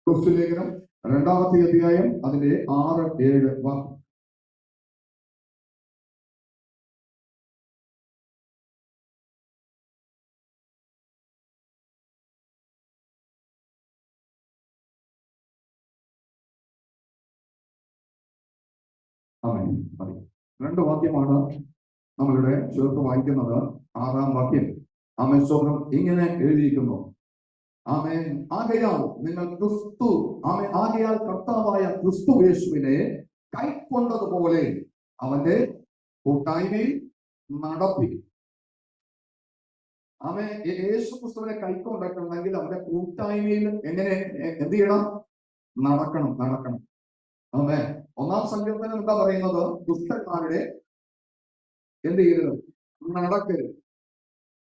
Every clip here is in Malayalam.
ലേഖനം 2-ാമത്തെ അധ്യായം അതിന്റെ 6-7 വാക്യം. മതി. 2 വാക്യമാണ് നമ്മളുടെ ചേർത്ത് വായിക്കുന്നത്. 6-ാം വാക്യം ആമേൻ സ്തോത്രം ഇങ്ങനെ എഴുതിയിരിക്കുന്നു. ആമേൻ ആകയാൽ നിങ്ങൾ ക്രിസ്തു ആകയാൽ കർത്താവായ ക്രിസ്തു യേശുവിനെ കൈക്കൊണ്ടതുപോലെ അവന്റെ കൂട്ടായ്മയിൽ നടപ്പിക്കും. ആമേൻ യേശു ക്രിസ്തുവിനെ കൈക്കൊണ്ടിട്ടുണ്ടെങ്കിൽ അവന്റെ കൂട്ടായ്മയിൽ എങ്ങനെ എന്ത് ചെയ്യണം? നടക്കണം. ആമേൻ 1-ാം സങ്കീർത്തനം എന്താ പറയുന്നത്? ദുഷ്ടന്മാരുടെ എന്ത് ചെയ്യരുത്? നടക്കരുത്.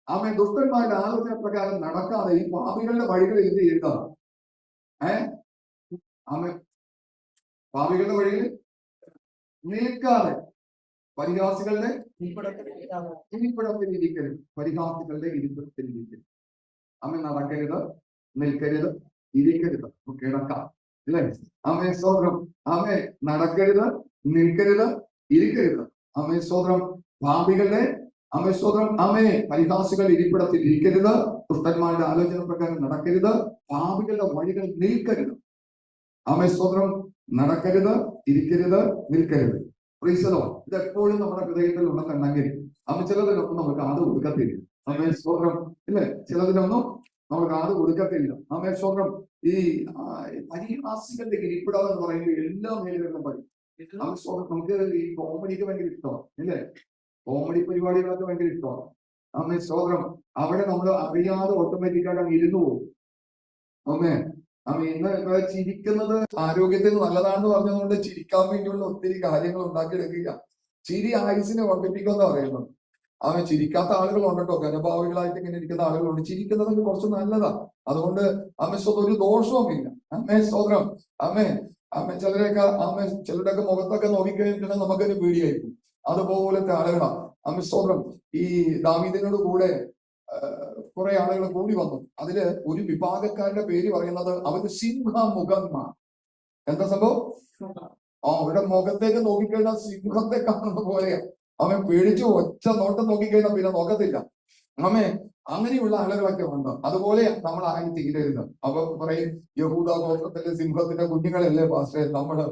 ആമേൻ ദുഷ്ടന്മാരുടെ ആലോചന പ്രകാരം നടക്കാതെ ഈ പാപികളുടെ വഴികളിൽ എന്ത് ചെയ്യുക? ആമേൻ പാപികളുടെ വഴിയിൽ നിൽക്കാതെ പരിഹാസികളുടെ ഇരിപ്പിടത്തിൽ ഇരിക്കരുത്. പരിഹാസികളുടെ ഇരിപ്പിടത്തിൽ ഇരിക്കരുത്. ആമേൻ നടക്കരുത്, നിൽക്കരുത്, ഇരിക്കരുത്, കിടക്കാം അല്ലേ? ആമേൻ സ്തോത്രം. ആമേൻ നടക്കരുത്, നിൽക്കരുത്, ഇരിക്കരുത്. ആമേൻ സ്തോത്രം. പാപികളുടെ സ്തോത്രം പരിഹാസികൾ ഇരിപ്പിടത്തിൽ ഇരിക്കരുത്. ദുഷ്ടന്മാരുടെ ആലോചന പ്രകാരം നടക്കരുത്. പാപികളുടെ വഴികൾ നിൽക്കരുത്. സ്തോത്രം. നടക്കരുത്, ഇരിക്കരുത്, നിൽക്കരുത്. പ്രീസലോ ഇതെപ്പോഴും നമ്മുടെ ഹൃദയത്തിൽ ഉണ്ടെന്നുണ്ടെങ്കിൽ ചിലതിനൊന്നും നമുക്ക് കാത് കൊടുക്കത്തില്ല. സ്തോത്രം ഇല്ലേ? ചിലതിനൊന്നും നമ്മൾ കാത് കൊടുക്കത്തില്ല. സ്തോത്രം. ഈ പരിഹാസികളുടെ ഇരിപ്പിടം എന്ന് പറയുമ്പോൾ എല്ലാ മേഖലകളിലും പറയും. നമുക്ക് ഈ കോമഡിക്ക് ഭയങ്കര ഇഷ്ടമാണ് ഇല്ലേ? കോമഡി പരിപാടികളൊക്കെ ഭയങ്കര ഇഷ്ടമാണ്. സ്തോത്രം. അവിടെ നമ്മൾ അറിയാതെ ഓട്ടോമാറ്റിക്കായിട്ട് അങ്ങ് ഇരുന്നു പോകും. ഇന്ന് ചിരിക്കുന്നത് ആരോഗ്യത്തിന് നല്ലതാണെന്ന് പറഞ്ഞതുകൊണ്ട് ചിരിക്കാൻ വേണ്ടിയുള്ള ഒത്തിരി കാര്യങ്ങൾ ഉണ്ടാക്കിയെടുക്കുക. ചിരി ആയുസിനെ വർദ്ധിപ്പിക്കുമെന്ന് പറയുന്നത്. ചിരിക്കാത്ത ആളുകളുണ്ട് കേട്ടോ. ഘനഭാവികളായിട്ട് ഇങ്ങനെ ഇരിക്കുന്ന ആളുകളുണ്ട്. ചിരിക്കുന്നത് കുറച്ച് നല്ലതാ. അതുകൊണ്ട് ഒരു ദോഷവുമില്ല. സ്തോത്രം. ചിലരുടെയൊക്കെ മുഖത്തൊക്കെ നോക്കിക്കഴിഞ്ഞിട്ടുണ്ടെങ്കിൽ നമുക്കൊരു പേടിയായിരിക്കും. അതുപോലത്തെ ആളുകളാണ്. സ്തോത്രം. ഈ ദാവീദിനോട് കൂടെ കുറെ ആളുകൾ കൂടി വന്നു. അതില് ഒരു വിഭാഗക്കാരുടെ പേര് പറയുന്നത് അവര് സിംഹമുഖന്മാർ. എന്താ സംഭവം? അവരുടെ മുഖത്തേക്ക് നോക്കിക്കഴിഞ്ഞാൽ സിംഹത്തെ കാണുന്ന പോലെയാ. അവൻ പേടിച്ചു ഒറ്റ നോട്ടം നോക്കിക്കഴിഞ്ഞാൽ പിന്നെ നോക്കത്തില്ല. അങ്ങനെയുള്ള ആളുകളൊക്കെ ഉണ്ട്. അതുപോലെ നമ്മൾ ആയി തീരരുത്. അവ പറയും യഹൂദ ഗോത്രത്തിലെ സിംഹത്തിന്റെ കുഞ്ഞുങ്ങളല്ലേ പാസ്റ്റേ നമ്മള്.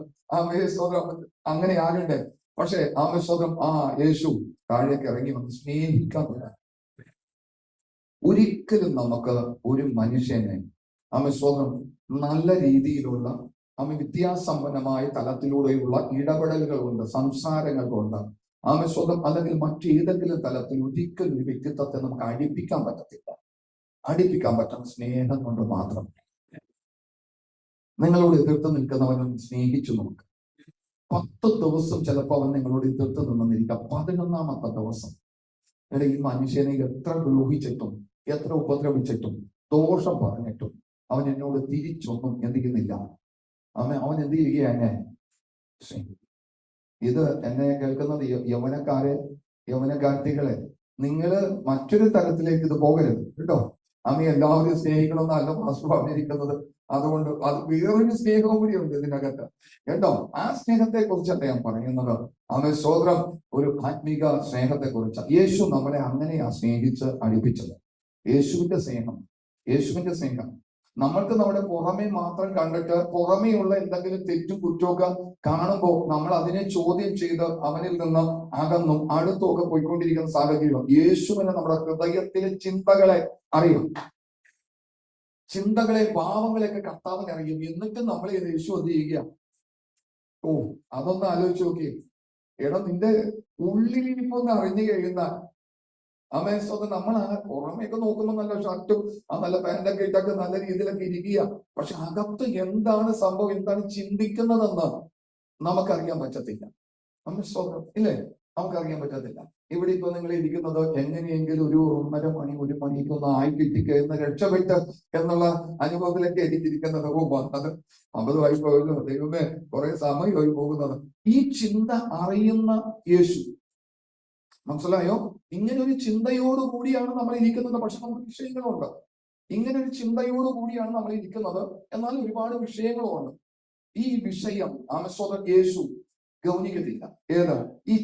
സ്തോത്രം. അങ്ങനെ ആകണ്ടേ? പക്ഷെ സ്തോത്രം യേശു താഴേക്ക് ഇറങ്ങി വന്ന് സ്നേഹിക്കാൻ തുടങ്ങി. ഒരിക്കലും നമുക്ക് ഒരു മനുഷ്യനെ സ്തോത്രം നല്ല രീതിയിലുള്ള വിദ്യാസമ്പന്നമായ തലത്തിലൂടെയുള്ള ഇടപെടലുകൾ കൊണ്ട്, സംസാരങ്ങൾ കൊണ്ട് സ്വന്തം അല്ലെങ്കിൽ മറ്റേതെങ്കിലും തലത്തിൽ ഒരിക്കലും ഒരു വ്യക്തിത്വത്തെ നമുക്ക് അടുപ്പിക്കാൻ പറ്റത്തില്ല. അടുപ്പിക്കാൻ പറ്റുന്ന സ്നേഹം കൊണ്ട് മാത്രം. നിങ്ങളോട് എതിർത്ത് നിൽക്കുന്നവനും സ്നേഹിച്ചു നോക്ക്. 10 ദിവസം ചിലപ്പോൾ അവൻ നിങ്ങളോട് എതിർത്ത് നിന്നിരിക്കാം. 11ാമത്തെ ദിവസം ഈ മനുഷ്യനെ എത്ര ദ്രോഹിച്ചിട്ടും എത്ര ഉപദ്രവിച്ചിട്ടും ദോഷം പറഞ്ഞിട്ടും അവൻ എന്നോട് തിരിച്ചൊന്നും എന്ത് ചെയ്യുന്നില്ല. അവൻ എന്ത് ചെയ്യുകയാണ്? ഇത് എന്നെ കേൾക്കുന്നത് യൗവനക്കാർത്തികളെ, നിങ്ങള് മറ്റൊരു തലത്തിലേക്ക് ഇത് പോകരുത് കേട്ടോ. എല്ലാവരും സ്നേഹിക്കണമെന്നല്ല മാസ്റ്റർ പറഞ്ഞിരിക്കുന്നത്. അതുകൊണ്ട് അത് വേറൊരു സ്നേഹവും കൂടി ഉണ്ട് ഇതിനകത്ത് കേട്ടോ. ആ സ്നേഹത്തെ കുറിച്ചല്ല ഞാൻ പറയുന്നത്. സ്തോത്രം. ഒരു ആത്മീക സ്നേഹത്തെ കുറിച്ച്. യേശു നമ്മളെ അങ്ങനെയാ സ്നേഹിച്ച് അടുപ്പിച്ചത്. യേശുവിന്റെ സ്നേഹം നമ്മൾക്ക് നമ്മുടെ പുറമെ മാത്രം കണ്ടിട്ട് പുറമെയുള്ള എന്തെങ്കിലും തെറ്റും കുറ്റമൊക്കെ കാണുമ്പോൾ നമ്മൾ അതിനെ ചോദ്യം ചെയ്ത് അവനിൽ നിന്ന് അകന്നും അടുത്തുമൊക്കെ പോയിക്കൊണ്ടിരിക്കുന്ന സാഹചര്യം. യേശുവിനെ നമ്മുടെ ഹൃദയത്തിലെ ചിന്തകളെ അറിയും. ചിന്തകളെ, ഭാവങ്ങളെയൊക്കെ കർത്താവിനെ അറിയും. എന്നിട്ട് നമ്മളെ യേശു എന്ത് ചെയ്യുക? അതൊന്ന് ആലോചിച്ച് നോക്കിയേ. നിന്റെ ഉള്ളിലിരിപ്പൊന്ന് അറിഞ്ഞു കഴിയുന്ന സ്വന്തം നമ്മൾ പുറമേയൊക്കെ നോക്കുമ്പോൾ നല്ല ഷർട്ടും നല്ല പാൻറ്റൊക്കെ ഇട്ടൊക്കെ നല്ല രീതിയിലൊക്കെ ഇരിക്കുക. പക്ഷെ അകത്ത് എന്താണ് സംഭവം, എന്താണ് ചിന്തിക്കുന്നതെന്ന് നമുക്കറിയാൻ പറ്റത്തില്ല. ഇല്ലേ? നമുക്കറിയാൻ പറ്റത്തില്ല. ഇവിടെ ഇപ്പൊ നിങ്ങൾ ഇരിക്കുന്നത് എങ്ങനെയെങ്കിലും ഒരു 1:30 മണി 1 മണിക്കൊന്ന് ആയി കിട്ടിക്കഴിഞ്ഞ രക്ഷപ്പെട്ട് എന്നുള്ള അനുഭവത്തിലൊക്കെ എനിക്കിരിക്കുന്നത്. വന്നത് 50 പോകുന്നത്. ദൈവമേ, കുറെ സമയമായി പോകുന്നത്. ഈ ചിന്ത അറിയുന്ന യേശു. മനസ്സിലായോ? ഇങ്ങനെ ഒരു ചിന്തയോടുകൂടിയാണ് നമ്മൾ ഇരിക്കുന്നത്. പക്ഷെ നമുക്ക് വിഷയങ്ങളുണ്ട്. ഇങ്ങനെ ഒരു ചിന്തയോടുകൂടിയാണ് നമ്മൾ ഇരിക്കുന്നത്. എന്നാൽ ഒരുപാട് വിഷയങ്ങളുമുണ്ട്. ഈ വിഷയം ആമസ്വതം യേശു ഗൗനിക്കത്തില്ല. ഏത്? ഈ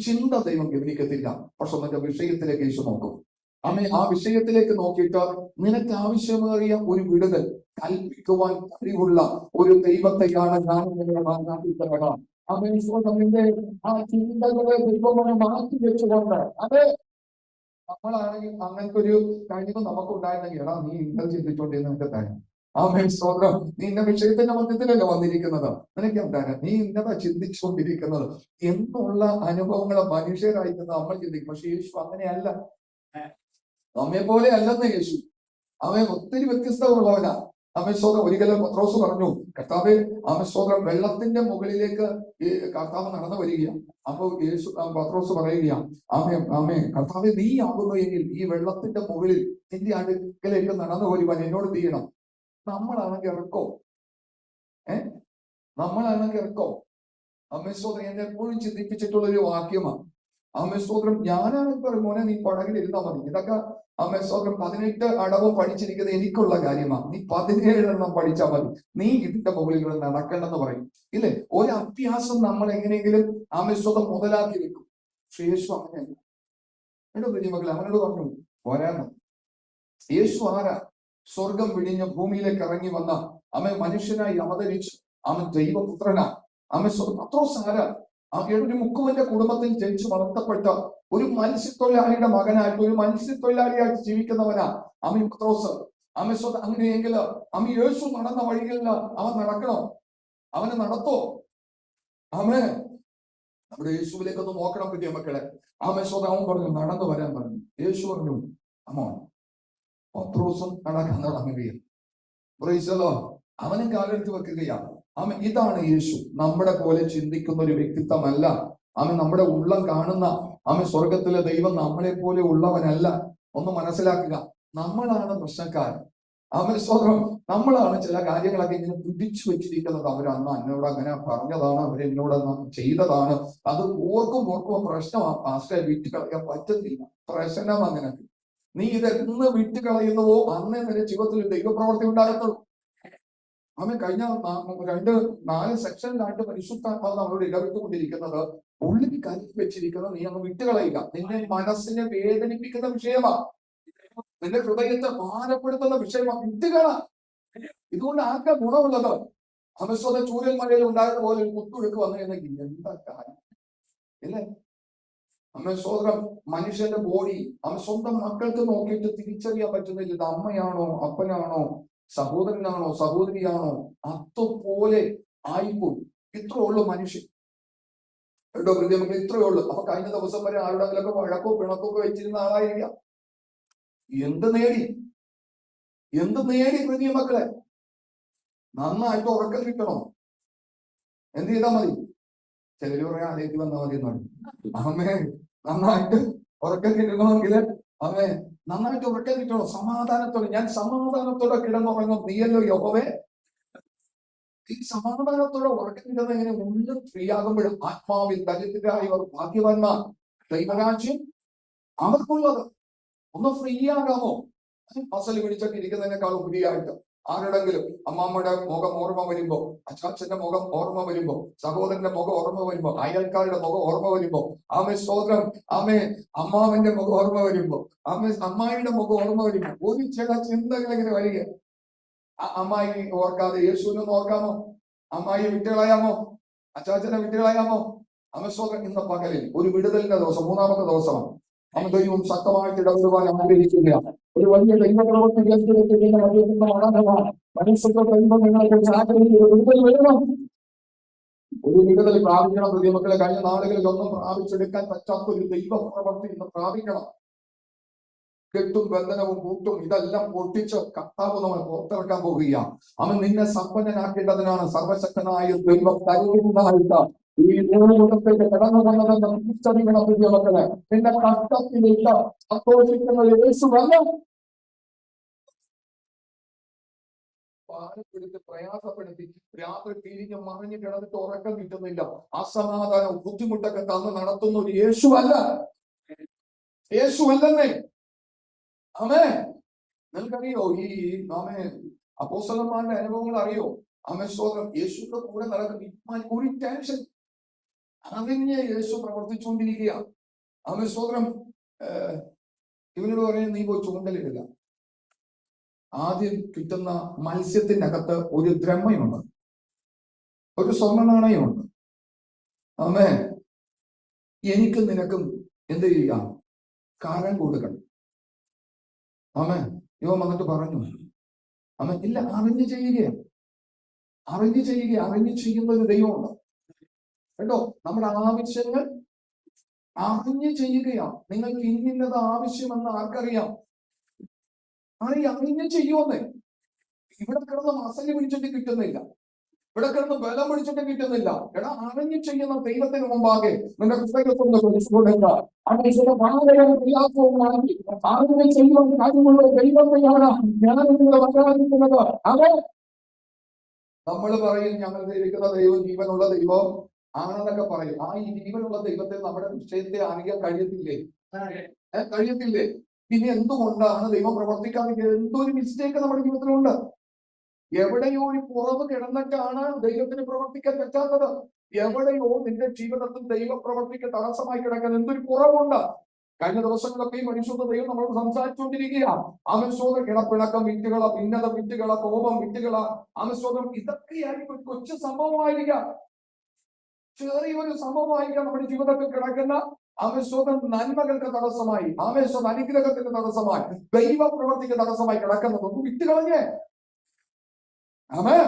ചിന്ത ദൈവം ഗൗനിക്കത്തില്ല. പക്ഷെ നിന്റെ വിഷയത്തിലേക്ക് യേശു നോക്കും. ആ വിഷയത്തിലേക്ക് നോക്കിയിട്ട് നിനക്ക് ആവശ്യമേറിയ ഒരു വിടുതൽ കൽപ്പിക്കുവാൻ കഴിവുള്ള ഒരു ദൈവത്തെയാണ് ഞാൻ ആരാധിക്കുന്നത്. നിന്റെ ആ ചിന്തകളെ ദൈവമായി മാറ്റി വെച്ചുകൊണ്ട്, അതെ, നമ്മളാണെങ്കിൽ അങ്ങനത്തെ ഒരു കഴിവ് നമുക്കുണ്ടായിരുന്നെങ്കിൽ, എടാ നീ ഇന്നലെ ചിന്തിച്ചോണ്ടിരുന്ന നിനക്ക് തരാം. സ്തോത്രം. നീ ഇന്ന വിഷയത്തിന്റെ മധ്യത്തിലല്ല വന്നിരിക്കുന്നത്, നിനക്ക് എന്താണ് നീ ഇന്നതാ ചിന്തിച്ചുകൊണ്ടിരിക്കുന്നത് എന്നുള്ള അനുഭവങ്ങളെ മനുഷ്യരായിരിക്കുന്ന നമ്മൾ ചിന്തിക്കും. പക്ഷെ യേശു അങ്ങനെയല്ല. നമ്മെ പോലെ അല്ലെന്ന് യേശു. അവൻ ഒത്തിരി വ്യത്യസ്തമുള്ളവനാ. സ്തോത്രം. ഒരിക്കലും പത്രോസ് പറഞ്ഞു, കർത്താവേ, സ്തോത്രം, വെള്ളത്തിന്റെ മുകളിലേക്ക് ഈ കർത്താവ് നടന്നു വരികയാണ്. അപ്പൊ യേശു പത്രോസ് പറയുകയാണ്, ആമേ കർത്താവെ, നീ ആകുന്നു എങ്കിൽ ഈ വെള്ളത്തിന്റെ മുകളിൽ നിന്റെ അടുക്കലേക്ക് നടന്നു വരുവാൻ എന്നോട് ചെയ്യണം. നമ്മളാണെങ്കിൽ ഇറക്കോ? നമ്മളാണെങ്കിൽ ഇറക്കോ? സ്തോത്രം. എന്നെ എപ്പോഴും ചിന്തിപ്പിച്ചിട്ടുള്ള ഒരു വാക്യമാണ്. സ്തോത്രം. ഞാനാണെങ്കിൽ പറയും, മോനെ നീ പടകിൽ ഇരുന്നാ മതി. ഇതൊക്കെ സ്തോത്രം 18 അടവും പഠിച്ചിരിക്കുന്നത് എനിക്കുള്ള കാര്യമാണ്. നീ 17 പഠിച്ചാൽ മതി. നീ ഇതിന്റെ മുകളിൽ നടക്കണ്ടെന്ന് പറയും. ഇല്ലേ? ഒരു അഭ്യാസം നമ്മൾ എങ്ങനെയെങ്കിലും സ്തോത്രം മുതലാക്കി വെക്കും. പക്ഷെ യേശു അങ്ങനെയല്ല. എന്റെ കുഞ്ഞുമക്കളെ, അവനോട് പറഞ്ഞു പോരാന്ന്. യേശു ആരാ? സ്വർഗം വിടിഞ്ഞ് ഭൂമിയിലേക്ക് ഇറങ്ങി വന്ന മനുഷ്യനായി അവതരിച്ചു. ദൈവപുത്രനാ. പത്രോസ് ആരാ? ഒരു മുക്കുവന്റെ കുടുംബത്തിൽ ജനിച്ചു വളർത്തപ്പെട്ട ഒരു മത്സ്യത്തൊഴിലാളിയുടെ മകനായിട്ട്, ഒരു മത്സ്യത്തൊഴിലാളിയായിട്ട് ജീവിക്കുന്നവനാ പത്രോസ്. അങ്ങനെയെങ്കിൽ യേശു നടന്ന വഴികളിൽ അവൻ നടക്കണോ? അവന് നടത്തോ? നമ്മുടെ യേശുവിലേക്ക് ഒന്ന് നോക്കണം പറ്റിയ മക്കളെ. അവൻ പറഞ്ഞു നടന്നു വരാൻ പറഞ്ഞു. യേശു പറഞ്ഞു പത്രോസും നടക്കാൻ തുടങ്ങുകയാണ്. അവനും കാലെടുത്ത് വെക്കുകയാണ്. ഇതാണ് യേശു. നമ്മുടെ പോലെ ചിന്തിക്കുന്ന ഒരു വ്യക്തിത്വമല്ല. നമ്മുടെ ഉള്ളം കാണുന്ന സ്വർഗത്തിലെ ദൈവം നമ്മളെ പോലെ ഉള്ളവനല്ല. ഒന്ന് മനസ്സിലാക്കുക. നമ്മളാണ് പ്രശ്നക്കാരൻ. സ്തോത്രം. നമ്മളാണ് ചില കാര്യങ്ങളൊക്കെ ഇങ്ങനെ പിടിച്ചു വെച്ചിരിക്കുന്നത്. അവരന്ന് എന്നോട് അങ്ങനെ പറഞ്ഞതാണ്, അവരെന്നോട് ചെയ്തതാണ്. അത് ഓർക്കും പ്രശ്നമാണ്. പാസ്റ്ററെ വിറ്റ് കളയാൻ പറ്റുന്നില്ല. പ്രശ്നം അങ്ങനെ. നീ ഇതെന്ന് വിറ്റ് കളയുന്നുവോ അന്നേ നിന്റെ ജീവിതത്തിൽ ദൈവപ്രവർത്തി ഉണ്ടാകത്തുള്ളൂ. കഴിഞ്ഞ 4 സെക്ഷനിലായിട്ട് പരിശുദ്ധാത്മാവ് നമ്മളോട് ഇടപെട്ടുകൊണ്ടിരിക്കുന്നത് ഉള്ളിൽ കരുതി വെച്ചിരിക്കുന്നത് നീ അങ്ങ് വിട്ടുകളയുക. നിന്റെ മനസ്സിനെ വേദനിപ്പിക്കുന്ന വിഷയമാണ്. നിന്റെ ഹൃദയത്തെ ഭാരപ്പെടുത്തുന്ന വിഷയമാണ്. വിട്ടുകള. ഇതുകൊണ്ട് ആർക്കാ ഗുണമുള്ളത്? സ്വന്തം ചൂരൽ മഴയിൽ ഉണ്ടായതുപോലെ ഒരു കുത്തുഴുക്ക് വന്നു കഴിഞ്ഞെങ്കിൽ എന്താ കാര്യം? ഇല്ലേ? സോദരം, മനുഷ്യന്റെ ബോഡി സ്വന്തം മക്കൾക്ക് നോക്കിയിട്ട് തിരിച്ചറിയാൻ പറ്റുന്നില്ല. ഇത് അമ്മയാണോ, അപ്പനാണോ, സഹോദരനാണോ, സഹോദരിയാണോ? അതുപോലെ ആയിപ്പോയി. ഇത്രേ ഉള്ളൂ മനുഷ്യൻ. കേട്ടോ നമുക്ക് ഇത്രയേ ഉള്ളൂ. അപ്പൊ കഴിഞ്ഞ ദിവസം വരെ ആരുടെങ്കിലൊക്കെ വഴക്കോ പിണക്കോ ഒക്കെ വെച്ചിരുന്ന ആളായിരിക്കാം. എന്ത് നേടി പ്രിയ മക്കളെ? നന്നായിട്ട് ഉറക്കം കിട്ടണോ? എന്ത് ചെയ്താൽ മതി? ചിലര് പറയാൻ ആലേക്ക് വന്നാൽ മതി എന്നാണ്. നന്നായിട്ട് ഉറക്കം കിട്ടണമെങ്കിൽ നന്നായിട്ട് ഉറക്കം കിട്ടണം. സമാധാനത്തോടെ. ഞാൻ സമാധാനത്തോടെ കിടന്നുറങ്ങും. നീയല്ലോ യഹോവേ. ഈ സമാധാനത്തോടെ ഉറക്കം കിട്ടുന്നത് എങ്ങനെ? ഉള്ളിൽ ഫ്രീ ആകുമ്പോഴും. ആത്മാവിൽ ദരിദ്രരായവർ ഭാഗ്യവാന്മാർ, ദൈവരാജ്യം അവർക്കുള്ളത്. ഒന്ന് ഫ്രീ ആകാമോ? മസൽ പിടിച്ചൊക്കെ ഇരിക്കുന്നതിനേക്കാൾ ഉപരിയായിട്ട് ആരുടെങ്കിലും അമ്മാമ്മയുടെ മുഖം ഓർമ്മ വരുമ്പോ, അച്ചാച്ചന്റെ മുഖം ഓർമ്മ വരുമ്പോ, സഹോദരന്റെ മുഖം ഓർമ്മ വരുമ്പോ, അയൽക്കാരുടെ മുഖം ഓർമ്മ വരുമ്പോ, സ്തോത്രം, അമ്മാവന്റെ മുഖം ഓർമ്മ വരുമ്പോ, അമ്മായിയുടെ മുഖം ഓർമ്മ വരുമ്പോ ഒരു ചില ചിന്തകൾ എങ്ങനെ വരിക? അമ്മായി ഓർക്കാതെ യേശുവിനൊന്ന് ഓർക്കാമോ? അമ്മായി വിട്ടുകളയാമോ? അച്ചാച്ചനെ വിട്ടുകളയാമോ? സ്തോത്രം. ഇന്ന് പകലിൽ ഒരു വിടുതലിന്റെ ദിവസം, 3ാമത്തെ ദിവസമാണ്. ദൈവം ശക്തമായിട്ട് ഇടപെടുവാൻ ആഗ്രഹിക്കുകയാണ്. ഒരു വലിയ ദൈവപ്രവർത്തി ഒരു വിടുതൽ പ്രാപിക്കണം. മക്കളെ, കഴിഞ്ഞ നാളുകളിൽ ഒന്നും പ്രാപിച്ചെടുക്കാൻ പറ്റാത്ത ഒരു ദൈവപ്രവർത്തി ഇന്ന് പ്രാപിക്കണം. കെട്ടും ബന്ധനവും കൂട്ടും ഇതെല്ലാം പൊട്ടിച്ച് കർത്താവ് നമ്മൾ പുറത്തിറക്കാൻ പോവുകയാണ്. നിന്നെ സമ്പന്നനാക്കേണ്ടതിനാണ് സർവശക്തനായ ദൈവം കരുതുന്നതായിട്ട് ഈ ലോകത്തേക്ക് കടന്നു വന്നതെന്ന് തിരിച്ചറിയണം പ്രിയ മക്കളെ. നിന്റെ കഷ്ടത്തിലേക്ക് സന്തോഷിക്കുന്ന യേശുവല്ല. ഭാരപ്പെടുത്തി പ്രയാസപ്പെടുത്തി രാത്രി തിരിഞ്ഞ് മറിഞ്ഞു കിടന്നിട്ട് ഉറക്കം കിട്ടുന്നില്ല, അസമാധാനം ബുദ്ധിമുട്ടൊക്കെ തന്ന് നടത്തുന്ന ഒരു യേശുവല്ലെന്നേ. നിങ്ങൾക്കറിയോ ഈ ആമേ അപ്പോസ്തലന്മാരുടെ അനുഭവങ്ങൾ അറിയോ? ആമേ സ്തോത്രം. യേശുവിന്റെ കൂടെ നടക്കുന്ന ഒരു ടെൻഷൻ അറിഞ്ഞ് യേശു പ്രവർത്തിച്ചുകൊണ്ടിരിക്കുക. ആമേ സ്തോത്രം. ഇവനോട് പറയുന്നത്, നീ പോയി ചൂണ്ടലിടില്ല. ആദ്യം കിട്ടുന്ന മത്സ്യത്തിന്റെ അകത്ത് ഒരു ദ്രഹ്മയുണ്ട്, ഒരു സ്വർണ്ണ നാണയമുണ്ട്. ആമേ, എനിക്ക് നിനക്കും എന്ത് ചെയ്യാം? കാരം കൊടുക്കണം. ആമേ. ഇവൻ വന്നിട്ട് പറഞ്ഞു, ആമേ, ഇല്ല, അറിഞ്ഞു ചെയ്യുകയാണ്. അറിഞ്ഞു ചെയ്യുന്ന ഒരു ദൈവമുണ്ട് കേട്ടോ. നമ്മുടെ ആവശ്യങ്ങൾ അറിഞ്ഞു ചെയ്യുകയാണ്. നിങ്ങൾക്ക് ഇന്നത് ആവശ്യമെന്ന് ആർക്കറിയാം? അറിഞ്ഞു ചെയ്യുമെന്നേ. ഇവിടെ കിടന്ന് മസല് പിടിച്ചിട്ട് കിട്ടുന്നില്ല, ഇവിടെ കിടന്ന് ബലം പിടിച്ചിട്ട് കിട്ടുന്നില്ല. എടാ, അറിഞ്ഞു ചെയ്യുന്ന ദൈവത്തിന് മുമ്പാകെ നിന്റെ ഹൃദയത്തൊന്ന് പരിശോധിക്കുക. അറിഞ്ഞു ചെയ്യുന്ന കാര്യമുള്ള ദൈവത്തെയാണ് ഞാൻ നിങ്ങളെ വരാതിരിക്കുന്നത്. അതെ, നമ്മൾ പറയും ഞങ്ങൾ ദൈവിക്കുന്ന ദൈവം ജീവനുള്ള ദൈവം ആണെന്നൊക്കെ പറയും. ആ ഈ ജീവനുള്ള ദൈവത്തെ നമ്മുടെ വിഷയത്തെ അറിയാൻ കഴിയത്തില്ലേ? കഴിയത്തില്ലേ? പിന്നെ എന്തുകൊണ്ടാണ് ദൈവം പ്രവർത്തിക്കാതിരിക്കുന്നത്? എന്തോ ഒരു മിസ്റ്റേക്ക് നമ്മുടെ ജീവിതത്തിലുണ്ട്. എവിടെയോ ഒരു കുറവ് കിടന്നിട്ടാണ് ദൈവത്തിന് പ്രവർത്തിക്കാൻ പറ്റാത്തത്. എവിടെയോ നിന്റെ ജീവിതത്തിൽ ദൈവ പ്രവർത്തിക്ക് തടസ്സമായി കിടക്കാൻ എന്തൊരു കുറവുണ്ട്. കഴിഞ്ഞ ദിവസങ്ങളൊക്കെ ഈ പരിശുദ്ധ ദൈവം നമ്മളോട് സംസാരിച്ചുകൊണ്ടിരിക്കുകയാണ്. ആമസ്തോത്രം. കിടപ്പിണക്കം വിറ്റുകള, ഭിന്നത വിറ്റുകള, കോപം വിറ്റുകള, ആമസ്തോത്രം. ഇതൊക്കെയായിരിക്കും ഒരു കൊച്ചു സംഭവമായിരിക്കാം, ചെറിയൊരു സംഭവമായിരിക്കാം നമ്മുടെ ജീവിതത്തിൽ കിടക്കുന്ന ആമസ്തോത്രം നന്മകൾക്ക് തടസ്സമായി, ആമസ്തോത്രം അനുഗ്രഹത്തിന്റെ തടസ്സമായി, ദൈവ പ്രവർത്തിക്ക് തടസ്സമായി കിടക്കുന്നത് ഒന്ന് വിറ്റുകളഞ്ഞേ. ആമേ.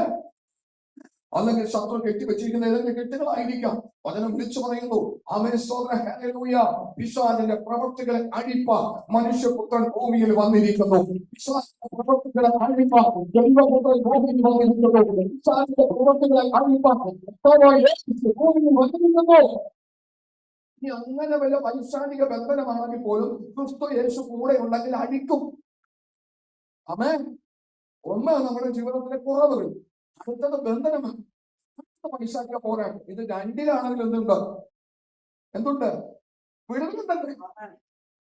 അല്ലെങ്കിൽ ശത്രു കെട്ടിവെച്ചിരിക്കുന്ന ഏതെങ്കിലും കെട്ടുകളായിരിക്കാം. വചനം വിളിച്ചു പറയുന്നു, ഹല്ലേലൂയ, പിശാചിന്റെ പ്രവർത്തികളെ അഴിപ്പാൻ മനുഷ്യപുത്രൻ ഭൂമിയിൽ വന്നിരിക്കുന്നു. പിശാചിന്റെ പ്രവർത്തികളെ അഴിപ്പാൻ ദൈവപുത്രൻ ഭൂമിയിൽ വന്നിരിക്കുന്നു. പിശാചിന്റെ പ്രവർത്തികളെ അഴിപ്പാൻ ഭൂമിയിൽ വന്നിരിക്കുന്നു. ഇനി അങ്ങനെ വല്ല വൈശാനിക ബന്ധനമാണെങ്കിൽ പോലും ക്രിസ്തു യേശു കൂടെ ഉണ്ടെങ്കിൽ അഴിക്കും. ആമേ. ഒന്ന് നമ്മുടെ ജീവിതത്തിലെ കുറവുകൾ, അടുത്തത് ബന്ധനമാണ്, പൈസാക്ക പോരാട്ടം. ഇത് രണ്ടിലാണെങ്കിൽ എന്തുണ്ട്? വിടുതലുണ്ട്.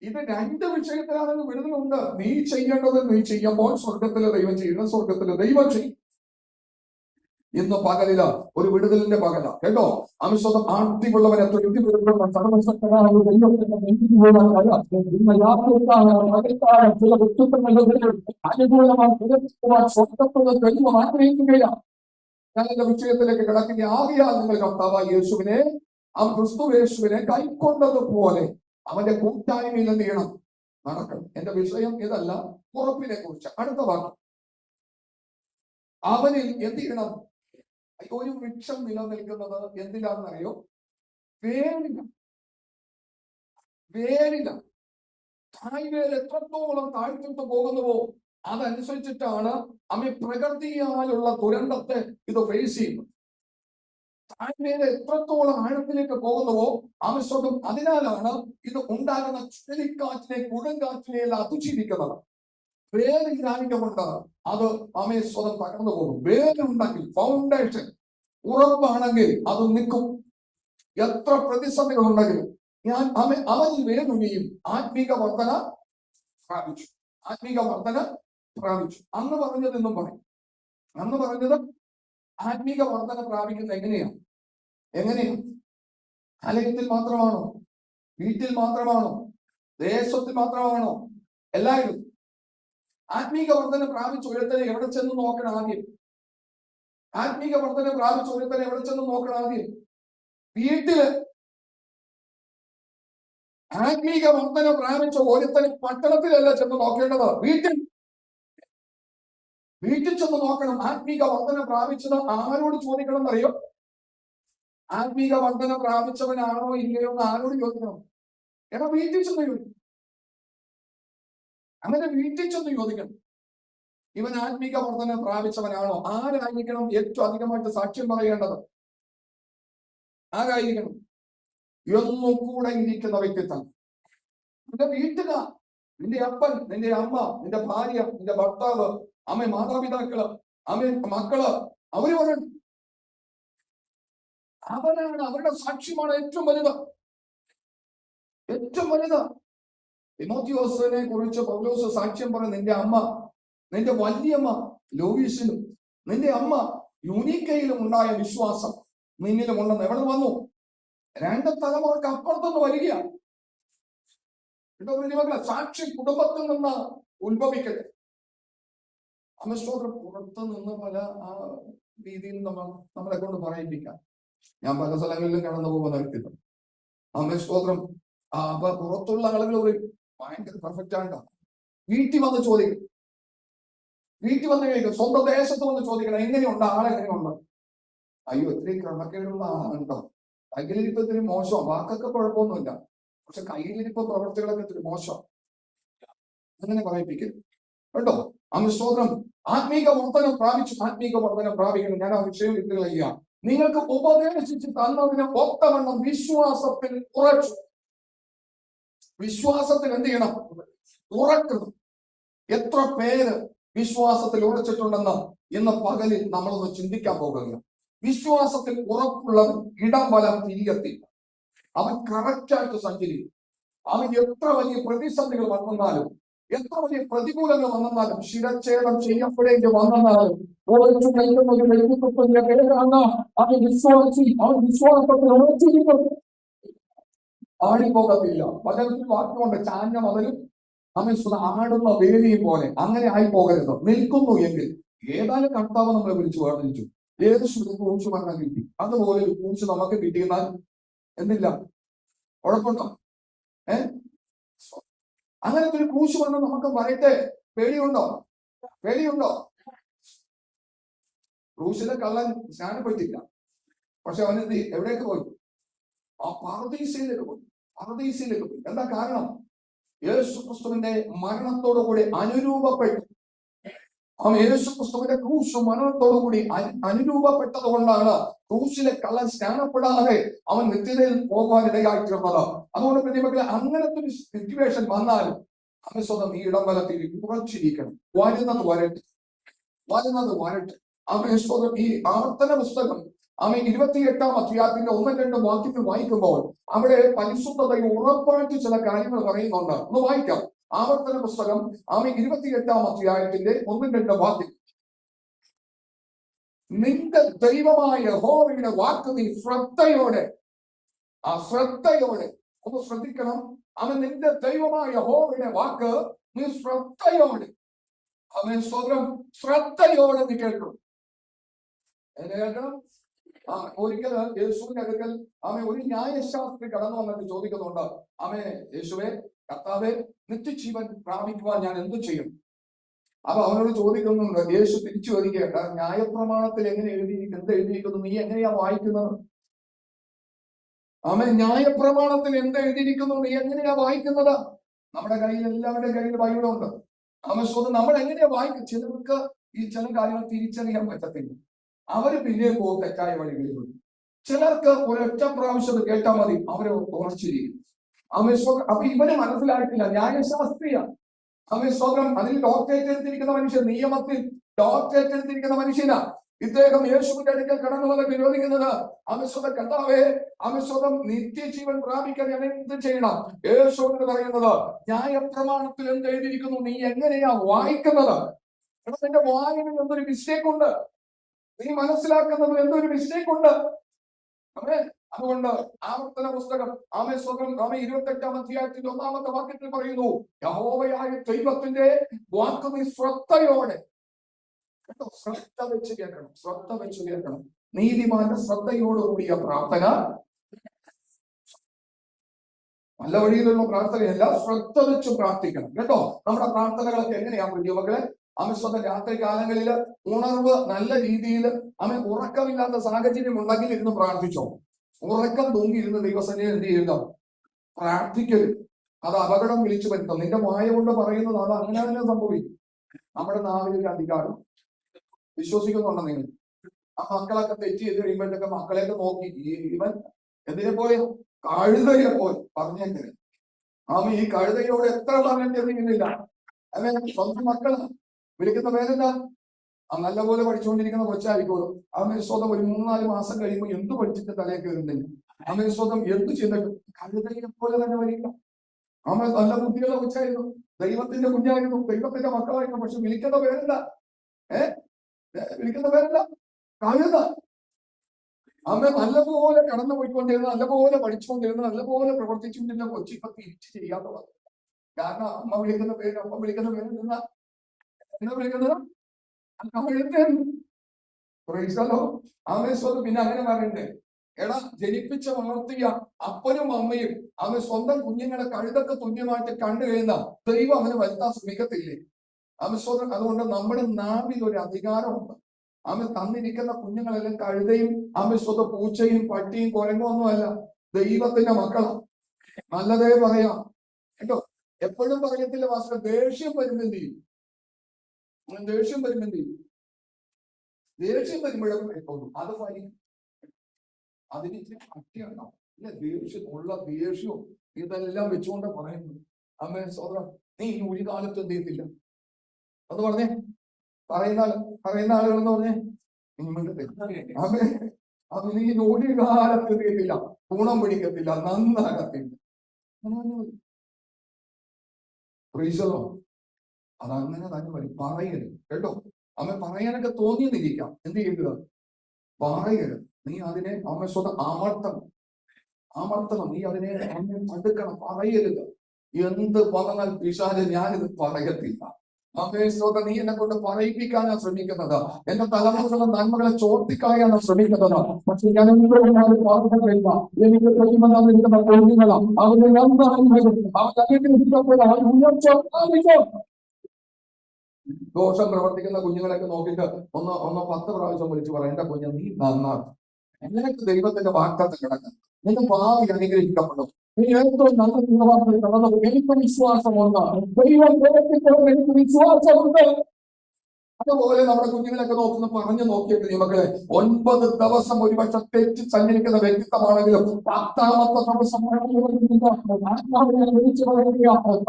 ഇത് രണ്ട് വിഷയത്തിലാണെങ്കിൽ വിടുതലുണ്ട്. നീ ചെയ്യേണ്ടത് നീ ചെയ്യുമ്പോൾ സ്വർഗത്തിലെ ദൈവം ചെയ്യുന്ന സ്വർഗത്തിലെ ദൈവം ചെയ്യും. ഇന്ന് പകലില ഒരു വിടുതലിന്റെ പകല കേട്ടോ. അമിശ്വതം ആർത്തിയുള്ളവനെ ആഗ്രഹിക്കുകയാണ്. ഞാൻ എന്റെ വിഷയത്തിലേക്ക് കിടക്കുന്ന ആകിയാൽ നിങ്ങൾ കർത്താവായ യേശുവിനെ, ക്രിസ്തു യേശുവിനെ കൈക്കൊണ്ടതുപോലെ അവന്റെ കൂട്ടായ്മയിൽ എന്ത് ചെയ്യണം? നടക്കണം. എന്റെ വിഷയം ഇതല്ല, ഉറപ്പിനെ കുറിച്ച്. അടുത്ത വാക്ക്, അവനിൽ എന്ത് ചെയ്യണം? ഒരു വൃക്ഷം നിലനിൽക്കുന്നത് എന്തിലാണെന്നറിയോ? വേരില. തായ്വേൽ എത്രത്തോളം താഴ്ത്തിട്ട് പോകുന്നുവോ അതനുസരിച്ചിട്ടാണ് അമ്മ പ്രകൃതിയാലുള്ള ദുരന്തത്തെ ഇത് ഫേസ് ചെയ്യുന്നത്. താഴ്വേൽ എത്രത്തോളം ആഴത്തിലേക്ക് പോകുന്നുവോ ആവശ്യം അതിനാലാണ് ഇത് ഉണ്ടാകുന്ന ചുഴലിക്കാറ്റിനെ, കൊടുങ്കാറ്റിനെ എല്ലാം അതിജീവിക്കുന്നത്. വേരില്ലാഞ്ഞുകൊണ്ട് അത് അമ്മയെ സ്വതം തകർന്നു പോകും. വേരുണ്ടെങ്കിൽ, ഫൗണ്ടേഷൻ ഉറപ്പാണെങ്കിൽ അത് നിൽക്കും. എത്ര പ്രതിസന്ധികൾ ഉണ്ടെങ്കിലും അവനിൽ വേരുകയും ആത്മീക വർധന പ്രാപിച്ചു. അന്ന് പറഞ്ഞത് എന്നും പറയും. അന്ന് പറഞ്ഞത് ആത്മീക വർധന പ്രാപിക്കുന്നത് എങ്ങനെയാണ്? ആലയത്തിൽ മാത്രമാണോ? വീട്ടിൽ മാത്രമാണോ? ദേശത്തിൽ മാത്രമാണോ? എല്ലാവരും ആത്മീക വർധന പ്രാപിച്ച ഒരുത്തനെ എവിടെ ചെന്ന് നോക്കണം ആദ്യം? ആത്മീക വർധന പ്രാപിച്ച ഒരുത്തനെ എവിടെ ചെന്ന് നോക്കണം ആദ്യം? വീട്ടില്. ആത്മീക വർധന പ്രാപിച്ച ഒരുത്തന് പട്ടണത്തിലല്ല ചെന്ന് നോക്കേണ്ടത്, വീട്ടിൽ ചെന്ന് നോക്കണം. ആത്മീക വർധന പ്രാപിച്ചത് ആരോട് ചോദിക്കണം എന്നറിയോ? ആത്മീക വർധന പ്രാപിച്ചവനാണോ ഇല്ലയോ എന്ന് ആരോട് ചോദിക്കണം? എടാ, വീട്ടിൽ ചെന്ന് ചോദിക്കും. അങ്ങനെ വീട്ടിൽ ചെന്ന് ചോദിക്കണം, ഇവൻ ആത്മീക വർധന പ്രാപിച്ചവനാണോ? ആരായിരിക്കണം ഏറ്റവും അധികമായിട്ട് സാക്ഷ്യം പറയേണ്ടത്? ആരായിരിക്കണം? എന്നും കൂടെ ഇരിക്കുന്ന വ്യക്തിത്വം. നിന്റെ വീട്ടുകാർ, നിന്റെ അപ്പൻ, നിന്റെ അമ്മ, നിന്റെ ഭാര്യ, നിന്റെ ഭർത്താവ്, അമ്മ, മാതാപിതാക്കള്, അമ്മ, മക്കള്, അവര് പറയണം. അവരാണ്, അവരുടെ സാക്ഷ്യമാണ് ഏറ്റവും വലുത്. തിമോത്തിയോസിനെ കുറിച്ച് പൗലോസ് സാക്ഷ്യം പറയും. നിന്റെ അമ്മ നിന്റെ വല്യമ്മ ലോവീസിലും നിന്റെ അമ്മ യൂനിക്കയിലും ഉണ്ടായ വിശ്വാസം നിന്നിലും ഉണ്ടെന്ന് എവിടെ വന്നു? 2 തലമുറക്ക് അപ്പുറത്തുനിന്ന് വരികയാണ്. മക്കളെ, സാക്ഷി കുടുംബത്തിൽ നിന്ന് ഉത്ഭവിക്കട്ടെ. അമസ്തോത്രം പുറത്ത് നിന്ന് പല രീതിയിൽ നമ്മളെ കൊണ്ട് പറയിപ്പിക്കാം. ഞാൻ പല സ്ഥലങ്ങളിലും കടന്നു പോകുന്ന വ്യക്തിത്വം. അമസ്തോത്രം അപ്പൊ പുറത്തുള്ള ആളുകൾ ഭയങ്കര പെർഫെക്റ്റ് ആയിട്ടാ. വീട്ടിൽ വന്ന് ചോദിക്കും, വീട്ടിൽ വന്ന് കഴിക്കും, സ്വന്തം ദേശത്ത് വന്ന് ചോദിക്കണം എങ്ങനെയുണ്ട്, ആളെങ്ങനെയുണ്ട്. അയ്യോ ഇത്രയും ക്രമക്കേടുള്ള ആളുണ്ടോ? കയ്യിലിരിപ്പ് ഇത്തിരി മോശം, വാക്കൊക്കെ കുഴപ്പമൊന്നുമില്ല, പക്ഷെ കയ്യിലിരിപ്പ് പ്രവർത്തികളൊക്കെ ഇത്തിരി മോശം, അങ്ങനെ പറയിപ്പിക്കരുത് കേട്ടോ. അമസ്തോത്രം ആത്മീക വർധനം പ്രാപിക്കണം. ഞാൻ ആ വിഷയം വിട്ടുകളയുക. നിങ്ങൾക്ക് ഉപദേശിച്ച് തന്നതിന് ഒത്തവണ്ണം വിശ്വാസത്തിൽ ഉറച്ചു. വിശ്വാസത്തിൽ എന്ത് ചെയ്യണം? ഉറക്കണം. എത്ര പേര് വിശ്വാസത്തിൽ ഉറച്ചിട്ടുണ്ടെന്ന് ഇന്ന് പകലിൽ നമ്മളൊന്ന് ചിന്തിക്കാൻ പോകുക. വിശ്വാസത്തിൽ ഉറപ്പുള്ളവൻ ഇടം വലം തിരികെത്തില്ല. അവൻ കറക്റ്റായിട്ട് സഞ്ചരിക്കും. അവൻ എത്ര വലിയ പ്രതിസന്ധികൾ വന്നാലും, എത്ര വലിയ പ്രതികൂലങ്ങൾ വന്നാലും, ശിരച്ഛേദം ചെയ്യപ്പെടേണ്ടി വന്നാലും, അവൻ വിശ്വാസത്തിൽ ഉറച്ചിരിക്കും, ആടിപ്പോകത്തില്ല. വചനത്തിൽ വാക്കുകൊണ്ട് ചാഞ്ഞ മതിലും അവൻ ആടുന്ന വേലിയും പോലെ അങ്ങനെ ആയി പോകരുത്. നിൽക്കുന്നു എങ്കിൽ ഏതായാലും കർത്താവ് നമ്മളെ വിളിച്ചു വേർതിരിച്ചു. ഏത് കൂച്ചു മരണം കിട്ടി, അതുപോലെ ഒരു കൂച്ചു നമുക്ക് കിട്ടിയെന്നാൽ എന്തില്ല, കുഴപ്പമുണ്ടോ? അങ്ങനത്തെ ഒരു കൂച്ചു മരണം നമുക്ക് വരട്ടെ. പേടിയുണ്ടോ? ക്രൂശിലെ കള്ളൻ സ്നാനപ്പെട്ടില്ല, പക്ഷെ അവനെന്ത് എവിടേക്ക് പോയി? ആ പറുദീസയിലേക്ക് പോയി. എന്താ കാരണം? യേശു ക്രിസ്തുവിന്റെ മരണത്തോടുകൂടി അനുരൂപപ്പെട്ടു. അവൻ യേശു ക്രിസ്തുവിന്റെ ക്രൂശ് മരണത്തോടുകൂടി അനുരൂപപ്പെട്ടത് കൊണ്ടാണ് ക്രൂശിലെ കള്ളൻ സ്നാനപ്പെടാതെ അവൻ നിത്യതയിൽ പോകാനിടയായിത്തീർന്നത്. അതുകൊണ്ട് പിന്നെ അങ്ങനത്തെ ഒരു സിറ്റുവേഷൻ വന്നാലും അവൻ സ്വന്തം ഈ ഇടംവലത്തിൽ ഉറച്ചിരിക്കണം. വരുന്നത് വരട്ടെ. അവൻ സ്വന്തം ഈ ആവർത്തന പുസ്തകം 28-ാം അധ്യായത്തിന്റെ 1-2 വാക്യങ്ങൾ വായിക്കുമ്പോൾ അവിടെ പരിശുദ്ധതയെ ഉറപ്പായിട്ട് ചില കാര്യങ്ങൾ പറയുന്നുണ്ട്. ഒന്ന് വായിക്കാം. ആവർത്തന പുസ്തകം 28-ാം അധ്യായത്തിന്റെ 1-2 വാക്യം. നിന്റെ ദൈവമായ യഹോവയുടെ വാക്ക് നീ ശ്രദ്ധയോടെ ഒന്ന് ശ്രദ്ധിക്കണം. അവൻ നിന്റെ ദൈവമായ യഹോവയുടെ വാക്ക് നീ ശ്രദ്ധയോടെ, അവൻ ശ്രദ്ധയോടെ നീ കേൾക്കണം. എന്നെ കേൾക്കണം. ഒരിക്കൽ യേശുവിന്റെ അടുക്കൽ ഒരു ന്യായശാസ്ത്രി കടന്നു വന്നിട്ട് ചോദിക്കുന്നുണ്ട്, യേശുവേ, കർത്താവേ, നിത്യജീവൻ പ്രാപിക്കുവാൻ ഞാൻ എന്ത് ചെയ്യും? അപ്പൊ അവനോട് ചോദിക്കുന്നുണ്ട്. യേശു തിരിച്ചു ചോദിക്കുക, ന്യായപ്രമാണത്തിൽ എങ്ങനെ എഴുതിയിരിക്കുന്നു, നീ എങ്ങനെയാ വായിക്കുന്നത്? ന്യായപ്രമാണത്തിൽ എന്ത് എഴുതിയിരിക്കുന്നു, നീ എങ്ങനെയാ വായിക്കുന്നത്? നമ്മുടെ കയ്യിൽ, എല്ലാവരുടെയും കയ്യിൽ ബൈബിളുണ്ട്. നമ്മൾ എങ്ങനെയാ വായിക്കും? ചിലർക്ക് ഈ ചില കാര്യങ്ങൾ തിരിച്ചറിയാൻ പറ്റത്തില്ല. അവര് പിന്നെ പോകും തെറ്റായ വഴികളിൽ. ചിലർക്ക് ഒരൊറ്റ പ്രാവശ്യം കേട്ടാൽ മതി, അവരെ ഉറച്ചിരിക്കും. അപ്പൊ ഇവന് മനസ്സിലായിട്ടില്ല, ന്യായശാസ്ത്രിയാണ്. അതിൽ ഡോക്ടറേറ്റ് എടുത്തിരിക്കുന്ന മനുഷ്യൻ, നിയമത്തിൽ ഡോക്ടറേറ്റ് എടുത്തിരിക്കുന്ന മനുഷ്യനാ. ഇദ്ദേഹം യേശുവിന്റെ അടുക്കൽ കടന്നു വന്ന് വിരോധിക്കുന്നത്, കർത്താവേ, നിത്യജീവൻ പ്രാപിക്കാൻ ഞാൻ എന്ത് ചെയ്യണം? യേശുവിന് പറയുന്നത്, ന്യായപ്രമാണത്തിൽ എന്ത് എഴുതിയിരിക്കുന്നു, നീ എങ്ങനെയാ വായിക്കുന്നത്? നിന്റെ വായനയിൽ എന്തൊരു മിസ്റ്റേക്ക് ഉണ്ട്, നീ മനസ്സിലാക്കുന്നതിൽ എന്തൊരു മിസ്റ്റേക്ക് ഉണ്ട്. അതുകൊണ്ട് ആവർത്തന പുസ്തകം 28-ാം അധ്യായത്തിന്റെ 1-ാമത്തെ വാക്യത്തിൽ പറയുന്നു, യഹോവയായ ദൈവത്തിന്റെ വാക്ക് നീ ശ്രദ്ധയോടെ കേട്ടോ. ശ്രദ്ധ വെച്ച് കേൾക്കണം. നീതിമാന്റെ ശ്രദ്ധയോടുകൂടിയ പ്രാർത്ഥന നല്ല വഴിയിലുള്ള പ്രാർത്ഥനയല്ല, ശ്രദ്ധ വെച്ച് പ്രാർത്ഥിക്കണം കേട്ടോ. നമ്മുടെ പ്രാർത്ഥനകളൊക്കെ എങ്ങനെയാ പ്രിയമക്കളെ? രാത്രി കാലങ്ങളിൽ ഉണർവ് നല്ല രീതിയിൽ ഉറക്കമില്ലാത്ത സാഹചര്യം ഉണ്ടെങ്കിൽ ഇരുന്ന് പ്രാർത്ഥിച്ചോ. ഉറക്കം തൂങ്ങിയിരുന്ന് ദൈവസന്നിധിയിൽ എന്ത് ചെയ്യുക? പ്രാർത്ഥിക്കരുത്. അത് അപകടം വിളിച്ചു വരുത്തും. നിന്റെ വായ കൊണ്ട് പറയുന്നത് അത് അങ്ങനെ തന്നെ സംഭവിക്കും. നമ്മുടെ നാവിലെ അധികാരം വിശ്വസിക്കുന്നുണ്ടോ നിങ്ങൾ? ആ മക്കളൊക്കെ തെറ്റ് ചെയ്ത് കഴിയുമ്പോഴത്തേക്ക് മക്കളെയൊക്കെ നോക്കി, ഇവൻ എന്തിനെ പോലെ? കഴുതയെ പോലെ പറഞ്ഞേക്കരുത്. ഈ കഴുതയോട് എത്ര പറഞ്ഞിട്ടില്ല. സ്വന്തം മക്കള് വിളിക്കുന്ന പേരെന്താ? നല്ലപോലെ പഠിച്ചുകൊണ്ടിരിക്കുന്ന കൊച്ചായിരിക്കുമല്ലോ. സ്വന്തം ഒരു 3-4 മാസം കഴിയുമ്പോൾ എന്ത് പഠിച്ചിട്ട് തലയെ കയറുന്നില്ല. സ്വന്തം എന്ത് ചെയ്തിട്ട് കഴുതയെ പോലെ തന്നെ വരിക. നല്ല ബുദ്ധിയുള്ള കൊച്ചായിരുന്നു. ദൈവത്തിന്റെ കുഞ്ഞായിരുന്നു, ദൈവത്തിന്റെ മക്കളായിരുന്നു. പക്ഷെ വിളിക്കുന്ന പേരെന്താ? വിളിക്കുന്ന പേരെന്താ? കഴുത. അമ്മ നല്ലപോലെ കടന്നു പോയിക്കൊണ്ടിരുന്ന, നല്ലപോലെ പഠിച്ചുകൊണ്ടിരുന്ന, നല്ലപോലെ പ്രവർത്തിച്ചുകൊണ്ടിരുന്ന കൊച്ചി ഇപ്പൊ തിരിച്ച് ചെയ്യാതെ വന്നു. കാരണം അമ്മ വിളിക്കുന്ന പേര്, അമ്മ വിളിക്കുന്ന പേര് എന്താ വിളിക്കുന്നത്? കഴുതല്ലോ. ആമേശ്വരം. പിന്നെ അങ്ങനെ പറയണ്ടേ, എടാ ജനിപ്പിച്ച വളർത്തിയ അപ്പനും അമ്മയും അവൻ സ്വന്തം കുഞ്ഞുങ്ങളെ കഴുതൊക്കെ തുല്യമായിട്ട് കണ്ടു കഴിഞ്ഞാൽ ദൈവം അവന് വരുത്താൻ ശ്രമിക്കത്തില്ലേ? ആമേശ്വരം. അതുകൊണ്ട് നമ്മുടെ നാവിൽ ഒരു അധികാരമുണ്ട്. അവൻ തന്നിരിക്കുന്ന കുഞ്ഞുങ്ങളെല്ലാം കഴുതയും ആമേശ്വരം പൂച്ചയും പട്ടിയും കുരങ്ങും ഒന്നുമല്ല, ദൈവത്തിന്റെ മക്കളാണ്. നല്ലതേ പറയാം കേട്ടോ. എപ്പോഴും പറയത്തില്ല വാസ്തവം. ദേഷ്യം വരുമ്പോ എന്ത് ചെയ്യും? ദേഷ്യം വരുമ്പോ എന്ത് ചെയ്യും? ദേഷ്യം വരുമ്പോഴൊക്കെ തോന്നും അത് ഫലിക്കും. അതിന് ഇച്ചിരി കട്ടിയുണ്ടാവും. ഇല്ല, ദേഷ്യമുള്ള ദേഷ്യവും ഇതെല്ലാം വെച്ചുകൊണ്ട് പറയുന്നു. അമ്മേ സോദരം, നീ ഇനി ഒരു കാലത്ത് എന്ത് ചെയ്യത്തില്ല എന്ന് പറഞ്ഞേ. പറയുന്ന ആളുകൾ എന്ന് പറഞ്ഞേ, അമ്മേ അത് നീ ഒരു കാലത്ത് എന്ത് ചെയ്യത്തില്ല, ഗുണം പിടിക്കത്തില്ല, നന്നാകത്തില്ല. അതങ്ങനെ തന്നെ പറയരുത് കേട്ടോ. അമ്മ പറയാനൊക്കെ തോന്നിയെന്നിരിക്കാം, എന്ത് ചെയ്യരുത്? പറയരുത്. നീ അതിനെ അമ്മ സ്വന്തം അമർത്തണം. നീ അതിനെ അമ്മ തടുക്കണം, പറയരുത്. എന്ത് പറഞ്ഞാൽ പിശാച് ഞാനിത് പറയത്തില്ല. അമ്മേ സ്വന്തം നീ എന്നെ കൊണ്ട് പറയിപ്പിക്കാനാണ് ശ്രമിക്കുന്നത്, എന്റെ തലമുറകളുടെ നന്മകളെ ചോർത്തിക്കാനാണ് ശ്രമിക്കുന്നത്. പക്ഷെ ഞാൻ പറഞ്ഞില്ല, എനിക്ക് പ്രതിബന്ധം കുഞ്ഞുങ്ങളാ അവര് ദോഷം പ്രവർത്തിക്കുന്ന കുഞ്ഞുങ്ങളൊക്കെ നോക്കിയിട്ട് ഒന്ന് 10 പ്രാവശ്യം വിളിച്ചു പറയാം, എന്റെ കുഞ്ഞ് നീ നന്നാണ്, നിനക്ക് ദൈവത്തിന്റെ വാഗ്ദത്തം കിടക്കണം, നിന്റെ ഭാവി അനുഗ്രഹിക്കപ്പെടും, നീ ഏറ്റവും നല്ല നിലവാരത്തിൽ കടന്നത്. എനിക്ക് വിശ്വാസമുണ്ട്, ദൈവം എനിക്ക് വിശ്വാസമുണ്ട്. അതുപോലെ നമ്മുടെ കുഞ്ഞുങ്ങളൊക്കെ പറഞ്ഞു നോക്കിയിട്ട് മക്കളെ, 9 ദിവസം ഒരുപക്ഷെ തെറ്റി സഞ്ചരിക്കുന്ന വ്യക്തിത്വമാണെങ്കിലും 10ാമത്തെ ദിവസം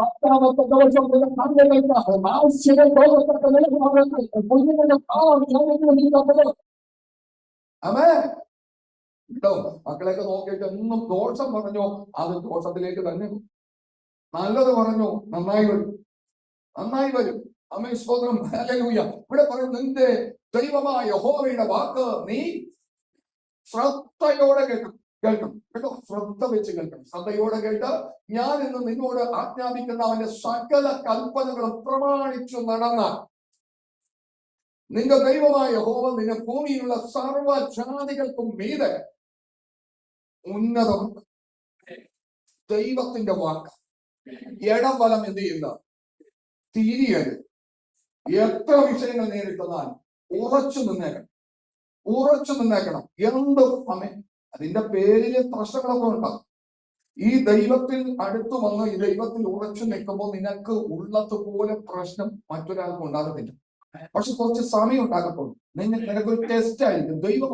10ാമത്തെ ദിവസം അമേ കേട്ടോ. മക്കളെയൊക്കെ നോക്കിയിട്ട് എന്നും ദോഷം പറഞ്ഞോ, അത് ദോഷത്തിലേക്ക് തന്നെ. നല്ലത് പറഞ്ഞോ, നന്നായി വരും. അമ്മേ സ്തോത്രം. ഹല്ലേലൂയ. ഇവിടെ പറയും, നിന്റെ ദൈവമായ യഹോവയുടെ വാക്ക് നീ ശ്രദ്ധയോടെ കേൾക്കണം കേട്ടോ. ശ്രദ്ധ വെച്ച് കേൾക്കണം. ശ്രദ്ധയോടെ കേട്ട് ഞാൻ ഇന്ന് നിന്നോട് ആജ്ഞാപിക്കുന്ന അവന്റെ സകല കൽപ്പനകളും പ്രമാണിച്ചു നടന്നാൽ നിന്റെ ദൈവമായ യഹോവ നിന്റെ ഭൂമിയിലുള്ള സർവ്വജാതികൾക്കും മീതെ ഉന്നതമാണ്. ദൈവത്തിന്റെ വാക്ക് ഇടം വലം എന്ത് ചെയ്യുക? തിരിയരുത്. എത്ര വിഷയങ്ങൾ നേരിട്ടതാൽ ഉറച്ചു നിന്നേക്കണം. എന്ത് അമ്മേ, അതിന്റെ പേരില് പ്രശ്നങ്ങളൊക്കെ ഉണ്ടാകും. ഈ ദൈവത്തിൽ അടുത്തു വന്ന് ഈ ദൈവത്തിൽ ഉറച്ചു നിൽക്കുമ്പോൾ നിനക്ക് ഉള്ളതുപോലെ പ്രശ്നം മറ്റൊരാൾക്കും ഉണ്ടാകത്തില്ല. പക്ഷെ കുറച്ച് സമയം ഉണ്ടാകത്തുള്ളൂ. നിനക്കൊരു ടെസ്റ്റ് ആയിരിക്കും. ദൈവം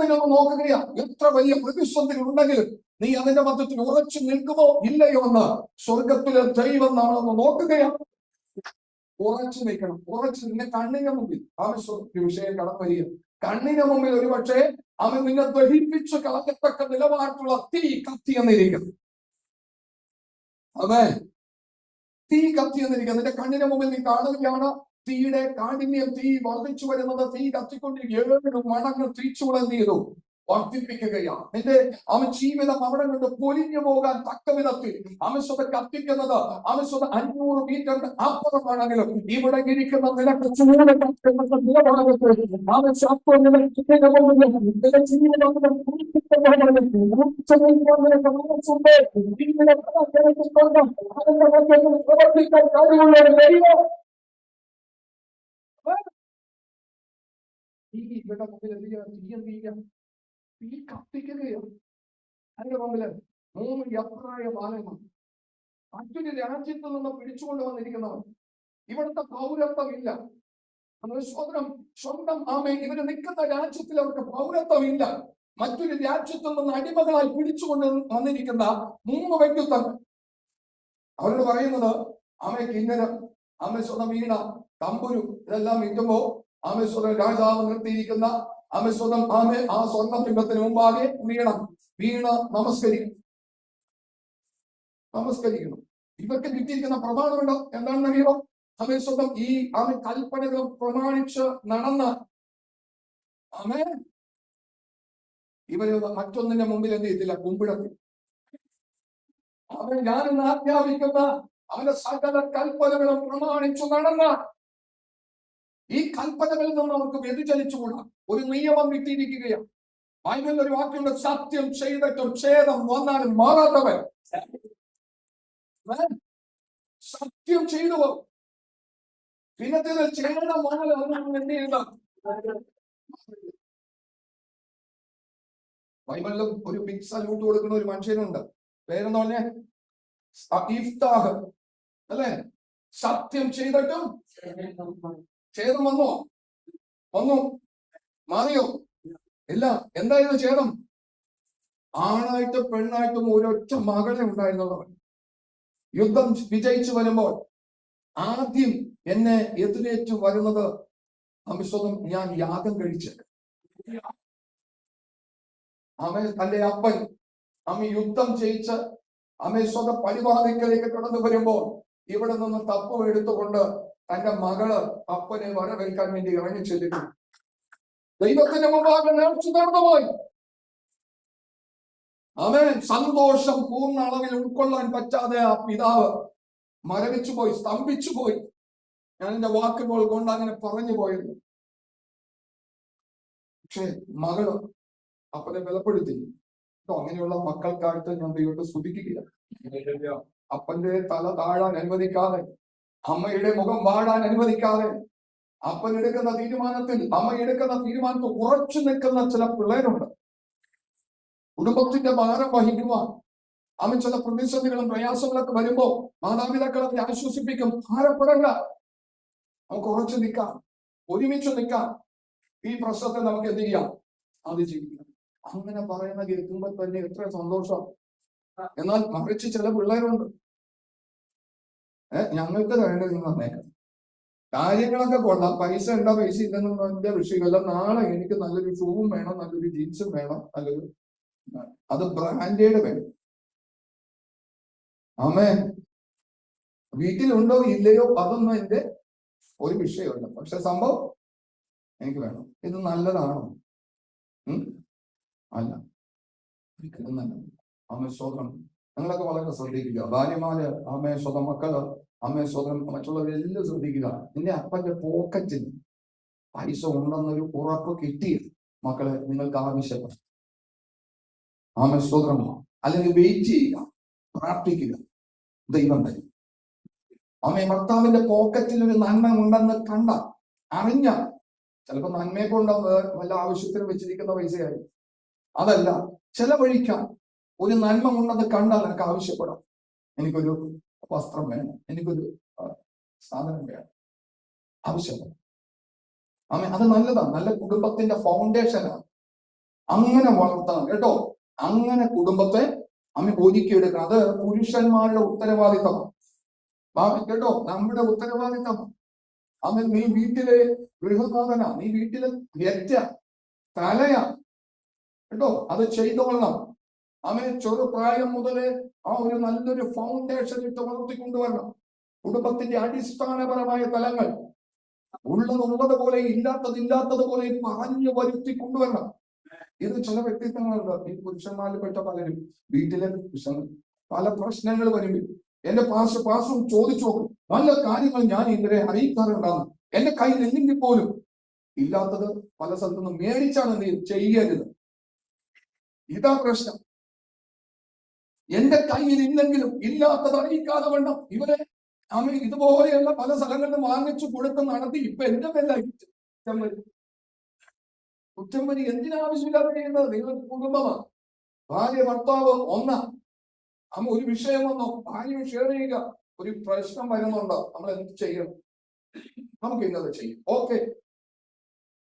നിന്നൊന്ന് നോക്കുകയാ. എത്ര വലിയ പ്രതിസന്ധി ഉണ്ടെങ്കിലും നീ അതിന്റെ മധ്യത്തിൽ ഉറച്ചു നിൽക്കുമോ ഇല്ലയോ എന്ന് സ്വർഗത്തിലെ ദൈവം നമ്മളൊന്ന് നോക്കുകയാണ്. ഉറച്ചു നിൽക്കണം. നിന്നെ കണ്ണിന്റെ മുമ്പിൽ ആവശ്യം വിഷയം കടന്നു വരിക. കണ്ണിന്റെ മുമ്പിൽ ഒരു പക്ഷേ അവൻ നിന്നെ ദഹിപ്പിച്ച് കളഞ്ഞത്തക്ക നിലവാരത്തുള്ള തീ കത്തി എന്നിരിക്കുന്നു. അതെ, തീ കത്തി എന്നിരിക്കുന്നു. നിന്റെ കണ്ണിന്റെ മുമ്പിൽ നീ കാണുകയാണ് തീയുടെ കാഠിന്യം. തീ വർദ്ധിച്ചു വരുന്നത്. തീ കത്തിക്കൊണ്ടിരിക്കും. 7 മടങ്ങ് തിരിച്ചുകൂടെ എന്ത് ചെയ്തു? വർദ്ധിപ്പിക്കുകയാണ്. നിന്റെ ജീവിതം അവിടെ കൊണ്ട് പൊലിഞ്ഞു പോകാൻ തക്ക വിധത്തിൽ അമിശ്വത കത്തിക്കുന്നത് 500 മീറ്റർ അപ്പുറമാണെങ്കിലും ഇവിടെ ഇരിക്കുന്ന നിനക്ക് തീ കത്തിക്കുകയാണ്. അതിന്റെ മുമ്പില് 3 യത്രായ ബാലന്മാർ മറ്റൊരു രാജ്യത്ത് നിന്ന് പിടിച്ചുകൊണ്ട് വന്നിരിക്കുന്നവർ. ഇവിടുത്തെ പൗരത്വം ഇല്ല. സ്വന്തം ഇവര് നിൽക്കുന്ന രാജ്യത്തിൽ അവർക്ക് പൗരത്വം ഇല്ല. മറ്റൊരു രാജ്യത്തു നിന്ന് അടിമകളായി പിടിച്ചുകൊണ്ട് വന്നിരിക്കുന്ന 3 വ്യക്തിത്വങ്ങൾ. അവരോട് പറയുന്നത് കിന്നരം, സ്വന്തം വീണ, തമ്പുരു ഇതെല്ലാം വിൽക്കുമ്പോ സ്വന്തം രാജാവ് നിർത്തിയിരിക്കുന്ന സ്വന്തം ആ സ്വർണ്ണ ബിംബത്തിന് മുമ്പാകെ വീണ നമസ്കരിക്കണം. ഇവർക്ക് കിട്ടിയിരിക്കുന്ന പ്രമാണമുണ്ടോ എന്താണെന്നറിയോ? അവൻ സ്വന്തം ഈ അവൻ കൽപ്പനകൾ പ്രമാണിച്ച് നടന്ന അവൻ ഇവര് മറ്റൊന്നിന്റെ മുമ്പിൽ എന്ത് ചെയ്തില്ല? കുമ്പിടത്തിൽ. അവൻ ഞാനെന്ന് ആജ്ഞാപിക്കുന്ന അവന്റെ സകല കൽപ്പനകളും പ്രമാണിച്ചു നടന്ന ഈ കൽപ്പനകളിൽ നിന്ന് അവർക്ക് വ്യതിചലിച്ചുകൂടാ. ഒരു നിയമം കിട്ടിയിരിക്കുകയാണ്. ബൈബിളിൽ ഒരു വാക്കുണ്ട്, സത്യം ചെയ്തിട്ടും ഛേദം വന്നാലും മാറാത്തവൻ. സത്യം ചെയ്തു പോകും. പിന്നത്തെ ഛേദം വന്നാലും എന്ത് ചെയ്യുക? ബൈബിളിലും ഒരു ബിഗ് സല്യൂട്ട് കൊടുക്കുന്ന ഒരു മനുഷ്യനുണ്ട്. പേരെന്ന് പറഞ്ഞ ഇഫ്താഹ് അല്ലെ? സത്യം ചെയ്തിട്ടും ഛേദം വന്നോ? വന്നു? മാറിയോ? ഇല്ല. എന്തായിരുന്നു ഛേദം? ആണായിട്ടും പെണ്ണായിട്ടും ഒരൊറ്റ മകളെ ഉണ്ടായിരുന്നവർ. യുദ്ധം വിജയിച്ചു വരുമ്പോൾ ആദ്യം എന്നെ എതിരേറ്റു വരുന്നത് അമിസ്വതം ഞാൻ യാഗം കഴിച്ച്. അവൻ തന്റെ അപ്പൻ യുദ്ധം ജയിച്ച് അമിസ്വതം പരിപാടിക്കലേക്ക് കടന്നു വരുമ്പോൾ ഇവിടെ നിന്ന് തപ്പ് എടുത്തുകൊണ്ട് തന്റെ മകള് അപ്പനെ വരവേൽക്കാൻ വേണ്ടി ഇറങ്ങി ചെല്ലുന്നു. ദൈവത്തിന്റെ മുമ്പാകെ നേർച്ച നടന്നുപോയി. അവൻ സന്തോഷം പൂർണ്ണ അളവിൽ ഉൾക്കൊള്ളാൻ പറ്റാതെ ആ പിതാവ് മരവിച്ചു പോയി, സ്തംഭിച്ചു പോയി. ഞാൻ എന്റെ വാക്കുകൾ കൊണ്ട് അങ്ങനെ പറഞ്ഞു പോയിരുന്നു. പക്ഷെ മകള് അപ്പനെ ബലപ്പെടുത്തി. അങ്ങനെയുള്ള മക്കൾക്കായിട്ട് ഞാൻ ദൈവത്തെ സ്തുതിക്കുകയാണ്. അപ്പന്റെ തല താഴാൻ അനുവദിക്കാതെ, അമ്മയുടെ മുഖം വാടാൻ അനുവദിക്കാതെ, അപ്പൻ എടുക്കുന്ന തീരുമാനത്തിൽ അമ്മ എടുക്കുന്ന തീരുമാനത്തിൽ ഉറച്ചു നിൽക്കുന്ന ചില പിള്ളേരുണ്ട്. കുടുംബത്തിന്റെ ഭാരം വഹിക്കുവാൻ അവൻ ചില പ്രതിസന്ധികളും പ്രയാസങ്ങളൊക്കെ വരുമ്പോ മാതാപിതാക്കളെ ആശ്വസിപ്പിക്കും. ഭാരപ്പെടണ്ട, നമുക്ക് ഉറച്ചു നിൽക്കാം, ഒരുമിച്ച് നിൽക്കാം, ഈ പ്രശ്നത്തെ നമുക്ക് എന്ത് ചെയ്യാം? അതിജീവിക്കാം. അങ്ങനെ പറയുന്ന കേൾക്കുമ്പോൾ തന്നെ എത്ര സന്തോഷം. എന്നാൽ മറിച്ച് ചില പിള്ളേരുണ്ട്, ഞങ്ങൾക്ക് വേണ്ടത് നിങ്ങൾ തന്നേക്കാം, കാര്യങ്ങളൊക്കെ കൊള്ളാം, പൈസ ഉണ്ടോ പൈസ ഇല്ലെന്നുള്ള എന്റെ വിഷയമല്ല, നാളെ എനിക്ക് നല്ലൊരു ഷൂവും വേണം, നല്ലൊരു ജീൻസും വേണം, നല്ലൊരു അത് ബ്രാൻഡേഡ് വേണം. ആമേ, വീട്ടിലുണ്ടോ ഇല്ലയോ അതൊന്നും എന്റെ ഒരു വിഷയമല്ല, പക്ഷെ സംഭവം എനിക്ക് വേണം. ഇത് നല്ലതാണോ? അല്ല, അമ്മ സ്വതം നിങ്ങളൊക്കെ വളരെ ശ്രദ്ധിക്കുക. ഭാര്യമാര്, അമ്മ സ്വതം മക്കള്, അമ്മ സ്വതം മറ്റുള്ളവരെല്ലാം ശ്രദ്ധിക്കുക. നിന്റെ അപ്പന്റെ പോക്കറ്റിൽ പൈസ ഉണ്ടെന്നൊരു ഉറപ്പ് കിട്ടിയ മക്കളെ നിങ്ങൾക്ക് ആവശ്യമാണ്. ആമേ സ്തോത്രം. അല്ലെങ്കിൽ വെയിറ്റ് ചെയ്യുക, പ്രാർത്ഥിക്കുക, ദൈവം തരും. ആമേ, ഭർത്താവിന്റെ പോക്കറ്റിൽ ഒരു നന്മ ഉണ്ടെന്ന് കണ്ട, അറിഞ്ഞ, ചിലപ്പോ നന്മയെ കൊണ്ട് വല്ല ആവശ്യത്തിന് വെച്ചിരിക്കുന്ന പൈസയായി, അതല്ല, ചെലവഴിക്കാൻ ഒരു നന്മ ഉണ്ടെന്ന് കണ്ടാൽ എനിക്ക് ആവശ്യപ്പെടാം. എനിക്കൊരു വസ്ത്രം വേണം, എനിക്കൊരു സാധനം വേണം, ആവശ്യമാണ്. ആമേ, അത് നല്ലതാണ്, നല്ല കുടുംബത്തിന്റെ ഫൗണ്ടേഷനാണ്. അങ്ങനെ വളർത്തണം കേട്ടോ. അങ്ങനെ കുടുംബത്തെ അമ്മ ഒരുക്കിയെടുക്കണം. അത് പുരുഷന്മാരുടെ ഉത്തരവാദിത്തമാണ് കേട്ടോ, നമ്മുടെ ഉത്തരവാദിത്തമാണ്. അമ്മ, നീ വീട്ടിലെ ഗൃഹനാഥനാ, നീ വീട്ടിലെ തലയാ കേട്ടോ, അത് ചെയ്തോളണം. അമ്മ, ചെറുപ്രായം മുതലേ ആ ഒരു നല്ലൊരു ഫൗണ്ടേഷൻ ഇട്ട് വളർത്തിക്കൊണ്ടുവരണം. കുടുംബത്തിന്റെ അടിസ്ഥാനപരമായ തലങ്ങൾ ഉള്ളത് പോലെ ഇല്ലാത്തത് പോലെ പറഞ്ഞു വരുത്തി കൊണ്ടുവരണം. ഇത് ചില വ്യക്തിത്വങ്ങളുണ്ട്. ഈ പുരുഷന്മാരിൽ പെട്ട പലരും വീട്ടിലെ പല പ്രശ്നങ്ങൾ വരുമ്പോൾ എന്റെ പാസും ചോദിച്ചു നോക്കും, നല്ല കാര്യങ്ങൾ ഞാൻ ഇവരെ അറിയിക്കാറുണ്ടാകും. എന്റെ കയ്യിൽ ഇല്ലെങ്കിൽ പോലും ഇല്ലാത്തത് പല സ്ഥലത്തുനിന്ന് മേടിച്ചാണ് എന്ത് ചെയ്യരുത്. ഇതാ പ്രശ്നം. എന്റെ കയ്യിൽ ഇല്ലെങ്കിലും ഇല്ലാത്തത് അറിയിക്കാതെ വേണം ഇവരെ അമ്മ ഇതുപോലെയുള്ള പല സ്ഥലങ്ങളിലും വാങ്ങിച്ചു കൊടുത്ത് നടത്തി. ഇപ്പൊ എന്റെ പേരിലായി കുറ്റം വരി എന്തിനാവശ്യമില്ലാതെ ചെയ്യുന്നത്? നിങ്ങൾ കുടുംബമാണ്, ഭാര്യ ഭർത്താവ് ഒന്നാ. അമ്മ, ഒരു വിഷയം വന്നോ, ഭാര്യ ഷെയർ ചെയ്യുക. ഒരു പ്രശ്നം വരുന്നുണ്ടോ, നമ്മൾ എന്ത് ചെയ്യണം? നമുക്ക് ഇന്നത് ചെയ്യും. ഓക്കെ,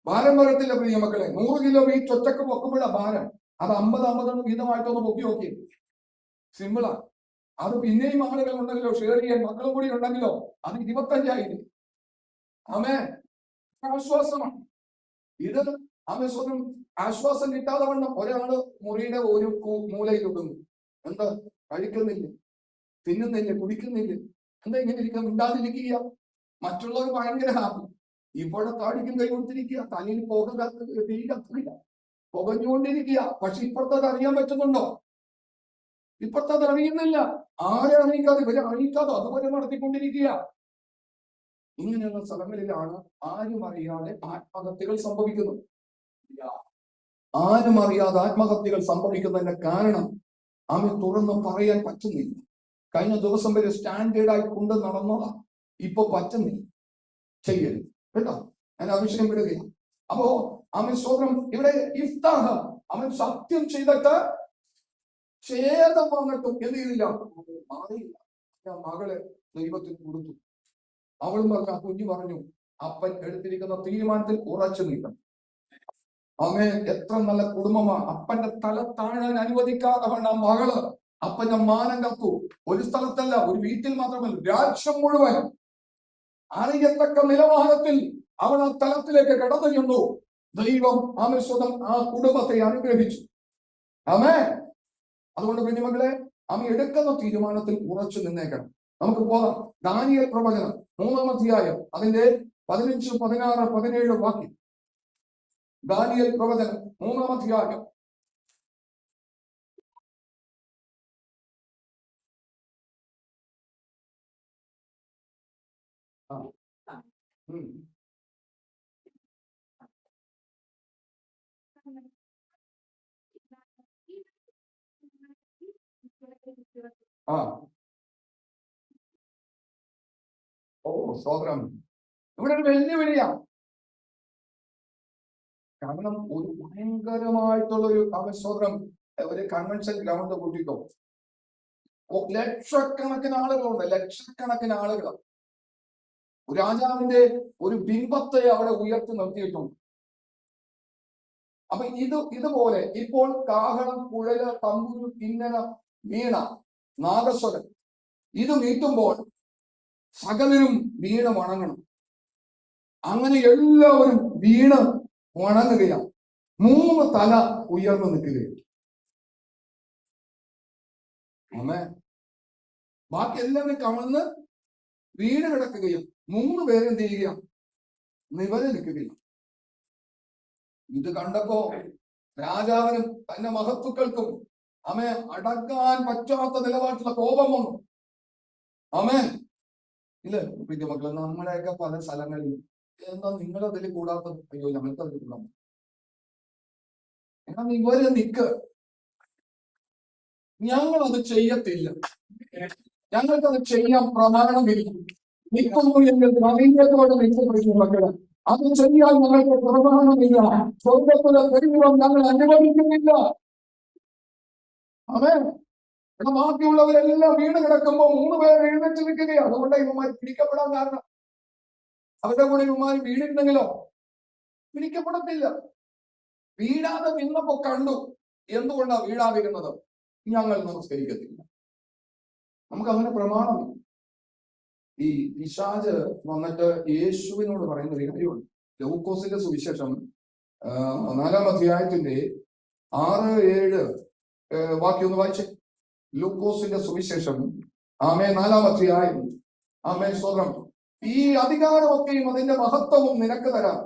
ഭാരം വരത്തില്ല പ്രിയ മക്കളെ. 100 കിലോ വെയിറ്റ് ഒറ്റക്ക് പൊക്കുമ്പോഴാ ഭാരം. അത് 50 വീതമായിട്ടൊന്ന് പൊക്കി നോക്കി, സിമ്പിളാ. അത് പിന്നെയും ആളുകൾ ഉണ്ടെങ്കിലോ, ഷെയർ ചെയ്യാൻ മക്കളും കൂടി ഉണ്ടെങ്കിലോ അത് 25 ആമേ, ആശ്വാസമാണ് ഇത്. ആമേ, സ്വന്തം ആശ്വാസം കിട്ടാതെ വണ്ണം ഒരാള് മുറിയുടെ ഒരു മൂലയിൽ ഒടുങ്ങും. എന്താ, കഴിക്കുന്നില്ല, തിന്നുന്നില്ല, കുടിക്കുന്നില്ല, എന്താ ഇങ്ങനെ ഇരിക്കുക, മിണ്ടാതിരിക്കുക. മറ്റുള്ളവർ ഭയങ്കര ഹാപ്പി. ഇപ്പോഴത്തെ അടിക്കും കൈ കൊടുത്തിരിക്കുക, തലയിൽ തീ കത്തില്ല, പുകഞ്ഞുകൊണ്ടിരിക്കുക. പക്ഷെ ഇപ്പുറത്തത് അറിയാൻ പറ്റുന്നുണ്ടോ? ഇപ്പുറത്തത് അറിയുന്നില്ല. ആരെ അറിയിക്കാതെ, ഇവരെ അറിയിക്കാതെ അതുപോലെ നടത്തിക്കൊണ്ടിരിക്കുക. ഇങ്ങനെയുള്ള സ്ഥലങ്ങളിലാണ് ആരും അറിയാതെ ആത്മഹത്യകൾ സംഭവിക്കുന്നത്. ആരും അറിയാതെ ആത്മഹത്യകൾ സംഭവിക്കുന്നതിന്റെ കാരണം അവൻ തുറന്ന് പറയാൻ പറ്റുന്നില്ല. കഴിഞ്ഞ ദിവസം വരെ സ്റ്റാൻഡേർഡായി കൊണ്ട് നടന്നതാ, ഇപ്പൊ പറ്റുന്നില്ല, ചെയ്യരുത് കേട്ടോ, ഞാൻ അഭിഷേകം വിടുകയാണ്. അപ്പോ അവൻ സ്വന്തം ഇവിടെ ഇഫ്താഹ് അവൻ സത്യം ചെയ്തിട്ട് ഛേദം വന്നിട്ടും എന്ത് ചെയ്തില്ല, മാറിയില്ല. മകളെ ദൈവത്തിന് കൊടുത്തു. അവളും പറഞ്ഞു, കുഞ്ഞു പറഞ്ഞു, അപ്പൻ എടുത്തിരിക്കുന്ന തീരുമാനത്തിൽ ഉറച്ചു നിൽക്കണം. അവൻ എത്ര നല്ല കുടുംബമാണ്. അപ്പന്റെ തല താഴാൻ അനുവദിക്കാതെ വേണ്ട മകള് അപ്പന്റെ മാനം കാത്തു. ഒരു സ്ഥലത്തല്ല, ഒരു വീട്ടിൽ മാത്രമല്ല, രാജ്യം മുഴുവൻ അറിയത്തക്ക നിലവാരത്തിൽ അവൻ ആ തലത്തിലേക്ക് കടന്നു ചെന്നു. ദൈവം ആമേശ്വരം ആ കുടുംബത്തെ അനുഗ്രഹിച്ചു. ആമേ. അതുകൊണ്ട് കുഞ്ഞുമക്കളെ, അവൻ എടുക്കുന്ന തീരുമാനത്തിൽ ഉറച്ചു നിന്നേക്കണം. നമുക്ക് പോകാം. ദാനിയേൽ പ്രവചനം 3-ാം അധ്യായം അതിന്റെ 15, 16, 17 വാക്യം. ദാനിയേൽ പ്രവചനം 3-ാം അധ്യായം. സ്തോത്രം. ഇവിടെ ഒരു വെല്ലുവിളിയാണ്. കാരണം ഒരു ഭയങ്കരമായിട്ടുള്ള ഒരു സ്തോത്രം, ഒരു കൺവെൻഷൻ ഗ്രൗണ്ട് കൂട്ടിക്കോ, ലക്ഷക്കണക്കിന് ആളുകളുണ്ട്, ലക്ഷക്കണക്കിന് ആളുകൾ. രാജാവിന്റെ ഒരു ബിംബത്തെ അവിടെ ഉയർത്തി നിർത്തിയിട്ടുണ്ട്. അപ്പൊ ഇതുപോലെ ഇപ്പോൾ കാഹളം, കുഴല്, തമ്പുരു, കിന്നര, വീണ, നാദസ്വരം ഇത് നീട്ടുമ്പോൾ സകലരും വീണ് വണങ്ങണം. അങ്ങനെ എല്ലാവരും വീണ് വണങ്ങുകയാണ്. 3 തല ഉയർന്നു നിൽക്കുകയാണ്. ആമേ. ബാക്കി എല്ലാവരും കമന്ന് വീണ് കിടക്കുകയും 3 പേരെന്ത് ചെയ്യുക, നിവരെ നിൽക്കുകയും. ഇത് കണ്ടപ്പോ രാജാവിനും തന്റെ മഹത്തുക്കൾക്കും ആമേ അടക്കാൻ പറ്റാത്ത നിലപാടുള്ള കോപം വന്നു. ആമേ. ഇല്ല പിന്നെ മക്കളെ, നമ്മുടെയൊക്കെ പല സ്ഥലങ്ങളിലും എന്താ നിങ്ങളതിൽ കൂടാത്ത, അയ്യോ ഞങ്ങൾക്ക് അതിൽ കൂടാം, എന്നാൽ ഇവര് നിക്ക്, ഞങ്ങളത് ചെയ്യത്തില്ല, ഞങ്ങൾക്കത് ചെയ്യാൻ പ്രമാണമില്ല, നിൽക്കുന്നു എങ്കിൽ നവീനത്തോടെ നിൽക്കപ്പെടുന്നു മക്കളെ. അത് ചെയ്യാൻ ഞങ്ങൾക്ക് പ്രമാണമില്ല. സ്വർഗത്തിലെ ദൈവം ഞങ്ങൾ അനുവദിക്കുന്നില്ല. അതെ. ബാക്കിയുള്ളവരെല്ലാം വീണ് കിടക്കുമ്പോ 3 പേർ എഴുന്നേറ്റ് നിൽക്കുകയാണ്. അതുകൊണ്ട് ഇവന്മാർ പിടിക്കപ്പെടാൻ കാരണം. അവരുടെ കൂടെ ഇവന്മാർ വീണിരുന്നെങ്കിലോ പിടിക്കപ്പെടത്തില്ല. വീഴാതെ നിന്നപ്പോ കണ്ടു. എന്തുകൊണ്ടാ വീഴാതിരുന്നത്? ഞങ്ങൾ നമസ്കരിക്കത്തില്ല. നമുക്ക് അങ്ങനെ പ്രമാണമില്ല. ഈ പിശാച് വന്നിട്ട് യേശുവിനോട് പറയുന്ന ഒരു കാര്യമുണ്ട്. ലൂക്കോസിന്റെ സുവിശേഷം 4-ാം അധ്യായത്തിന്റെ 6-7 വാക്യം ഒന്ന് വായിച്ചേ. ലൂക്കോസിന്റെ സുവിശേഷം 4-ാം അധ്യായം. സ്തോത്രം. ഈ അധികാരമൊക്കെയും അതിന്റെ മഹത്വവും നിനക്ക് തരാം.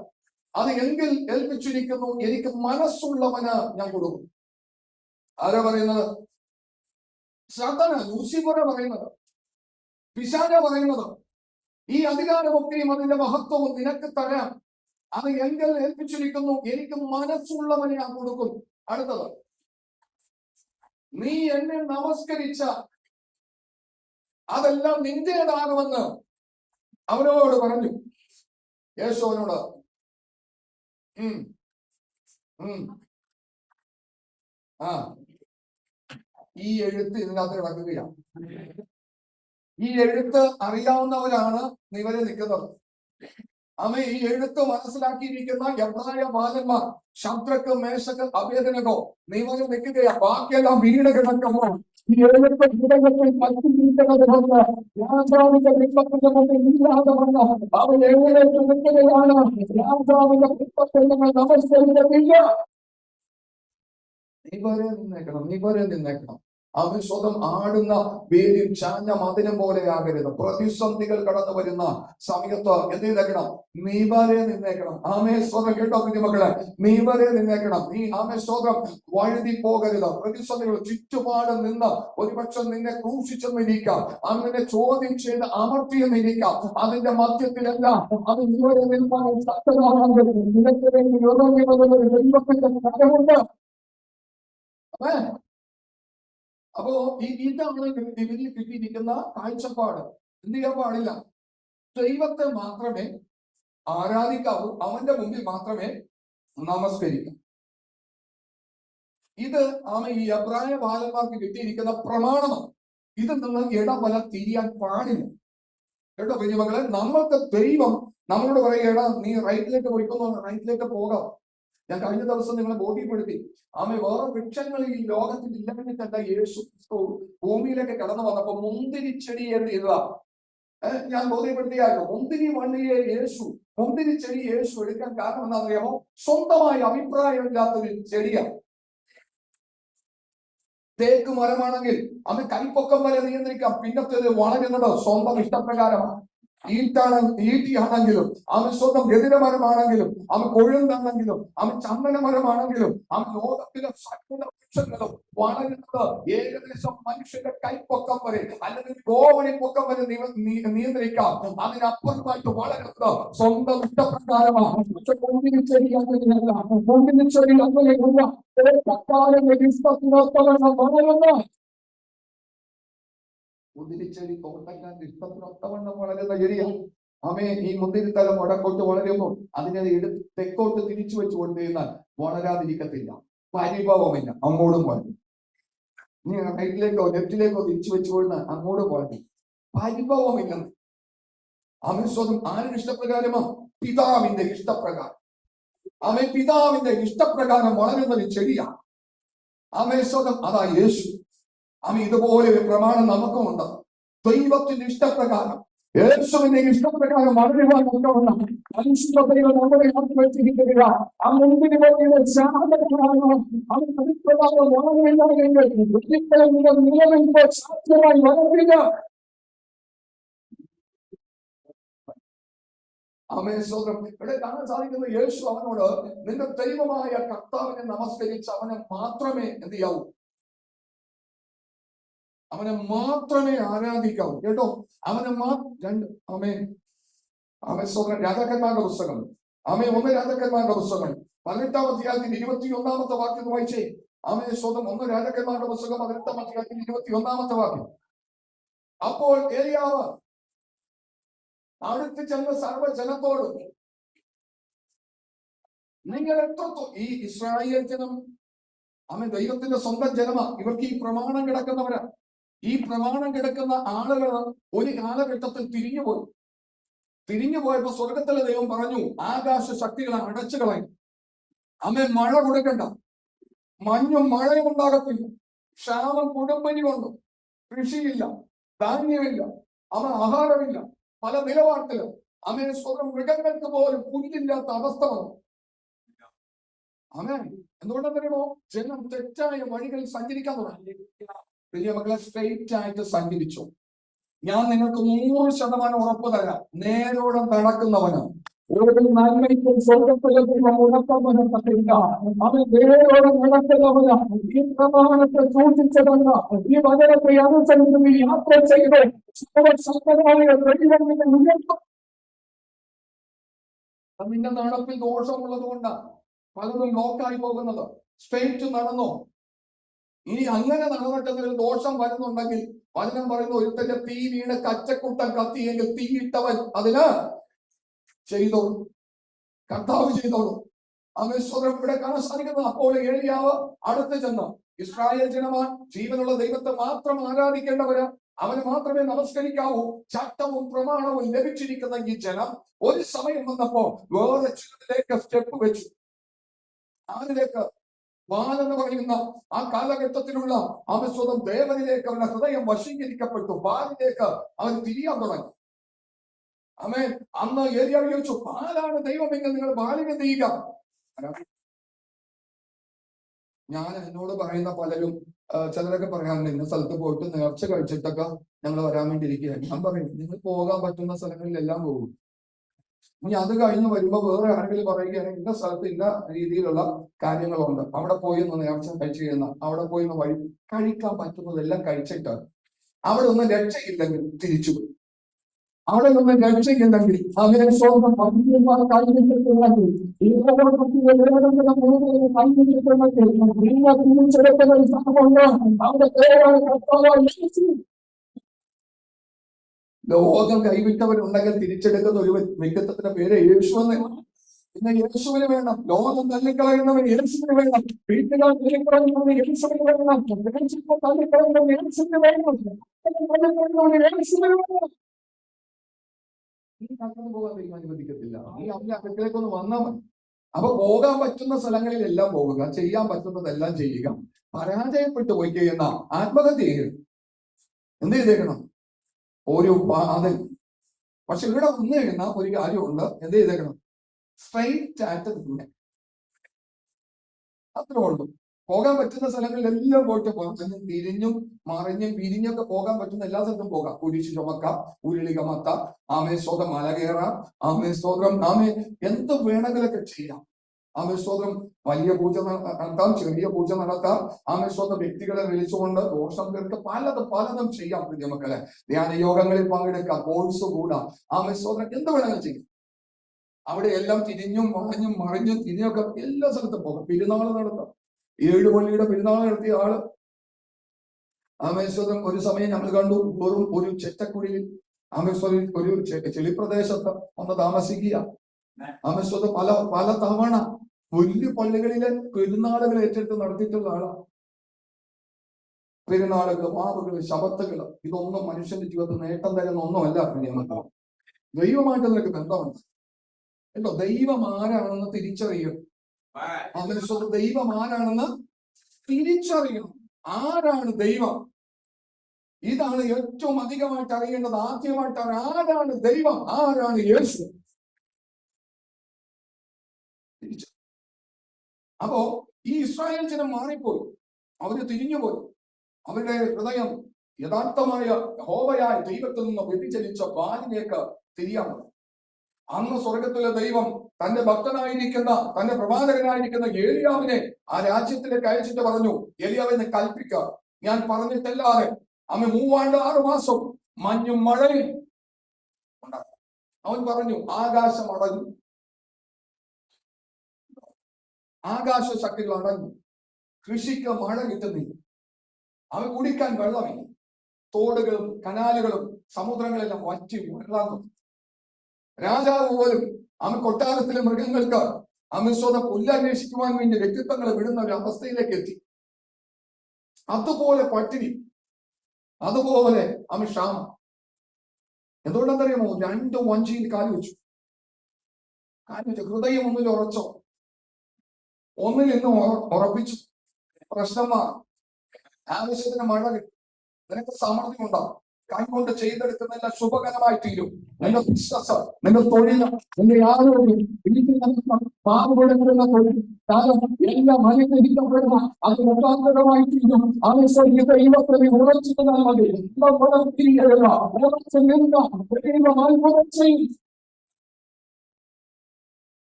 അത് എങ്കിൽ ഏൽപ്പിച്ചിരിക്കുന്നു, എനിക്ക് മനസ്സുള്ളവന് ഞാൻ കൊടുക്കും. ആരാ പറയുന്നത്? സാത്താന, ലൂസിഫറാ പറയുന്നത്, പിശാച പറയുന്നത്. ഈ അധികാരമൊക്കെയും അതിന്റെ മഹത്വവും നിനക്ക് തരാം. അത് എങ്കിൽ ഏൽപ്പിച്ചിരിക്കുന്നു, എനിക്ക് മനസ്സുള്ളവനെ ഞാൻ കൊടുക്കും. അടുത്തത്, നീ എന്നെ നമസ്കരിച്ച അതെല്ലാം നിന്റേതാകുമെന്ന് അവനോട് പറഞ്ഞു. യേശുവിനോട് ഈ എഴുത്ത് ഇതിനകത്ത് കിടക്കുകയാണ്. ഈ എഴുത്ത് അറിയാവുന്നവരാണ് നിവരെ നിൽക്കുന്നത്. ഈ എഴുത്ത് മനസ്സിലാക്കിയിരിക്കുന്ന എബ്രായ ബാലന്മാർ ശദ്രക്ക്, മേശക്ക്, അബേദ്നെഗോ നിവരെ നിൽക്കുകയാ. ബാക്കിയെല്ലാം വീട് കിടക്കുമ്പോൾ ഈ എഴുത്ത് ഇടങ്ങളിൽ മത്സരിക്കുന്നത് രാജാവിന്റെ ബിംബത്തിന്റെ മുന്നിൽ ഇല്ലാതെ വന്ന് അവൻ എഴുന്നേറ്റ് നിൽക്കുകയാണ്. രാജാവിന്റെ ബിംബത്തിൽ നിങ്ങൾ നമസ്കരിക്കുന്നില്ല. നിവരെ നിന്നേക്കണം. അവൻ സ്വന്തം ആടുന്ന വേലിയും ചാഞ്ഞ മതിലും പോലെ ആകരുത്. പ്രതിസന്ധികൾ കടന്നു വരുന്ന സമയത്ത് എന്ത് ചെയ്തേക്കണം? നീ വരെ നിന്നേക്കണം. ആമേ സ്വതം കേട്ടോ കുഞ്ഞുമക്കളെ, നീ വരെ നിന്നേക്കണം. നീ ആമേ സ്വതം വഴുതി പോകരുത്. പ്രതിസന്ധികൾ ചുറ്റുപാട് നിന്ന് ഒരുപക്ഷെ നിന്നെ ക്രൂശിച്ചെന്നിരിക്കാം, അങ്ങനെ ചോദ്യം ചെയ്ത് അമർത്തിയെന്നിരിക്കാം. അതിന്റെ മധ്യത്തിലല്ല, അത് ഇതുവരെ നിൽക്കാൻ ശക്തമാകുന്നത് നിനക്ക് വേണ്ടി ദൈവത്തിന്റെ കരമുണ്ട്. അപ്പോ ഇതാണ് ഇതിൽ കിട്ടിയിരിക്കുന്ന കാഴ്ചപ്പാട്. എന്ത് ചെയ്യാൻ പാടില്ല? ദൈവത്തെ മാത്രമേ ആരാധിക്കാവൂ, അവന്റെ മുമ്പിൽ മാത്രമേ നമസ്കരിക്കൂ. ഇത് ഈ എബ്രായ ബാലന്മാർക്ക് കിട്ടിയിരിക്കുന്ന പ്രമാണമാണ്. ഇത് നിങ്ങൾ ഇടവല തിരിയാൻ പാടില്ല കേട്ടോ കുഞ്ഞുമക്കളെ. നമ്മൾക്ക് ദൈവം നമ്മളോട് പറയുകയാണ്, നീ റൈറ്റിലേക്ക് പോയിക്കൊന്നു, റൈറ്റിലേക്ക് പോകാം. ഞാൻ കഴിഞ്ഞ ദിവസം നിങ്ങളെ ബോധ്യപ്പെടുത്തി, വേറെ വൃക്ഷങ്ങൾ ഈ ലോകത്തിൽ ഇല്ലാഞ്ഞിട്ടല്ല യേശു ക്രിസ്തു ഭൂമിയിലേക്ക് കടന്നു വന്നപ്പോ മുന്തിരിച്ചെടി എന്ത് ചെയ്തതാ? ഞാൻ ബോധ്യപ്പെടുത്തിയായിരുന്നു. മുന്തിരിച്ചെടി യേശു എടുക്കാൻ കാരണം എന്താണെന്നറിയാമോ? സ്വന്തമായ അഭിപ്രായമില്ലാത്തൊരു ചെടിയാണ്. തേക്ക് മരമാണെങ്കിൽ അത് കൈപ്പൊക്കം വരെ നിയന്ത്രിക്കാം, പിന്നത്തേത് വളരുന്നത് സ്വന്തം ഇഷ്ടപ്രകാരമാണ്. ഈട്ടിയാണെങ്കിലും അവൻ സ്വന്തം ഗതിരമരമാണെങ്കിലും അവൻ കൊഴുന്താണെങ്കിലും അവൻ ചന്ദനമരമാണെങ്കിലും അവൻ ലോകത്തിലെ സകല വൃക്ഷങ്ങളും വളരുന്നത് ഏകദേശം മനുഷ്യന്റെ കൈപ്പൊക്കം വരെ അല്ലെങ്കിൽ ഗോവണി പൊക്കം വരെ നിയന്ത്രിക്കാം. അതിനപ്പുറമായിട്ട് വളരുന്നത് സ്വന്തം ഇഷ്ടപ്രകാരമാണ്. പക്ഷെ കൊണ്ടിന് ചെടി അങ്ങനെയല്ല. കൊണ്ടിന് ചെടി അങ്ങനെയല്ല. വളരുന്ന മുന്തിരിച്ചെടി തോട്ടക്കാരന്റെ ഇഷ്ടത്തിനൊത്തവണ്ണം വളരുന്ന ചെടിയാണ്. ഈ മുന്തിരിത്തലം വടക്കോട്ട് വളരുമ്പോൾ അതിനെ തെക്കോട്ട് തിരിച്ചു വെച്ച് കൊണ്ടുവന്നാൽ വളരാതിരിക്കത്തില്ല, പരിഭവമില്ല. അങ്ങോട്ടും വളരും. ഇനി റൈറ്റിലേക്കോ ലെഫ്റ്റിലേക്കോ തിരിച്ചു വെച്ചു കൊണ്ടാൽ അങ്ങോട്ടും വളരും, പരിഭവമില്ലെന്ന്. സ്വന്തം ആരുടെ ഇഷ്ടപ്രകാരമോ? പിതാവിന്റെ ഇഷ്ടപ്രകാരം. പിതാവിന്റെ ഇഷ്ടപ്രകാരം വളരുന്ന ഒരു ചെടിയാണ്. സ്വന്തം അതാ യേശു. ഇതുപോലെ ഒരു പ്രമാണം നമുക്കുമുണ്ട്. ദൈവത്തിന്റെ ഇഷ്ടപ്രകാരം, യേശുവിന്റെ ഇഷ്ടപ്രകാരം വളരുവാൻ നമുക്കുണ്ട്. പരിശുദ്ധതയുടെ നമ്മുടെ വെച്ചിരിക്കുക മുൻപിന് വേണ്ടിയുള്ള നിലനിൽപ്പ് സാധ്യമായി വളരുക. സ്വന്തം ഇവിടെ കാണാൻ സാധിക്കുന്ന യേശു അവനോട്, നിന്റെ ദൈവമായ കർത്താവിനെ നമസ്കരിച്ച് അവനെ മാത്രമേ എന്ത് ചെയ്യാവൂ? അവനെ മാത്രമേ ആരാധിക്കാവൂ കേട്ടോ. സ്വന്തം രാജാക്കന്മാരുടെ പുസ്തകം 1 രാജാക്കന്മാരുടെ പുസ്തകം 18-ാം അധ്യായത്തിൽ 21-ാമത്തെ വാക്യം വായിച്ചേ. സ്വന്തം 1 രാജാക്കന്മാരുടെ പുസ്തകം 18-ാം അധ്യായത്തിൽ 21-ാമത്തെ വാക്യം. അപ്പോൾ ഏലിയാവ് അടുത്ത് ചെന്ന സർവ്വജനത്തോട്, നിങ്ങൾ ഈ ഇസ്രായേൽ ജനം ദൈവത്തിന്റെ സ്വന്തം ജനമാ. ഇവർക്ക് ഈ പ്രമാണം കിടക്കുന്നവരാ. ഈ പ്രമാണം കിടക്കുന്ന ആളുകൾ ഒരു കാലഘട്ടത്തിൽ തിരിഞ്ഞു പോയപ്പോ സ്വർഗത്തിലെ ദൈവം പറഞ്ഞു, ആകാശ ശക്തികളെ അടച്ചു കളയും. മഴ കൊടുക്കണ്ട, മഞ്ഞും മഴയും ഉണ്ടാകത്തില്ല, ക്ഷാമം കൊടുമ്പനി കൊണ്ടു, കൃഷിയില്ല, ധാന്യമില്ല, ആഹാരമില്ല, പല നിലവാരത്തിലും സ്വന്തം മൃഗങ്ങൾക്ക് പോലും പുല്ലില്ലാത്ത അവസ്ഥ വന്നു. എന്തുകൊണ്ടെന്നറിയുമോ? ജനം തെറ്റായ വഴികളിൽ സഞ്ചരിക്കാൻ തുടങ്ങി. വലിയ മക്കളെ, സ്ട്രെയിറ്റ് ആയിട്ട് സഞ്ചരിച്ചു. ഞാൻ നിങ്ങൾക്ക് 100% ഉറപ്പ് തരാം, നേരോടെ നടക്കുന്നവന് ഒരു നന്മയ്ക്കും സ്വർഗത്തിലും ഉറപ്പുവരത്തില്ല. അവൻ നേരോടെ നടക്കുന്നവന് ഈ പ്രമാണത്തെ സൂക്ഷിച്ചതല്ല, ഈ വചനത്തെ അനുസരിച്ച് യാത്ര ചെയ്ത് നിന്റെ നടപ്പിൽ ദോഷമുള്ളത് കൊണ്ടാണ് പലതും ബ്ലോക്കായി പോകുന്നത്. സ്ട്രെയിറ്റ് നടന്നോ. ഇനി അങ്ങനെ നടന്നിട്ടെങ്കിൽ ദോഷം വരുന്നുണ്ടെങ്കിൽ വചനം പറയുന്ന, ഒരുത്തന്റെ തീ വീണ് കച്ചക്കുട്ടൻ കത്തിയെങ്കിൽ തീയിട്ടവൻ അതിന് ചെയ്തോളൂ, കർത്താവ് ചെയ്തോളൂ. ഇവിടെ കാണാൻ സാധിക്കുന്നത്. അപ്പോൾ ഏലിയാവ് അടുത്ത് ചെന്ന്, ഇസ്രായേൽ ജനമാൻ ജീവനുള്ള ദൈവത്തെ മാത്രം ആരാധിക്കേണ്ടവര്, അവന് മാത്രമേ നമസ്കരിക്കാവൂ, ചട്ടവും പ്രമാണവും ലഭിച്ചിരിക്കുന്ന ഈ ജനം ഒരു സമയം വന്നപ്പോ വേറെ ചിലതിലേക്ക് സ്റ്റെപ്പ് വെച്ചു. അതിലേക്ക് ബാലെന്ന് പറയുന്ന ആ കാലഘട്ടത്തിലുള്ള സ്വന്തം ദേവനിലേക്ക് അവരുടെ ഹൃദയം വശീകരിക്കപ്പെട്ടു. ബാലിലേക്ക് അവൻ തിരിയാൻ തുടങ്ങി. അന്ന് ഏലിയാവ് ചോദിച്ചു, ബാലാണ് ദൈവമെങ്കിൽ നിങ്ങൾ ബാലിനെ ചെയ്യുക. ഞാൻ എന്നോട് പറയുന്ന പലരും ചിലരൊക്കെ പറയാറുണ്ട് ഇന്ന സ്ഥലത്ത് പോയിട്ട് നേർച്ച കഴിച്ചിട്ടൊക്കെ ഞങ്ങൾ വരാൻ വേണ്ടി ഇരിക്കുകയാണ്. ഞാൻ പറയും നിങ്ങൾ പോകാൻ പറ്റുന്ന സ്ഥലങ്ങളിലെല്ലാം പോകും. ഇനി അത് കഴിഞ്ഞ് വരുമ്പോ വേറെ ആരെങ്കിലും പറയുകയാണെങ്കിൽ ഇന്ന സ്ഥലത്ത് ഇന്ന രീതിയിലുള്ള കാര്യങ്ങളുണ്ട്, അവിടെ പോയി ഒന്ന് നേർച്ച കഴിച്ചു കഴിയുന്ന, അവിടെ പോയി ഒന്ന് വഴി കഴിക്കാൻ പറ്റുന്നതെല്ലാം കഴിച്ചിട്ട് അവിടെ ഒന്നും രക്ഷയില്ലെങ്കിൽ തിരിച്ചു പോയി. അവിടെ നിന്ന് രക്ഷയില്ലെങ്കിൽ അവരെ സ്വന്തം ലോകം കൈവിട്ടവരുണ്ടെങ്കിൽ തിരിച്ചെടുക്കുന്ന ഒരു വ്യക്തിത്വത്തിന്റെ പേര് യേശു എന്നാണ്. പിന്നെ യേശുവിന് വേണം. ലോകം തള്ളിക്കളയുന്നവൻ യേശുവിന് വേണം. വീട്ടുകാർ തള്ളിക്കളയുന്നവൻ യേശുവിന് വേണം. തള്ളിക്കളയുന്നവൻ യേശുവിന് വേണം. യേശുവിന് വേണം. നീ കടന്നു പോകാൻ ദൈവം അനുവദിക്കത്തില്ല. നീ അവന്റെ അടുക്കളേക്കൊന്ന് വന്നാൽ മതി. അപ്പൊ പോകാൻ പറ്റുന്ന സ്ഥലങ്ങളിലെല്ലാം പോകുക, ചെയ്യാൻ പറ്റുന്നതെല്ലാം ചെയ്യുക. പരാജയപ്പെട്ടു പോയി കഴിയുന്ന ആത്മഹത്യ ചെയ്യുക. എന്ത് ചെയ്തേക്കണം? ഒരു പാതൽ. പക്ഷെ ഇവിടെ വന്നു കഴിയുന്ന ഒരു കാര്യമുണ്ട്. എന്ത് ചെയ്തേക്കണം? സ്ട്രൈറ്റ് ആയിട്ട് നിന്നെ. അത്രേ ഉള്ളൂ. പോകാൻ പറ്റുന്ന സ്ഥലങ്ങളിലെല്ലാം പോയിട്ട് പോകാം. തിരിഞ്ഞും മറിഞ്ഞും പിരിഞ്ഞൊക്കെ പോകാൻ പറ്റുന്ന എല്ലാ സ്ഥലത്തും പോകാം. കുരിശ് ചുമക്കാം, ഉരുളി കമത്താം, ആമേ സ്തോത്രം മല കയറാം, ആമേ സ്തോത്രം ആമേ എന്ത് വേണമെങ്കിലൊക്കെ ചെയ്യാം. ആമേ സ്തോത്രം വലിയ പൂജ നടത്താം, ചെറിയ പൂജ നടത്താം. ആമേ സ്തോത്രം വ്യക്തികളെ വിളിച്ചുകൊണ്ട് ദോഷം തീർത്ത് പലതും ചെയ്യാം. പ്രിയമക്കളെ, ധ്യാന യോഗങ്ങളിൽ പങ്കെടുക്കാം, കോഴ്സ് കൂടാം. ആമേ സ്തോത്രം എന്ത് വേണമെങ്കിലും ചെയ്യാം. അവിടെ എല്ലാം തിരിഞ്ഞും വളഞ്ഞും മറിഞ്ഞും തിരിഞ്ഞൊക്കെ എല്ലാ സ്ഥലത്തും പോകാം. പെരുന്നാൾ നടത്താം. 7 പള്ളിയുടെ പെരുന്നാൾ നടത്തിയ ആള് ആമേശ്വരം ഒരു സമയം ഞങ്ങൾ കണ്ടു. വെറും ഒരു ചെറ്റക്കുടിയിൽ ആമേശ്വരിൽ ഒരു ചെളിപ്രദേശത്ത് ഒന്ന് താമസിക്കുക. ആമേശ്വരം പല തവണ വലിയ പള്ളികളിലെ പെരുന്നാളുകൾ ഏറ്റെടുത്ത് നടത്തിയിട്ടുള്ള ആളാണ്. പെരുന്നാളുകൾ, വാവുകൾ, ശബത്തുകൾ, ഇതൊന്നും മനുഷ്യന്റെ ജീവിതത്തിൽ നേട്ടം തരുന്ന ഒന്നുമല്ല. ദൈവമായിട്ട് നിനക്ക് ബന്ധമുണ്ട് കേട്ടോ. ദൈവം ആരാണെന്ന് തിരിച്ചറിയണം. ആമേശ്വരം ദൈവം ആരാണെന്ന് തിരിച്ചറിയണം. ആരാണ് ദൈവം? ഇതാണ് ഏറ്റവും അധികമായിട്ട് അറിയേണ്ടത്. ആദ്യമായിട്ട് ആരാണ് ദൈവം, ആരാണ് യേശു. അപ്പോ ഈ ഇസ്രായേൽ ജനം മാറിപ്പോയി. അവര് തിരിഞ്ഞുപോയി. അവരുടെ ഹൃദയം യഥാർത്ഥമായ യഹോവയായ ദൈവത്തിൽ നിന്ന് വ്യതിചലിച്ച ബാലിലേക്ക് തിരിയാൻ. അന്ന് സ്വർഗത്തിലെ ദൈവം തന്റെ ഭക്തനായിരിക്കുന്ന, തന്റെ പ്രവാചകനായിരിക്കുന്ന ഏലിയാവിനെ ആ രാജ്യത്തിലേക്ക് അയച്ചിട്ട് പറഞ്ഞു, ഏലിയാവിനെ കൽപ്പിക്കുക, ഞാൻ പറഞ്ഞിട്ടല്ലാതെ അമ്മ 36 മാസം മഞ്ഞും മഴയും ഉണ്ടാകും. അവൻ പറഞ്ഞു, ആകാശം അടഞ്ഞു, ആകാശ ശക്തികൾ അടഞ്ഞു, കൃഷിക്ക് മഴ കിട്ടുന്നില്ല, അവൻ കുടിക്കാൻ വെള്ളമില്ല, തോടുകളും കനാലുകളും സമുദ്രങ്ങളെല്ലാം വറ്റി വെള്ളം. രാജാവ് പോലും അവൻ കൊട്ടാരത്തിലെ മൃഗങ്ങൾക്ക് അമിസ്വത പുല്ലന്വേഷിക്കുവാൻ വേണ്ടി വ്യക്തിത്വങ്ങളെ വിടുന്ന ഒരു അവസ്ഥയിലേക്ക് എത്തി. അതുപോലെ പട്ടിണി, അതുപോലെ അവൻ ക്ഷാമം. എന്തുകൊണ്ടെന്നറിയാമോ? 2 വഞ്ചിയിൽ കാല് വെച്ചു. ഹൃദയം ഒന്നിൽ ഉറച്ചോ, ഒന്നിൽ നിന്ന് ഉറപ്പിച്ചു. പ്രശ്നമാണ്. ആവശ്യത്തിന് മഴ കിട്ടും, നിനക്ക് സമൃദ്ധി ഉണ്ടാവും, കൈകൊണ്ട് ചെയ്തെടുക്കുന്നതെല്ലാം ശുഭകരമായി തീരും. നിന്റെ ബിസിനസ്, നിന്റെ തൊഴിൽ, നിന്റെ ആരോഗ്യം, പാടുപെടുന്ന തൊഴിൽ, എല്ലാം അനുഗ്രഹിക്കപ്പെടുന്ന അത് മുഖാന്തരമായി തീരും. ദൈവത്തെ ഉറച്ചിരുന്നാൽ മതി.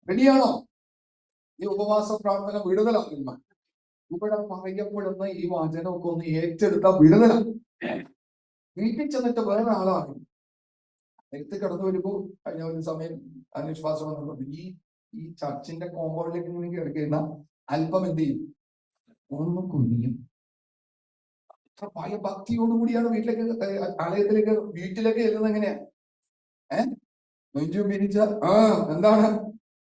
റെഡിയാണോ? ഈ ഉപവാസ പ്രാർത്ഥന വിടുതലാകുന്ന ഇവിടെ പറയപ്പെടുന്ന ഈ വചനമൊക്കെ ഒന്ന് ഏറ്റെടുത്ത വിടുതലാണ്. വീട്ടിൽ ചെന്നിട്ട് വേറെ ആളാണ് എടുത്ത് കിടന്നു വരുമ്പോ കഴിഞ്ഞ ഒരു സമയം അന്വേഷവാസം വന്നത് ഈ ചർച്ചിന്റെ കോമ്പൗണ്ടിലേക്ക് ഇങ്ങനെ കിടക്കുന്ന അല്പം എന്ത് ചെയ്യും? ഒന്ന് കുനിയും. അത്ര പല ഭക്തിയോടുകൂടിയാണ് ആലയത്തിലേക്ക് വീട്ടിലേക്ക് ചെല്ലുന്നത്. എങ്ങനെയാ? നെഞ്ചു പിരിച്ച എന്താണ്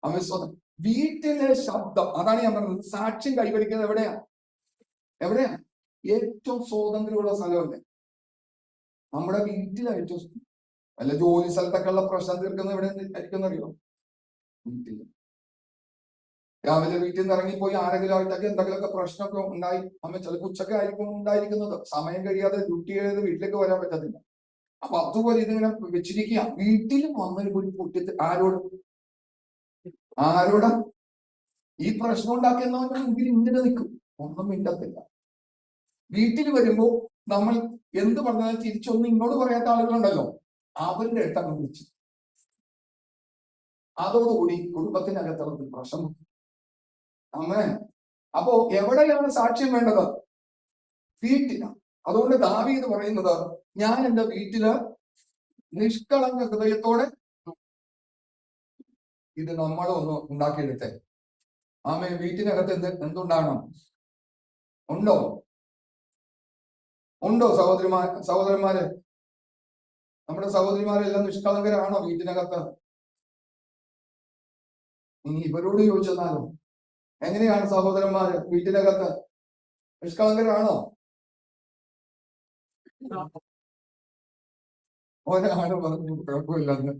അമിസ്വതം വീട്ടിലെ ശബ്ദം. അതാണ് ഞാൻ പറഞ്ഞത്. സാക്ഷ്യം കൈവരിക്കുന്നത് എവിടെയാ? ഏറ്റവും സ്വാതന്ത്ര്യമുള്ള സ്ഥലമല്ലേ? നമ്മുടെ വീട്ടിലായിട്ട്. വല്ല ജോലി സ്ഥലത്തൊക്കെ ഉള്ള പ്രശ്നം തീർക്കുന്ന എവിടെ ആയിരിക്കും അറിയോ? വീട്ടിൽ. രാവിലെ വീട്ടിൽ നിന്ന് ഇറങ്ങിപ്പോയി ആരെങ്കിലും ആയിട്ടൊക്കെ എന്തെങ്കിലുമൊക്കെ പ്രശ്നമൊക്കെ ഉണ്ടായി. ചിലപ്പോൾ ഉച്ചക്ക് ആയിരിക്കും ഉണ്ടായിരിക്കുന്നത്. സമയം കഴിയാതെ ഡ്യൂട്ടി ചെയ്ത് വീട്ടിലേക്ക് വരാൻ പറ്റത്തില്ല. അപ്പൊ അതുപോലെ ഇതിങ്ങനെ വെച്ചിരിക്കുക. വീട്ടിൽ വന്നൊരു പൊട്ടിട്ട് ആരോടാ ഈ പ്രശ്നം ഉണ്ടാക്കുന്നവന്റെ മുമ്പിൽ ഇങ്ങനെ നിൽക്കും, ഒന്നും മിണ്ടത്തില്ല. വീട്ടിൽ വരുമ്പോ നമ്മൾ എന്ത് പറഞ്ഞാലും തിരിച്ചൊന്നും ഇങ്ങോട്ട് പറയാത്ത ആളുകളുണ്ടല്ലോ, അവരുടെ അടുത്താണ് വിളിച്ചു. അതോടുകൂടി കുടുംബത്തിനകത്തുള്ള പ്രശ്നം. അങ്ങനെ അപ്പോ എവിടെയാണ് സാക്ഷ്യം വേണ്ടത്? വീട്ടിലാണ്. അതുകൊണ്ട് ദാവീദ് പറയുന്നത്, ഞാൻ എന്റെ വീട്ടില് നിഷ്കളങ്ക ഹൃദയത്തോടെ. ഇത് നമ്മളൊന്ന് ഉണ്ടാക്കിയെടുത്തേ. ആമേ. വീട്ടിനകത്ത് എന്തുണ്ടാകണം? ഉണ്ടോ സഹോദരന്മാരെ? നമ്മുടെ സഹോദരിമാരെല്ലാം നിഷ്കളങ്കരാണോ വീട്ടിനകത്ത്? ഇനി ഇവരോട് ചോദിച്ചെന്നാലും എങ്ങനെയാണ് സഹോദരന്മാര് വീട്ടിനകത്ത്? നിഷ്കളങ്കരാണോ? ഒരാള് പറഞ്ഞു കുഴപ്പമില്ലെന്ന്.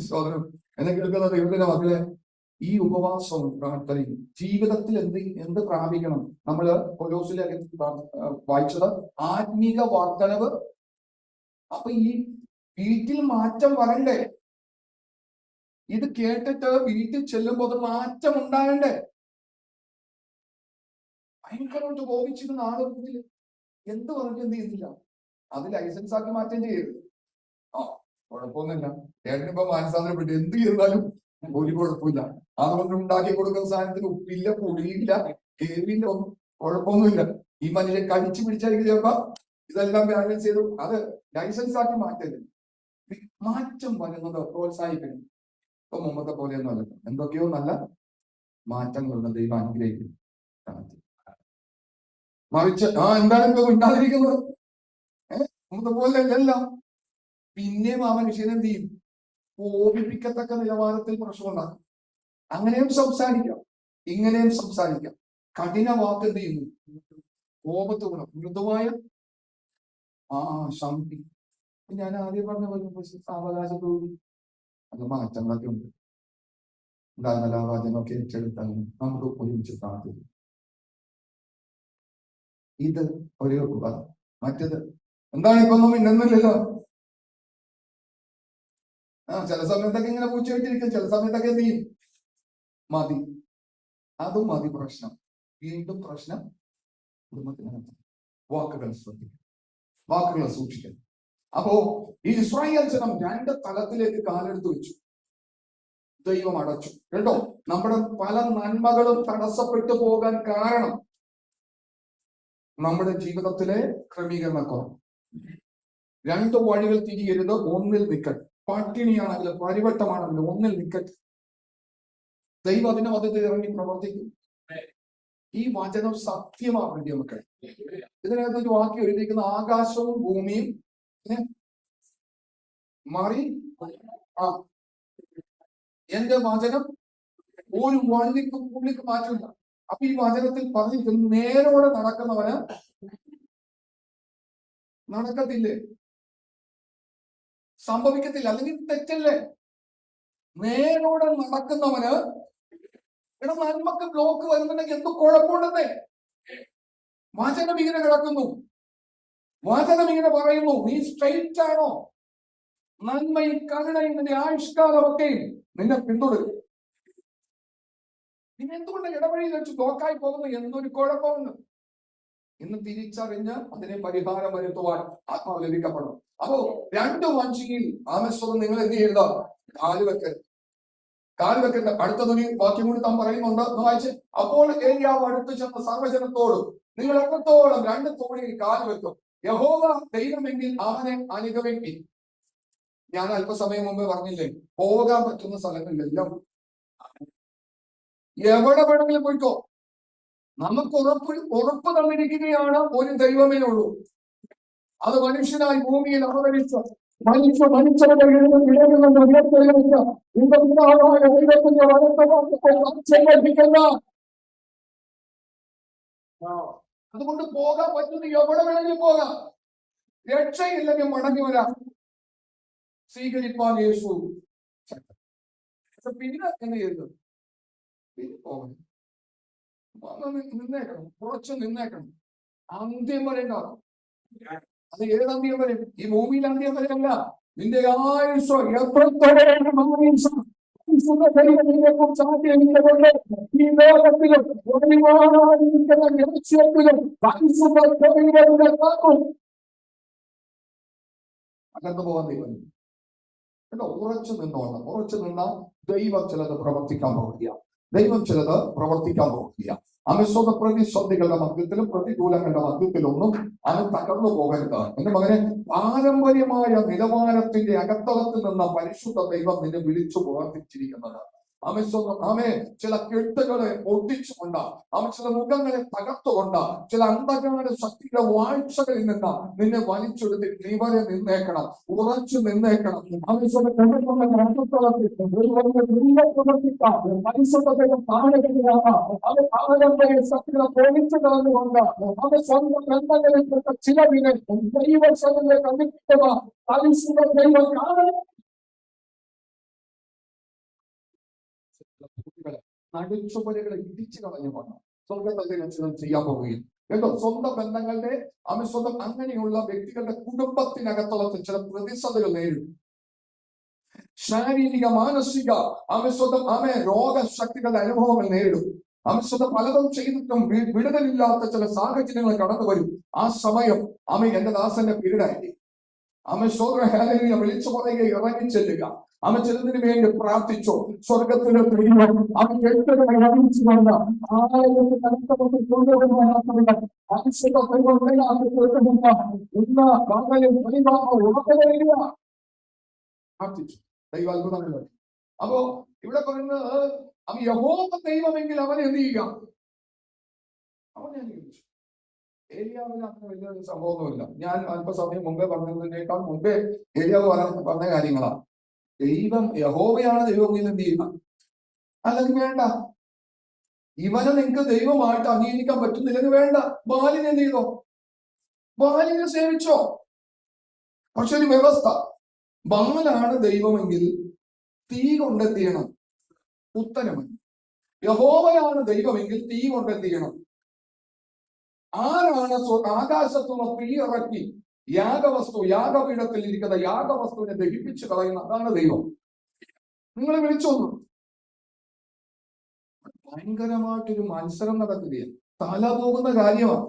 സഹോദരൻ എന്നെ കേൾക്കുന്ന ദൈവത്തിന്റെ മക്കളെ, ഈ ഉപവാസവും പ്രാർത്ഥനയും ജീവിതത്തിൽ എന്ത് പ്രാപിക്കണം? നമ്മള് കൊലോസിലെ വായിച്ചത് ആത്മീക വർധനവ്. അപ്പൊ ഈ വീട്ടിൽ മാറ്റം വരണ്ടേ? ഇത് കേട്ടിട്ട് വീട്ടിൽ ചെല്ലുമ്പോൾ അത് മാറ്റം ഉണ്ടാകണ്ടേ? ഭയങ്കരമായിട്ട് കോപിച്ചിരുന്ന ആള് വീട്ടില് എന്ത് പറഞ്ഞിട്ട് എന്ത് ചെയ്യുന്നില്ല? അത് ലൈസൻസ് ആക്കി മാറ്റം ചെയ്യരുത്. കുഴപ്പമൊന്നുമില്ല, ചേട്ടനിപ്പോ മാനസാന്തരപ്പെട്ട് എന്ത് ചെയ്താലും ഒരു കുഴപ്പമില്ല. അതുകൊണ്ട് ഉണ്ടാക്കി കൊടുക്കുന്ന സാധനത്തിന് ഉപ്പില്ല, പുളിയില്ല, എരിവില്ല, ഒന്നും കുഴപ്പമൊന്നുമില്ല. ഈ മനുഷ്യൻ കടിച്ചു പിടിച്ചായിരിക്കും ചിലപ്പോ ഇതെല്ലാം ബാലൻസ് ചെയ്തു. അത് ലൈസൻസ് ആക്കി മാറ്റരുത്. മാറ്റം വരുന്നത് പ്രോത്സാഹിക്കണം. ഇപ്പൊ മുമ്പത്തെ പോലെയൊന്നും അല്ല, എന്തൊക്കെയോ നല്ല മാറ്റങ്ങളുണ്ട്. ദൈവം അനുഗ്രഹിക്കും. മറിച്ച് എന്താണ് ഇപ്പൊ ഉണ്ടാതിരിക്കുന്നത്? മുമ്പത്തെ പോലെ അല്ലല്ലോ. പിന്നെയും ആ മനുഷ്യൻ എന്ത് ചെയ്യും? കോപിപ്പിക്കത്തക്ക നിലവാരത്തിൽ പ്രശ്നമുണ്ടാക്കും. അങ്ങനെയും സംസാരിക്കാം, ഇങ്ങനെയും സംസാരിക്കാം. കഠിന വാക്ക് എന്ത് ചെയ്യുന്നു? കോപത്ത് ഗുണം. മൃദുവായ ശാന്തി. ഞാൻ ആദ്യം പറഞ്ഞ പോലെ സാവകാശത്തോടുകൂടി അത് മാറ്റങ്ങളൊക്കെ ഉണ്ട്. ധാരാളവാചനമൊക്കെ ഏറ്റെടുത്താലും നമുക്ക് ഒരുമിച്ച് പ്രാർത്ഥിക്കും. ഇത് ഒരു മറ്റത് എന്താണ്? ഇപ്പൊ ഒന്നും മിണ്ടുന്നില്ലല്ലോ. ചില സമയത്തൊക്കെ ഇങ്ങനെ പൂച്ചയായിട്ടിരിക്കും, ചില സമയത്തൊക്കെ എന്ത് ചെയ്യും? മതി. അതും മതി. പ്രശ്നം വീണ്ടും പ്രശ്നം കുടുംബത്തിനകത്ത്. വാക്കുകൾ ശ്രദ്ധിക്കണം, വാക്കുകൾ സൂക്ഷിക്കണം. അപ്പോ ഈ ഇസ്രായേൽ ജനം 2 തലത്തിലേക്ക് കാലെടുത്ത് വെച്ചു. ദൈവം അടച്ചു. കേട്ടോ, നമ്മുടെ പല നന്മകളും തടസ്സപ്പെട്ടു പോകാൻ കാരണം നമ്മുടെ ജീവിതത്തിലെ ക്രമീകരണക്കുറവ്. 2 വഴികൾ തിരിയരുത്, ഒന്നിൽ നിൽക്കട്ടെ. പട്ടിണിയാണെങ്കിലും പരിവട്ടമാണെങ്കിലും ഒന്നിൽ നിൽക്കട്ടെ. ദൈവം അതിന്റെ മധ്യത്തിൽ ഇറങ്ങി പ്രവർത്തിക്കും. ഈ വചനം സത്യമാണ് വേണ്ടി നമുക്ക്. ഇതിനകത്ത് ഒരു വാക്യം എഴുതിയിരിക്കുന്ന ആകാശവും ഭൂമിയും മാറി എന്റെ വചനം ഒരു വള്ളിക്കും പുള്ളിക്ക് മാറ്റില്ല. അപ്പൊ ഈ വചനത്തിൽ പറഞ്ഞിരിക്കുന്നു, നേരോടെ നടക്കുന്നവന് നടക്കത്തില്ലേ? സംഭവിക്കത്തില്ല. അല്ലെങ്കിൽ തെറ്റല്ലേ? നേരോടെ നടക്കുന്നവന് നന്മക്ക് ബ്ലോക്ക് വരുന്നുണ്ടെങ്കിൽ എന്ത് കുഴപ്പമുണ്ടെന്നേ? വചനം ഇങ്ങനെ കിടക്കുന്നു, വചനം ഇങ്ങനെ പറയുന്നു, നീ സ്ട്രെയിറ്റ് ആണോ? നന്മയും കരുണയും നിന്റെ ആയുഷ്കാലമൊക്കെയും നിന്നെ പിന്തുടരും. പിന്നെ എന്തുകൊണ്ട് ഇടവഴിയിൽ വെച്ച് ബ്ലോക്കായി പോകുന്നു? എന്നൊരു കുഴപ്പമുണ്ട്. ഇന്ന് തിരിച്ചറിഞ്ഞ് അതിനെ പരിഹാരം വരുത്തുവാൻ ആത്മാവ് ലഭിക്കപ്പെടണം. അപ്പോ 2 വഞ്ചിയിൽ ആമസ്വതം നിങ്ങൾ എന്ത് ചെയ്യരുത്? കാലുവെക്കരുത്. അടുത്തതൊരു വാക്യം കൂടി താൻ പറയുന്നുണ്ട്, വായിച്ച്. അപ്പോൾ ഏലിയാവ് അടുത്ത് ചെന്ന സർവ്വജനത്തോടും, നിങ്ങൾ എത്രത്തോളം 2 തോണിയിൽ കാലുവെക്കും? യഹോവ ദൈവമെങ്കിൽ അവനെ അനുഗമിപ്പിൻ. ഞാൻ അല്പസമയം മുമ്പ് പറഞ്ഞില്ലേ, പോകാൻ പറ്റുന്ന സ്ഥലങ്ങളിലെല്ലാം എവിടെ വേണമെങ്കിലും പോയിക്കോ. നമുക്ക് ഉറപ്പ് തന്നിരിക്കുകയാണ് ഒരു ദൈവമേ ഉള്ളൂ. അത് മനുഷ്യനായി ഭൂമിയിൽ അവതരിച്ച അതുകൊണ്ട് പോകാൻ പറ്റുന്ന എവിടെ വേണമെങ്കിലും പോകാം. രക്ഷയില്ലെങ്കിൽ മടങ്ങി വരാം. സ്വീകരിപ്പാൻ യേശു. പിന്നെ എന്ത് ചെയ്തു? പിന്നെ പോകണം, നിന്നേക്കണം, കുറച്ച് നിന്നേക്കണം. അന്ത്യം വരെ ഉണ്ടാകും. അത് ഏത് അന്ത്യം വരെ? ഈ ഭൂമിയിൽ അന്ത്യം വരെ അല്ല. നിന്റെ ആയുഷോ എത്രത്തോളം പരിശുദ്ധ ദൈവത്തിനെ കുറിച്ച് ആഗ്രഹിക്കുന്നുണ്ട്. ഈ ലോകത്തിലും ഒരുപാടിരിക്കുന്ന ലക്ഷ്യത്തിലും പരിശുദ്ധ ദൈവത്തിന്റെ കാക്കും അകന്നു പോകാൻ ദൈവം കേട്ടോ. ഉറച്ചു നിന്നോണം. ഉറച്ചു നിന്നാൽ ദൈവം ചിലത് പ്രവർത്തിക്കാൻ പോവുക. ദൈവം ചിലത് പ്രവർത്തിക്കാൻ പോവുക. അമിശ്വത പ്രതിസന്ധികളുടെ മധ്യത്തിലും പ്രതികൂലങ്ങളുടെ മധ്യത്തിലൊന്നും അത് തകർന്നു പോകരുത്. എന്റെ മകനെ, പാരമ്പര്യമായ നിലവാരത്തിന്റെ അകത്തളത്തിൽ നിന്ന് പരിശുദ്ധ ദൈവം നിന്നെ വിളിച്ചു പ്രവർത്തിച്ചിരിക്കുന്നത്. ആമേ ചില കെട്ടുകളെ ഒട്ടിച്ചുകൊണ്ട്, അവൻ ചില മുഖങ്ങളെ തകർത്തുകൊണ്ട്, ചില അന്ധകാര ശക്തിയുടെ വാഴ്ചകളിൽ നിന്ന് നിന്നെ വലിച്ചെടുത്തിട്ട് നീ വരെ നിന്നേക്കണം, ഉറച്ചു നിന്നേക്കണം. ശക്തികളെ പൊളിച്ചു കളഞ്ഞുകൊണ്ട് അവന്റെ സ്വന്തം ബന്ധങ്ങളിൽപ്പെട്ട ചിലവിനെ ദൈവശനെ കണ്ടിട്ടുള്ള പരിശുദ്ധ ദൈവം കാണണം. നടുച്ചുവലുകളെ ഇടിച്ചു കളഞ്ഞുകൊണ്ട് സ്വർഗത്തിൽ ചെയ്യാൻ പോവുകയും കേട്ടോ. സ്വന്തം ബന്ധങ്ങളുടെ സ്വന്തം അങ്ങനെയുള്ള വ്യക്തികളുടെ കുടുംബത്തിനകത്തുള്ള ചില പ്രതിസന്ധികൾ നേരിടും. ശാരീരിക മാനസിക സ്വന്തം രോഗശക്തികളുടെ അനുഭവങ്ങൾ നേരിടും. സ്വന്തം പലതും ചെയ്തിട്ടും വിടുതലില്ലാത്ത ചില സാഹചര്യങ്ങൾ കടന്നു വരും. ആ സമയം എന്റെ ദാസന്റെ പീരീഡായി ഹല്ലേലൂയ വിളിച്ചു പറയുക, ഇറങ്ങി ചെല്ലുക. ചിലതിനു വേണ്ടി പ്രാർത്ഥിച്ചോ. സ്വർഗത്തിലെ അവൻ കേട്ടുകൊണ്ട് പ്രാർത്ഥിച്ചു. ദൈവ അത്ഭുതങ്ങൾ. അപ്പോ ഇവിടെ പറയുന്നത് അവൻ യഹോവ ദൈവമെങ്കിൽ അവനെ എന്ത് ചെയ്യുക? അവനെ അനുഗ്രഹിച്ചു. ഏലിയാവിന് അങ്ങനെ വലിയൊരു സംഭവമൊന്നുമില്ല. ഞാൻ അല്പസമയം മുമ്പേ പറഞ്ഞതിനേക്കാൾ മുമ്പേ ഏലിയാവ് പറഞ്ഞ കാര്യങ്ങളാണ്. ദൈവം യഹോവയാണ് ദൈവമെങ്കിൽ എന്ത് ചെയ്യുക? അല്ലെങ്കിൽ വേണ്ട. ഇവനെ നിങ്ങൾക്ക് ദൈവമായിട്ട് അംഗീകരിക്കാൻ പറ്റുന്നില്ലെങ്കിൽ വേണ്ട. ബാലിനെ എന്ത് ചെയ്തോ? ബാലിനെ സേവിച്ചോ. പക്ഷെ ഒരു വ്യവസ്ഥ, ബാലാണ് ദൈവമെങ്കിൽ തീ കൊണ്ടെന്ത് ചെയ്യണം? ഉത്തരമൻ. യഹോവയാണ് ദൈവമെങ്കിൽ തീ കൊണ്ടെന്ത് ചെയ്യണം? ആരാണ് ആകാശത്തുനിന്ന് തീ ഇറക്കി യാഗവസ്തു, യാഗപീഠത്തിൽ ഇരിക്കുന്ന യാഗവസ്തുവിനെ ദഹിപ്പിച്ചു കളയുന്ന അതാണ് ദൈവം. നിങ്ങളെ വിളിച്ചോന്നു. ഭയങ്കരമായിട്ടൊരു മത്സരം നടക്കുകയാണ്. തല പോകുന്ന കാര്യമാണ്.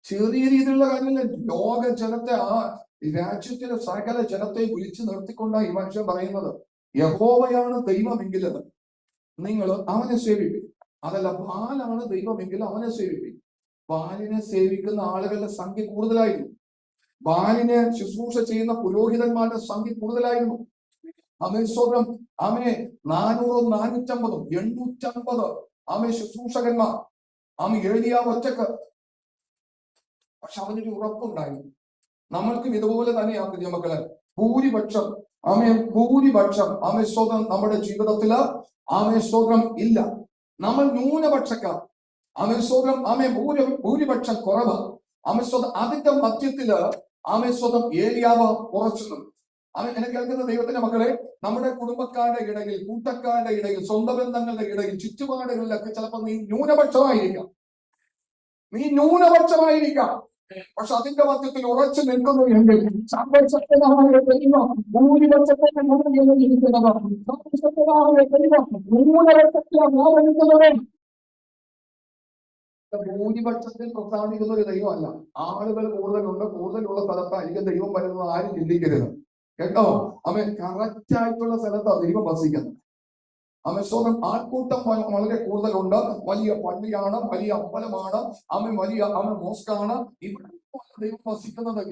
ചെറിയ രീതിയിലുള്ള കാര്യമില്ല. ലോക ജനത്തെ, ആ രാജ്യത്തിലെ സകല ജനത്തെ വിളിച്ചു നിർത്തിക്കൊണ്ടാണ് ഈ മനുഷ്യൻ പറയുന്നത്, യഹോവയാണ് ദൈവമെങ്കിൽ നിങ്ങൾ അവനെ സേവിക്കും. അതല്ല, ബാലാണ് ദൈവമെങ്കിൽ അവനെ സേവിക്കും. ബാലിനെ സേവിക്കുന്ന ആളുകളുടെ സംഖ്യ കൂടുതലായിരുന്നു. ബാലിനെ ശുശ്രൂഷ ചെയ്യുന്ന പുരോഹിതന്മാരുടെ സംഖ്യ കൂടുതലായിരുന്നു. സ്വന്തം 400, 450, 850 ശുശ്രൂഷകന്മാർ. ഏലിയാവ് ഒറ്റക്ക്. പക്ഷെ അവനൊരു ഉറപ്പുണ്ടായിരുന്നു. നമ്മൾക്കും ഇതുപോലെ തന്നെയാണ് പ്രിയ മക്കളെ. ഭൂരിപക്ഷം സ്വന്തം നമ്മുടെ ജീവിതത്തില് സ്വന്തം ഇല്ല. നമ്മൾ ന്യൂനപക്ഷക്കാർ. സ്വന്തം ഭൂരിപക്ഷം കുറവ്. സ്വന്തം അതിന്റെ മധ്യത്തില് സ്വന്തം ഏലിയാവ് ഉറച്ചു. എന്നെ കേൾക്കുന്ന ദൈവത്തിന്റെ മക്കളെ, നമ്മുടെ കുടുംബക്കാരുടെ ഇടയിൽ, കൂട്ടക്കാരുടെ ഇടയിൽ, സ്വന്തം ബന്ധങ്ങളുടെ ഇടയിൽ, ചുറ്റുപാടുകളിലൊക്കെ ചിലപ്പോൾ നീ ന്യൂനപക്ഷമായിരിക്കാം. പക്ഷെ അതിന്റെ മധ്യത്തിൽ ഉറച്ചു നിൽക്കുന്നു എങ്കിൽ ഭൂരിപക്ഷത്തിൽ പ്രസാദിക്കുന്ന ഒരു ദൈവമല്ല. ആളുകൾ കൂടുതലുള്ള സ്ഥലത്തായിരിക്കും ദൈവം വരുന്നത്. ആരും ചിന്തിക്കരുത് കേട്ടോ. കറക്റ്റ് ആയിട്ടുള്ള സ്ഥലത്താണ് ദൈവം വസിക്കുന്നത്. സ്വന്തം ആൾക്കൂട്ടം വളരെ കൂടുതലുണ്ട്. വലിയ പള്ളിയാണ്, വലിയ അമ്പലമാണ്, വലിയ മോസ്കാണ്. ഇവിടെ ദൈവം വസിക്കുന്നത്.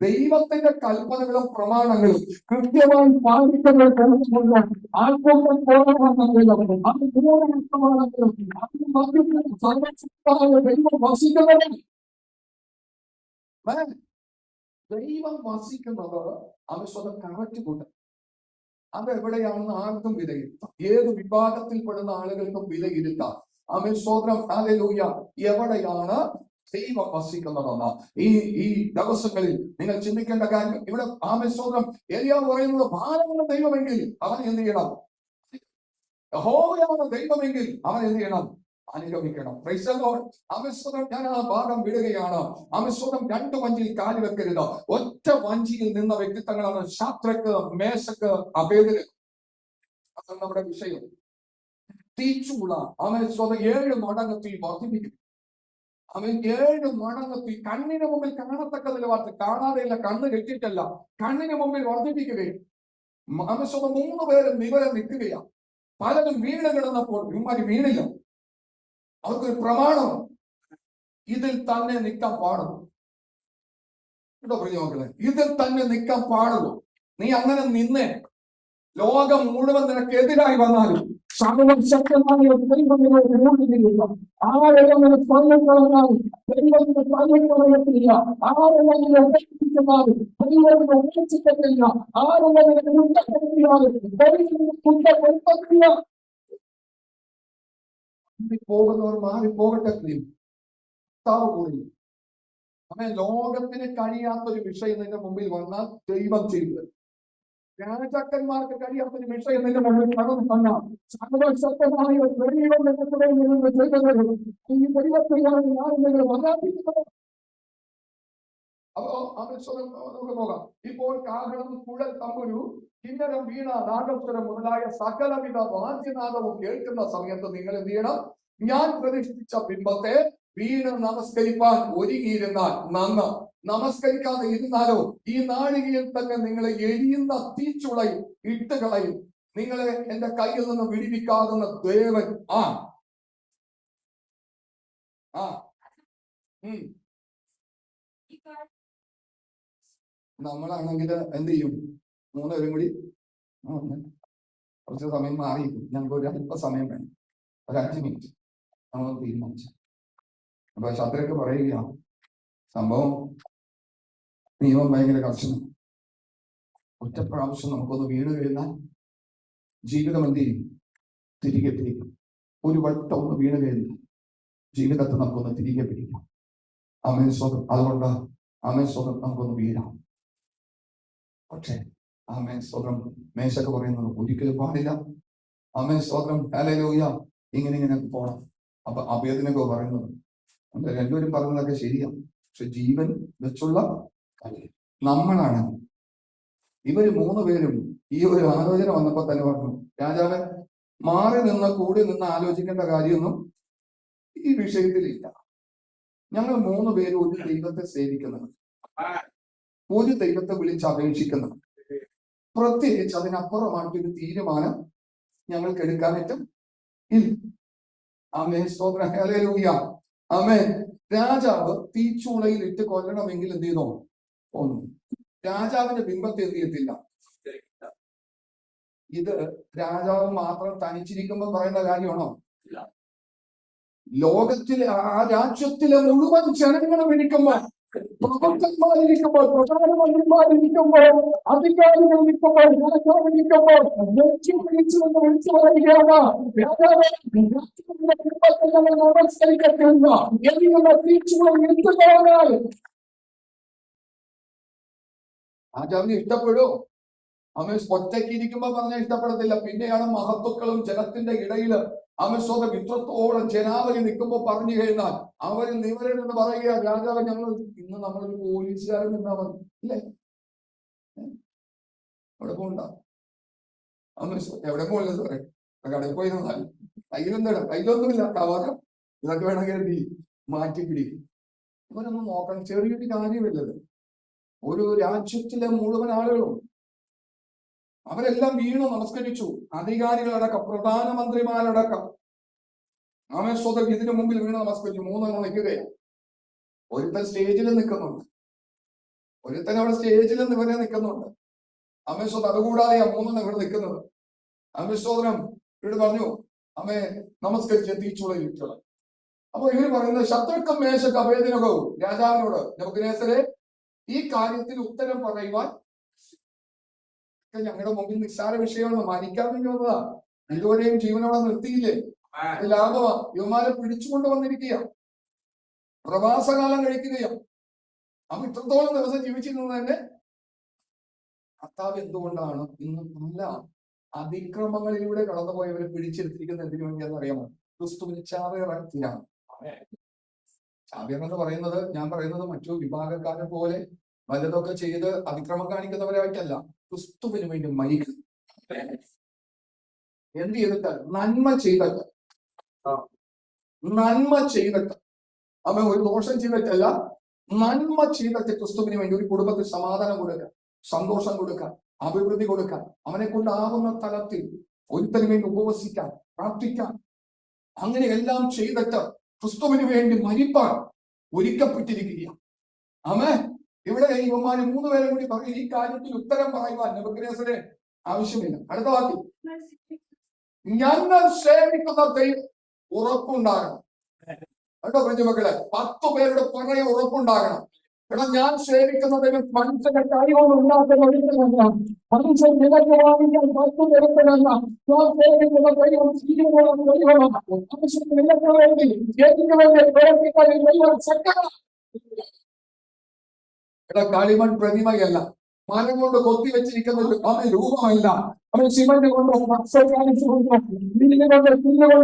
ദൈവത്തിന്റെ കൽപ്പനകളും പ്രമാണങ്ങളും കൃത്യമായി പാലിക്കുന്നത് ആൾക്കൂട്ടം ദൈവം വസിക്കുന്നത്. ദൈവം വസിക്കുന്നത് സ്വന്തം കറക്റ്റ് കൂട്ടം. അതെവിടെയാണെന്ന് ആർക്കും വിലയിരുത്താം. ഏത് വിഭാഗത്തിൽപ്പെടുന്ന ആളുകൾക്കും വിലയിരുത്താം. സ്തോത്രം, ഹല്ലേലൂയ. എവിടെയാണ് ദൈവം വസിക്കുന്നതെന്ന് ഈ ദിവസങ്ങളിൽ നിങ്ങൾ ചിന്തിക്കേണ്ട കാര്യം. ഇവിടെ സ്തോത്രം, ഏലിയാവ് പറയുന്നത് ബാലാണ് ദൈവമെങ്കിൽ അവൻ എന്ത് ചെയ്യണം? യഹോവയാണ് ദൈവമെങ്കിൽ അവൻ എന്ത് ചെയ്യണം? അനുഗമിക്കണം. ഞാൻ ആ ഭാഗം വിടുകയാണ്. സ്വന്തം 2 വഞ്ചിയിൽ കാല് വെക്കരുത്. ഒറ്റ വഞ്ചിയിൽ നിന്ന വ്യക്തിത്വങ്ങളാണ് ശാദ്രക്ക്, മേശക്ക്, അബേദ്നെഗോ. നമ്മുടെ വിഷയം. തീച്ചൂള അവൻ 7 മടങ്ങ് തീ വർദ്ധിപ്പിക്കും. അവൻ 7 മടങ്ങ് തീ കണ്ണിന് മുമ്പിൽ കാണത്തക്ക നിലവാരത്തിൽ, കാണാതെയല്ല, കണ്ണ് കെട്ടിയിട്ടല്ല, കണ്ണിന് മുമ്പിൽ വർദ്ധിപ്പിക്കുകയും അവൻ 3 പേര് നിവരെ നിൽക്കുകയാണ്. പലരും വീണ് കിടന്നപ്പോൾ ഇവന്മാര് വീണില്ല. അവർക്കൊരു പ്രമാണം, ഇതിൽ തന്നെ നിൽക്കാൻ പാടുള്ളൂ. കേട്ടോ പറഞ്ഞു മക്കളെ, ഇതിൽ തന്നെ നിൽക്കാൻ പാടുള്ളൂ. നീ അങ്ങനെ നിന്നേ. ലോകം മുഴുവൻ നിനക്ക് എതിരായി വന്നാലും സർവശക്തമായ ദൈവത്തിനെ വിരോധിക്കുന്നില്ല. ആരെല്ലാം സ്വന്തങ്ങളാലും ദൈവത്തിന്റെ സ്വന്തങ്ങളെത്തില്ല. ആരെല്ലാം ഉപേക്ഷിക്കുന്നാലും ദൈവത്തിന്റെ ഉപേക്ഷിക്കത്തില്ല. ആരെല്ലാം കുറ്റപ്പെടുത്തിയാലും ദൈവത്തിന്റെ കുറ്റപ്പെടുത്തില്ല. പോകുന്നവർ മാറിപ്പോകട്ടെ. കൂടി അങ്ങനെ ലോകത്തിന് കഴിയാത്തൊരു വിഷയം നിന്റെ മുമ്പിൽ വന്നാൽ ദൈവം ചെയ്തത്. രാജാക്കന്മാർക്ക് കഴിയാത്തൊരു വിഷയം നിന്റെ മുമ്പിൽ കടന്നു വന്നാൽ സർവശക്തമായ ദൈവം നിന്ന് ചെയ്തത് ഈ ദൈവത്തെയാണ് ആരെങ്കിലും ആരാധിക്കുന്നത്. അപ്പോ നമുക്ക് പോകാം. ഇപ്പോൾ കാഹളം, കുഴൽ, തമ്പുരു, കിന്നരം, വീണ, നാദസ്വരം മുതലായ സകലവിധ വാദ്യനാദവും കേൾക്കുന്ന സമയത്ത് നിങ്ങൾ എന്ത് ചെയ്യണം? ഞാൻ പ്രതിഷ്ഠിച്ച ബിംബത്തെ വീണ് നമസ്കരിപ്പാൻ ഒരുങ്ങിയിരുന്നാൽ നന്ന്. നമസ്കരിക്കാതെ ഇരുന്നാലോ ഈ നാഴികയിൽ തന്നെ നിങ്ങളെ എരിയുന്ന തീച്ചുളയും ഇട്ടുകളയും. നിങ്ങളെ എന്റെ കയ്യിൽ നിന്ന് വിടിവിക്കാകുന്ന ദേവൻ നമ്മളാണെങ്കിൽ എന്ത് ചെയ്യും? 3 പേരും കൂടി കുറച്ച് സമയം മാറിയിരിക്കും. ഞങ്ങൾക്ക് ഒരു അല്പസമയം വേണം, ഒരു 5 മിനിറ്റ് നമ്മൾ തീരുമാനിച്ചു. അപ്പൊ ശത്രുക്ക് പറയുകയാണ്, സംഭവം നിയമം ഭയങ്കര കർശനം. ഒറ്റ പ്രാവശ്യം നമുക്കൊന്ന് വീണ് കഴിഞ്ഞാൽ ജീവിതം എന്ത് ചെയ്യും? തിരികെ പിടിക്കും. ഒരു വട്ടം ഒന്ന് വീണ് കഴിഞ്ഞാൽ ജീവിതത്തെ നമുക്കൊന്ന് തിരികെ പിടിക്കാം. ആമേൻ സ്വതം. അതുകൊണ്ട് ആമേൻ സ്വതം നമുക്കൊന്ന് വീഴാം. പക്ഷേ ആമേൻ സ്വതം മേശക്ക് പറയുന്നത് ഒരിക്കലും പാടില്ല. ആമേൻ സ്വതം. ഹല്ലേലൂയ. ഇങ്ങനെ പോണം. അപ്പൊ അഭേദനൊക്കെ പറയുന്നത് രണ്ടുപേരും പറയുന്നതൊക്കെ ശരിയാണ്. പക്ഷെ ജീവൻ വെച്ചുള്ള നമ്മളാണ്. ഇവര് 3 പേരും ഈ ഒരു ആലോചന വന്നപ്പോ തന്നെ പറഞ്ഞു, രാജാവ് മാറി നിന്ന് കൂടി നിന്ന് ആലോചിക്കേണ്ട കാര്യമൊന്നും ഈ വിഷയത്തിലില്ല. ഞങ്ങൾ 3 പേരും ഒരു ദൈവത്തെ സേവിക്കുന്നത്, ഒരു ദൈവത്തെ വിളിച്ച് അപേക്ഷിക്കുന്നത്. പ്രത്യേകിച്ച് അതിനപ്പുറമായിട്ടൊരു തീരുമാനം ഞങ്ങൾക്ക് എടുക്കാനായിട്ടും ഇല്ല. ആമേൻ സ്തോത്രം. ഹല്ലേലൂയ. ആമേൻ. രാജാവ് തീച്ചൂളയിൽ ഇട്ട് കൊല്ലണമെങ്കിൽ എന്ത് ചെയ്തോ? ഒന്നും. രാജാവിന്റെ ബിംബത്തെ എന്ത് ചെയ്യത്തില്ല. ഇത് രാജാവ് മാത്രം തനിച്ചിരിക്കുമ്പോൾ പറയുന്ന കാര്യമാണോ? ലോകത്തിലെ ആ രാജ്യത്തിലെ മുഴുവൻ ജനങ്ങളും ഇരിക്കുമ്പോൾ, പ്രഭുക്കന്മാരിക്കുമ്പോൾ, പ്രധാനമന്ത്രിമാരിക്കുമ്പോൾ, അധികാരികൾ ഇരിക്കുമ്പോൾ, രാജാവിരിക്കുമ്പോൾ വിളിച്ചു പറയുകയാണ്, രാജാവ് നമസ്കരിക്കത്തില്ല എന്നുള്ള തീച്ചുകൾ എടുത്തുപോയാൽ രാജാവിന് ഇഷ്ടപ്പെടും. അവൻ ഒറ്റയ്ക്ക് ഇരിക്കുമ്പോ പറഞ്ഞാൽ ഇഷ്ടപ്പെടത്തില്ല. പിന്നെയാണ് മഹത്തുക്കളും ജനത്തിന്റെ ഇടയിൽ അമസ്വതം ഇത്രത്തോളം ജനാവലി നിൽക്കുമ്പോ പറഞ്ഞു കഴിഞ്ഞാൽ അവർ നിവരെന്ന് പറയുക, രാജാവ് ഞങ്ങൾ ഇന്ന് നമ്മളൊരു പോലീസുകാരൻ നിന്നാ മതി ഇല്ലേ? എവിടെ പോകണ്ട, എവിടെ പോകില്ല സാറേ, കടയിൽ പോയി നിന്നാൽ കയ്യിലൊന്നുമില്ല, കവാരം ഇതൊക്കെ വേണമെങ്കിൽ മാറ്റിപ്പിടിക്കും. ഇവരൊന്നും നോക്കണം. ചെറിയൊരു കാര്യമില്ലത്. ഒരു രാജ്യത്തിലെ മുഴുവൻ ആളുകളും അവരെല്ലാം വീണു നമസ്കരിച്ചു. അധികാരികളടക്കം, പ്രധാനമന്ത്രിമാരടക്കം ആമേശ്വതം ഇതിനു മുമ്പിൽ വീണ് നമസ്കരിച്ചു. 3 നിൽക്കുകയാണ്. ഒരുത്തൻ സ്റ്റേജിൽ നിൽക്കുന്നുണ്ട്, ഒരുത്തൻ അവിടെ സ്റ്റേജിൽ ഇവരെ നിൽക്കുന്നുണ്ട്. ആമേശ്വതം അതുകൂടാതെ 3 ഇവിടെ നിൽക്കുന്നത്. ആമേശ്വതനം ഇവിടെ പറഞ്ഞു, അമ്മേ നമസ്കരിച്ച് തീച്ചുളയിൽ ഇട്ടുള്ള. അപ്പൊ ഇവര് പറയുന്നത്, ശത്രുക്കം മേശക്ക് അഭേദനകവും രാജാവിനോട്, നെബൂഖദ്നേസരെ ഈ കാര്യത്തിൽ ഉത്തരം പറയുവാൻ ഞങ്ങളുടെ മുമ്പിൽ നിസ്സാര വിഷയമാണ്, മരിക്കാൻ വേണ്ടി വന്നതാ. ഇതുവരെയും ജീവനോടെ നിർത്തിയില്ലേ? ലാഭമാ. യുവമാരെ പിടിച്ചുകൊണ്ട് വന്നിരിക്കുക, പ്രവാസകാലം കഴിക്കുകയാണ്. അപ്പൊ ഇത്രത്തോളം ദിവസം ജീവിച്ചിരുന്നത് തന്നെ കർത്താവ് എന്തുകൊണ്ടാണ് ഇന്ന് പല അതിക്രമങ്ങളിലൂടെ കടന്നുപോയവരെ പിടിച്ചെടുത്തിരിക്കുന്നത് എന്തിനു വേണ്ടിയാന്ന് അറിയാമോ? ക്രിസ്തുവിന് ചാവേറാണ്. ചാവേർ എന്ന് പറയുന്നത്, ഞാൻ പറയുന്നത് മറ്റു വിഭാഗക്കാരെ പോലെ വല്ലതൊക്കെ ചെയ്ത് അതിക്രമം കാണിക്കുന്നവരായിട്ടല്ല, ക്രിസ്തുവിന് വേണ്ടി മരിക്കും. എന്ത് ചെയ്തിട്ട്? നന്മ ചെയ്തിട്ട്. നന്മ ചെയ്തിട്ട്. അവൻ ഒരു ദോഷം ചെയ്തിട്ടല്ല, നന്മ ചെയ്തിട്ട് ക്രിസ്തുവിന് വേണ്ടി ഒരു കുടുംബത്തിൽ സമാധാനം കൊടുക്കാം, സന്തോഷം കൊടുക്കാം, അഭിവൃദ്ധി കൊടുക്കാം, അവനെ കൊണ്ടാകുന്ന തലത്തിൽ ഒരുത്തന് വേണ്ടി ഉപവസിക്കാം, പ്രാർത്ഥിക്കാം. അങ്ങനെ എല്ലാം ചെയ്തിട്ട് ക്രിസ്തുവിന് വേണ്ടി മരിപ്പാൻ ഒരുക്കപ്പെട്ടിരിക്കുക. ആമേ. ഇവിടെ ഇവന്മാര് 3 പേരും കൂടി പറയും, ഈ കാര്യത്തിൽ ഉത്തരം പറയുവാൻ നെബൂഖദ്നേസരെ ആവശ്യമില്ല. അടുത്ത വാക്യം, ഞങ്ങൾ സേവിക്കുന്ന ദൈവം ഉറപ്പുണ്ടാകണം. കേട്ടോ കുഞ്ഞുമക്കളെ, 10 പേരുടെ പുറകെ ഉറപ്പുണ്ടാകണം. എടാ, ഞാൻ സേവിക്കുന്നതിന് മനുഷ്യന്റെ കഴിവൊന്നും ഉണ്ടാക്കുന്ന ഒരിക്കലല്ല, മനുഷ്യൻ നിലനിർവാഹിക്കാൻ 10 പേരുത്തലല്ല. ഞാൻ സേവിക്കുന്ന ദൈവം ജീവനുള്ള ദൈവമാണ്. മനുഷ്യൻ നിലക്ക് വേണ്ടി എനിക്ക് വേണ്ടി പ്രവർത്തിക്കാൻ ദൈവം ശക്തമാണ്. എടാ, കളിമൺ പ്രതിമയല്ല, മരം കൊണ്ട് കൊത്തി വെച്ചിരിക്കുന്ന ഒരു രൂപമല്ല, അവൻ സിമന്റ് കൊണ്ട്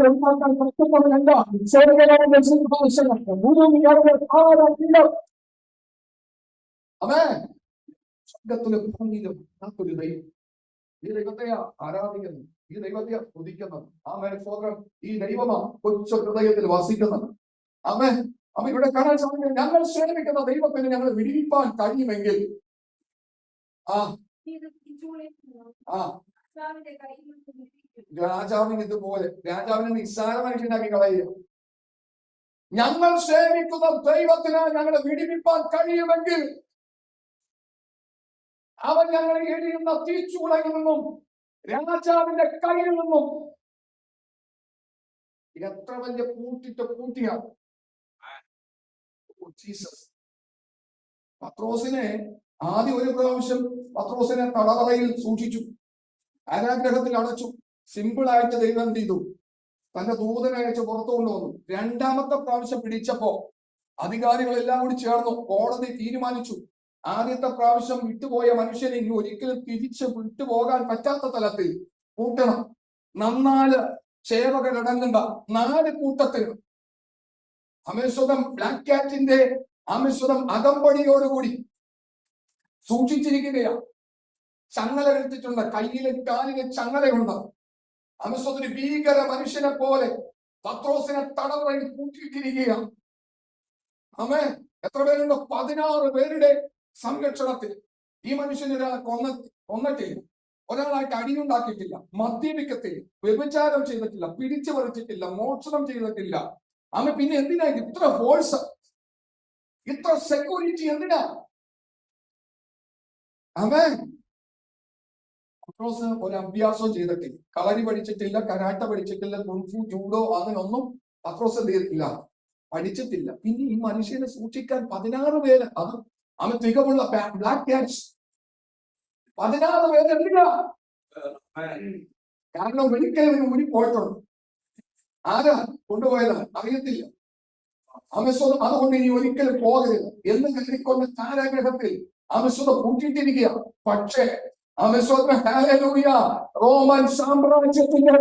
ഉണ്ടാക്കാൻ പറ്റുന്നവനല്ല. സ്വർഗത്തിലെ ഭൂമിയിലും ഒരു ദൈവം, ഈ ദൈവത്തെ ആരാധിക്കുന്നു, ഈ ദൈവത്തെ സ്തുതിക്കുന്നത്. ആമേൻ. സ്തോത്രം. ഈ ദൈവമാ കൊച്ചു ഹൃദയത്തിൽ വസിക്കുന്നത്. ആമേൻ. അവൻ ഇവിടെ കാണാൻ സാധിക്കും, ഞങ്ങൾ സേവിക്കുന്ന ദൈവത്തിന് ഞങ്ങൾ വിടിവിപ്പാൻ കഴിയുമെങ്കിൽ രാജാവിന് ഇതുപോലെ, രാജാവിനെ നിസ്സാര മനുഷ്യനാക്കി കളയുക. ഞങ്ങൾ സേവിക്കുന്ന ദൈവത്തിന് ഞങ്ങളെ വിടിവിപ്പാൻ കഴിയുമെങ്കിൽ അവൻ ഞങ്ങളെ എരിയുന്ന തീച്ചൂളയിൽ നിന്നും രാജാവിന്റെ കയ്യിൽ നിന്നും, എത്ര വലിയ പൂട്ടിയാണ് ജീസസ്. പത്രോസിനെ ആദ്യം ഒരു പ്രാവശ്യം പത്രോസിനെ തടവറയിൽ സൂക്ഷിച്ചു, കാരാഗ്രഹത്തിൽ അടച്ചു. സിമ്പിൾ ആയിട്ട് ദൈവം എന്ത് ചെയ്തു? തന്റെ ദൂതനെ അയച്ച് പുറത്തു കൊണ്ടുവന്നു. 2ാമത്തെ പ്രാവശ്യം പിടിച്ചപ്പോ അധികാരികളെല്ലാം കൂടി ചേർന്നു, കോടതി തീരുമാനിച്ചു, ആദ്യത്തെ പ്രാവശ്യം വിട്ടുപോയ മനുഷ്യനെ ഇനി ഒരിക്കലും തിരിച്ച് വിട്ടുപോകാൻ പറ്റാത്ത തലത്തിൽ കൂട്ടണം. 4 സേവകരടങ്ങുന്ന 4 കൂട്ടത്തിന് അമേശ്വരം ബ്ലാക്ക് കാറ്റിന്റെ അമേശ്വരം അകമ്പടിയോടുകൂടി സൂക്ഷിച്ചിരിക്കുകയാണ്. ചങ്ങല എടുത്തിട്ടുണ്ട്, കയ്യിലും കാലിലും ചങ്ങലയുണ്ട്. അമേശ്വരത്തിന് ഭീകര മനുഷ്യനെ പോലെ പത്രോസിനെ തടവറയിൽ കൂട്ടിയിട്ടിരിക്കുകയാണ്. ആമേ. എത്ര പേരുണ്ട്? 16 പേരുടെ സംരക്ഷണത്തിൽ. ഈ മനുഷ്യന് ഒരാളെ കൊന്നിട്ടില്ല, ഒരാളായിട്ട് അടിയുണ്ടാക്കിയിട്ടില്ല, മദ്യപിക്കത്തില്ല, വ്യഭിചാരം ചെയ്തിട്ടില്ല, പിടിച്ചു പറിച്ചിട്ടില്ല, മോഷണം ചെയ്തിട്ടില്ല. ആമേ. പിന്നെ എന്തിനാ ഇത്ര ഫോഴ്സ്, ഇത്ര സെക്യൂരിറ്റി എന്തിനാ? ആമേ. പത്രോസ് ഒരു അഭ്യാസവും ചെയ്തിട്ടില്ല, കളരി പഠിച്ചിട്ടില്ല, കരാട്ട പഠിച്ചിട്ടില്ല, കുൻഫു, ജൂഡോ അങ്ങനൊന്നും പത്രോസ് എന്ത് ചെയ്തിട്ടില്ല, പഠിച്ചിട്ടില്ല. പിന്നെ ഈ മനുഷ്യനെ സൂക്ഷിക്കാൻ 16 പേര്, അത് അവൻ തികവുള്ള ബ്ലാക്ക് ക്യാറ്റ്സ്. 16 പേര് എന്തിനാ? കാരണം ഒരിക്കലും ഊരി പോയിട്ടുണ്ട്. ആരാ കൊണ്ടുപോയത് അറിയത്തില്ല. അമസ്വതം അതുകൊണ്ട് ഇനി ഒരിക്കലും പോകരുത് എന്ന് കരുതിക്കൊണ്ട് കാരാഗ്രഹത്തിൽ അമസ്വതം കൂട്ടിയിട്ടിരിക്കുക. പക്ഷേ അമസ്വതം ഹല്ലേലൂയ, റോമൻ സാമ്രാജ്യത്തിന്റെ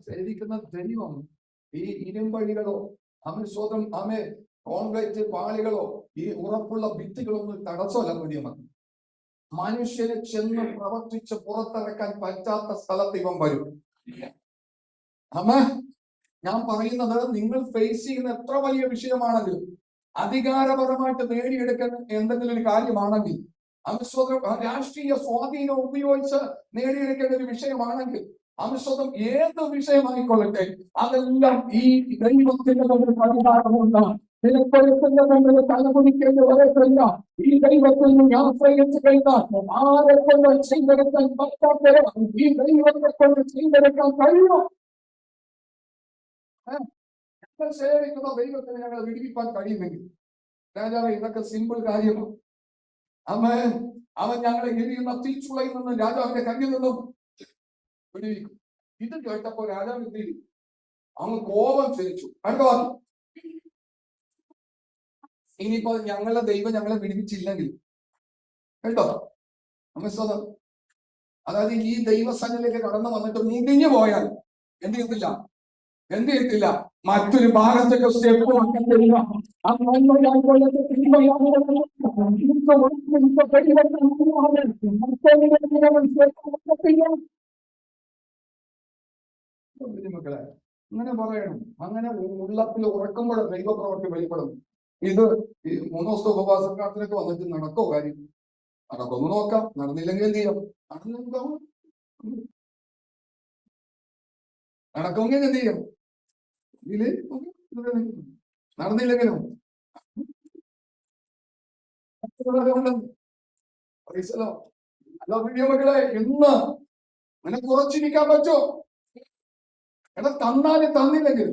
സേവിക്കുന്ന ദൈവം ഈ ഇരുമ്പഴികളോ അമസ്വതം ആമേ കോൺക്രീറ്റ് പാളികളോ ഈ ഉറപ്പുള്ള ഭിത്തികളൊന്നും തടസ്സമല്ല. പ്രിയമാണ്, മനുഷ്യനെ ചെന്ന് പ്രവർത്തിച്ച് പുറത്തിറക്കാൻ പറ്റാത്ത സ്ഥലത്ത് ഇവൻ വരും. ആമേ. ഞാൻ പറയുന്നത്, നിങ്ങൾ ഫേസ് ചെയ്യുന്ന എത്ര വലിയ വിഷയമാണെങ്കിലും, അധികാരപരമായിട്ട് നേടിയെടുക്കുന്ന എന്തെങ്കിലും ഒരു കാര്യമാണെങ്കിൽ, രാഷ്ട്രീയ സ്വാധീനം ഉപയോഗിച്ച് നേടിയെടുക്കേണ്ട ഒരു വിഷയമാണെങ്കിൽ, അമസ്വതം ഏത് വിഷയമായിക്കൊള്ളട്ടെ, അതെല്ലാം ഈ ദൈവത്തിന്റെ പരിഹാരമുണ്ട്. തലമുടിക്കേണ്ടി വരത്തില്ല. ഈ ദൈവത്തിൽ നിന്ന് ആശ്രയിച്ചു കഴിഞ്ഞാൽ ആരെ കൊണ്ട് ചെയ്തെടുക്കാൻ പറ്റാത്തവരെ ഈ ദൈവത്തെ കൊണ്ട് ചെയ്തെടുക്കാൻ കഴിയും. ഞങ്ങൾ സേവിക്കുന്ന ദൈവത്തിന് ഞങ്ങൾ വിടിവിപ്പാൻ കഴിയുമെങ്കിൽ, രാജാവേ, ഇതൊക്കെ സിമ്പിൾ കാര്യമാണ്. അവൻ ഞങ്ങളെ എരിയുന്ന തീച്ചുളയിൽ നിന്നും രാജാവിന്റെ കയ്യിൽ നിന്നും വിടുവിക്കും. ഇത് കേട്ടപ്പോ രാജാവ് എന്ത് ചെയ്തു? അങ്ങ് കോപം ക്ഷണിച്ചു. അടുത്ത വാക്യം, ഇനിയിപ്പോ ഞങ്ങളുടെ ദൈവം ഞങ്ങളെ വിടുവിച്ചില്ലെങ്കിൽ കേട്ടോ, മനസ്സിലാ? അതായത് ഈ ദൈവസന്നിധിയിലേക്ക് കടന്നു വന്നിട്ട് മുടിഞ്ഞു പോയാൽ എന്ത് ചെയ്യത്തില്ല, മറ്റൊരു ഭാഗത്തേക്ക് സ്റ്റെപ്പ് മക്കളെ അങ്ങനെ പറയണം. അങ്ങനെ ഉള്ളത്തിൽ ഉറക്കുമ്പോൾ ദൈവപ്രവർത്തി വെളിപ്പെടും. ഇത് 3 ദിവസത്തെ ഉപവാസ പ്രാർത്ഥനയൊക്കെ വന്നിട്ട് നടക്കോ കാര്യം? നടക്കൊന്ന് നോക്കാം. നടന്നില്ലെങ്കിൽ എന്ത് ചെയ്യാം? നടക്കുമെങ്കിൽ എന്ത് ചെയ്യും? ഇതില് നടന്നില്ലെങ്കിലും മക്കളെ ഇന്ന് നിനക്ക് ഉറച്ചിരിക്കാൻ പറ്റോ? എടാ തന്നാലും തന്നില്ലെങ്കിൽ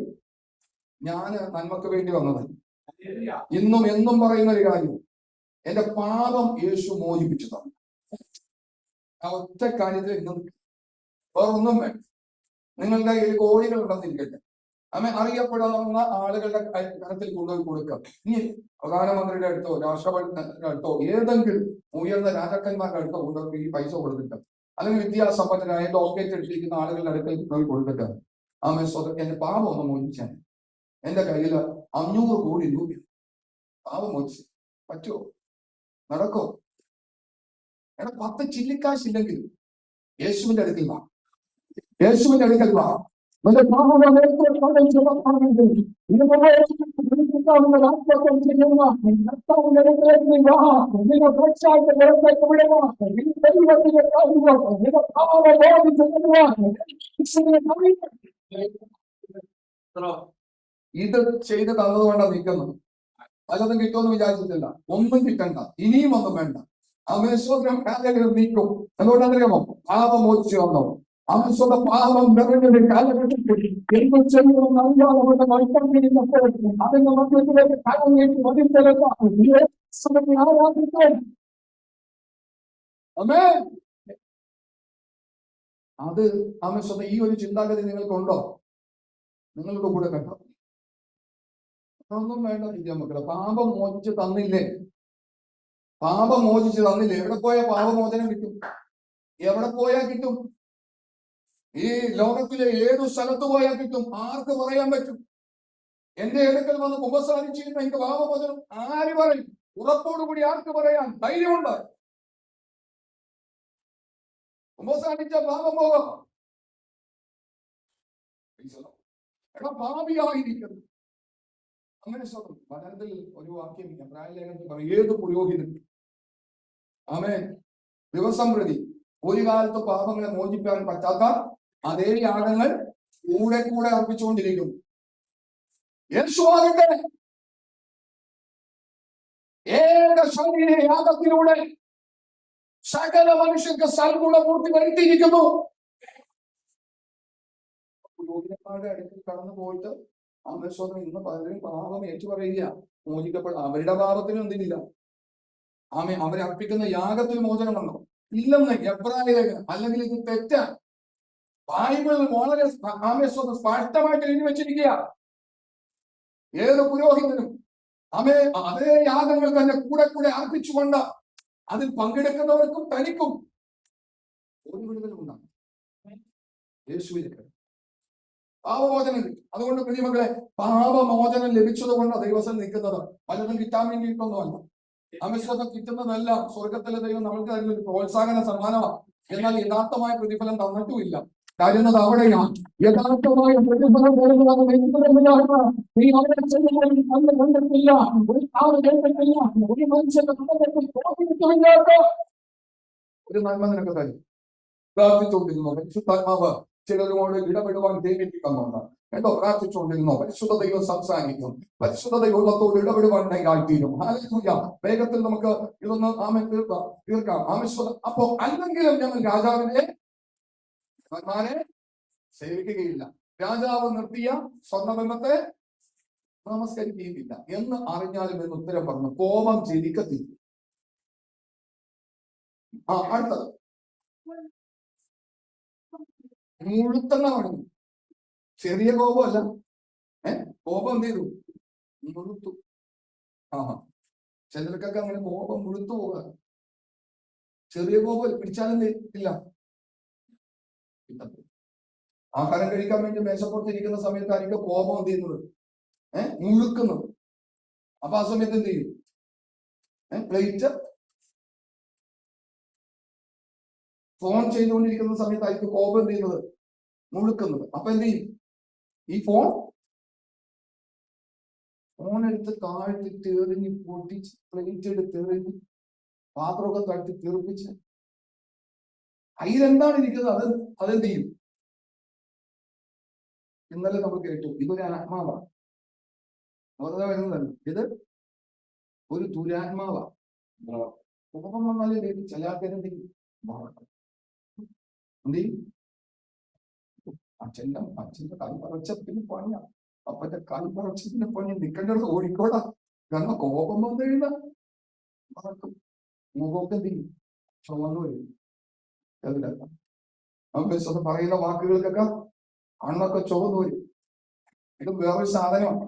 ഞാന് നന്മക്ക് വേണ്ടി വന്നത്. ഇന്നും എന്നും പറയുന്ന ഒരു കാര്യം, എന്റെ പാപം യേശു മോചിപ്പിച്ചു തന്നു. ആ ഒറ്റ കാര്യത്തിൽ ഇന്നും വേറൊന്നും വേണ്ട. നിങ്ങളുടെ കയ്യിൽ കോഴികൾ ഉണ്ടെന്നിരിക്കട്ടെ, അറിയപ്പെടാവുന്ന ആളുകളുടെ കരത്തിൽ കൊണ്ടുപോയി കൊടുക്കാം. ഇനി പ്രധാനമന്ത്രിയുടെ അടുത്തോ രാഷ്ട്രപതിയുടെ അടുത്തോ ഏതെങ്കിലും ഉയർന്ന രാജാക്കന്മാരുടെ അടുത്തോ കൊണ്ടുപോയി ഈ പൈസ കൊടുത്തിട്ട്, അല്ലെങ്കിൽ വിദ്യാസമ്പന്നരായ ഡോക്ടറേറ്റ് എടുത്തിരിക്കുന്ന ആളുകളുടെ അടുക്കൽ കൊണ്ടുപോയി കൊടുത്തിട്ട്, എന്റെ പാപം ഒന്ന് മോചിച്ചാൽ എന്റെ കയ്യിൽ 500 കോടി രൂപ പാപം മോചിച്ച് പറ്റുമോ? നടക്കോ? എടാ 10 ചില്ലിക്കാശില്ലെങ്കിൽ യേശുവിന്റെ അടുക്കൽ വാ. യേശുവിന്റെ അടുക്കൽ വാ. ഇത് ചെയ്ത് തന്നതുകൊണ്ടാണ് നിൽക്കുന്നത്. പലതും കിട്ടുമെന്ന് വിചാരിച്ചിട്ടില്ല. ഒന്നും കിട്ടണ്ട, ഇനിയും ഒന്നും വേണ്ട. അമേശ്വരം നീക്കും. എന്തുകൊണ്ടാണെന്നറിയാമോ? പാപം മോചിച്ചു വന്നോ. അവരുടെ പാപം നിറഞ്ഞൊരു കാലഘട്ടത്തിൽ എന്ത് ചെയ്യുമെന്ന് അറിയാതെ വൈകല്യപ്പോൾ അതിന്റെ മധ്യത്തിലേക്ക് കാലം നീട്ടി ആരാധിക്കാൻ. അത് ആമേശ്വര ഈ ഒരു ചിന്താഗതി നിങ്ങൾക്കുണ്ടോ? നിങ്ങളുടെ കൂടെ കണ്ടോ? ഒന്നും വേണ്ട മക്കളെ. പാപം മോചിച്ച് തന്നില്ലേ? പാപം മോചിച്ച് തന്നില്ലേ? എവിടെ പോയാൽ പാപമോചനം കിട്ടും? എവിടെ പോയാൽ കിട്ടും? ഈ ലോകത്തിലെ ഏതു സ്ഥലത്ത് പോയാൽ കിട്ടും? ആർക്ക് പറയാൻ പറ്റും? എന്റെ അടുക്കൽ വന്ന് ഉപസാരിച്ചിരുന്ന എനിക്ക് പാപമോചനം ആര് പറയും? ഉറപ്പോടുകൂടി ആർക്ക് പറയാൻ ധൈര്യമുണ്ട്? ഉപസാരിച്ച പാപം പോകാം. എടാ പാപിയായിരിക്കുന്നു. അങ്ങനെ മലയാളത്തിൽ ഒരു വാക്യം പ്രായലേഖനത്തിൽ പറയും, ഏത് പുരോഹിതൻ ദിവസം പ്രതി ഒരു കാലത്ത് പാപങ്ങളെ മോചിക്കാൻ പറ്റാത്ത അതേ യാഗങ്ങൾ കൂടെ കൂടെ അർപ്പിച്ചുകൊണ്ടിരിക്കുന്നു. യേശുവാകട്ടെ ഏക ശരീര യാഗത്തിലൂടെ സകല മനുഷ്യർക്ക് സൽഗുണപൂർത്തി വരുത്തിയിരിക്കുന്നു. പുരോഹിതന്മാരുടെ അടുത്ത് കടന്നു പോയിട്ട് ആമേശ്വരം ഇന്ന് പലരും പാപം ഏറ്റുപറയുക, മോചിക്കപ്പെടുക. അവരുടെ പാപത്തിനും എന്തിനില്ല? അവരർപ്പിക്കുന്ന യാഗത്തിൽ മോചനമുണ്ടോ? ഇല്ലെന്ന് എബ്രായലേഖനം. അല്ലെങ്കിൽ ഇത് തെറ്റാ. ബൈബിൾ വളരെ ആമേശ്വരം സ്പഷ്ടമായിട്ട് എഴുതി വെച്ചിരിക്കുക. ഏത് പുരോഹിതനും അതേ യാഗങ്ങൾ തന്നെ കൂടെ കൂടെ അർപ്പിച്ചുകൊണ്ട് അതിൽ പങ്കെടുക്കുന്നവർക്കും തനിക്കും ഒരു വിടുതലുണ്ടാകും. യേശുവിലേക്ക് പാപമോചനം കിട്ടും. അതുകൊണ്ട് പ്രിയമക്കളെ, പാപമോചനം ലഭിച്ചത് കൊണ്ട് ദൈവസം നിൽക്കുന്നത് പലതും കിട്ടാൻ വേണ്ടിയിട്ടൊന്നുമല്ല. അമിശ്വതം കിട്ടുന്നതെല്ലാം സ്വർഗത്തിലെ ദൈവം നമുക്ക് തരുന്ന ഒരു പ്രോത്സാഹന സമ്മാനമാണ്. എന്നാൽ യഥാർത്ഥമായ പ്രതിഫലം തന്നിട്ടുമില്ല. കാര്യന്നത് അവിടെയാണ്. യഥാർത്ഥമായ പ്രതിഫലം ഒരു നന്മ നിനക്ക് തരും. പ്രാർത്ഥിച്ചുകൊണ്ടിരുന്നു പരിശുദ്ധാത്മാവ് ചിലരോട് ഇടപെടുവാൻ ദൈവിക്കുന്നുണ്ട് കേട്ടോ. പ്രാർത്ഥിച്ചുകൊണ്ടിരുന്നോ, പരിശുദ്ധ ദൈവം സംസാരിക്കും. പരിശുദ്ധ ദൈവത്തോട് ഇടപെടുവാൻ തീരും. വേഗത്തിൽ നമുക്ക് ഇതൊന്ന് തീർക്കാം. ആമേശ്വരം. അപ്പോ അല്ലെങ്കിലും ഞങ്ങൾ രാജാവിനെ സേവിക്കുകയില്ല, രാജാവ് നിർത്തിയ സ്വർണ്ണബിംബത്തെ നമസ്കരിക്കുകയില്ല എന്ന് അറിഞ്ഞാലും എന്ന് ഉത്തരം പറഞ്ഞു. കോപം ചിരിക്കത്തില്ല. അടുത്തത് മുഴുത്തെണ്ണ പറഞ്ഞു. ചെറിയ കോപമല്ല. കോപം എന്ത് ചെയ്തു? മുഴുത്തു. ചിലർക്കൊക്കെ അങ്ങനെ കോപം മുഴുത്തു പോകാം. ചെറിയ കോപം പിടിച്ചാലും ഇല്ല. ആഹാരം കഴിക്കാൻ വേണ്ടി മേശപ്പുറത്തിരിക്കുന്ന സമയത്തായിരിക്കും കോപം എന്ത് ചെയ്യുന്നത്, മുഴുക്കുന്നത്. അപ്പൊ ആ സമയത്ത് എന്ത് ചെയ്യും? പ്ലേറ്റ് ഫോൺ ചെയ്തുകൊണ്ടിരിക്കുന്ന സമയത്തായിരിക്കും കോപം എന്ത് ചെയ്യുന്നത്, മുഴുക്കുന്നത്. അപ്പൊ എന്ത് ചെയ്യും? ഈ ഫോൺ എടുത്ത് താഴ്ത്തിട്ട് എറിഞ്ഞ് പൊട്ടിച്ച്, പ്ലേറ്റ് എടുത്ത് എറിഞ്ഞ്, പാത്രമൊക്കെ തട്ടി തെറിപ്പിച്ച്, അതിലെന്താണ് ഇരിക്കുന്നത് അതെന്ത് ചെയ്യും? ഇന്നലെ നമ്മൾ കേട്ടു, ഇതൊരു ആത്മാവാണ്. വെറുതെ വരുന്നതല്ല, ഇത് ഒരു ദുരാത്മാവാണ്. കോപം വന്നാലേ ചില ആൾക്കാർ എന്ത് ചെയ്യും? അച്ഛന്റെ കൈ പറച്ചത്തിന് പണിയാ, അപ്പന്റെ കൈ പറച്ചത്തിന് പണി. നിൽക്കേണ്ടത് ഓടിക്കോടാ. കാരണം കോപം വന്നു കഴിഞ്ഞാൽ മറക്കും. മുഖമൊക്കെ എന്ത് ചെയ്യും? ചുവന്നു വരും. പറയുന്ന വാക്കുകൾക്കൊക്കെ കണ്ണൊക്കെ ചുവന്നു വരും. ഇത് വേറൊരു സാധനമാണ്.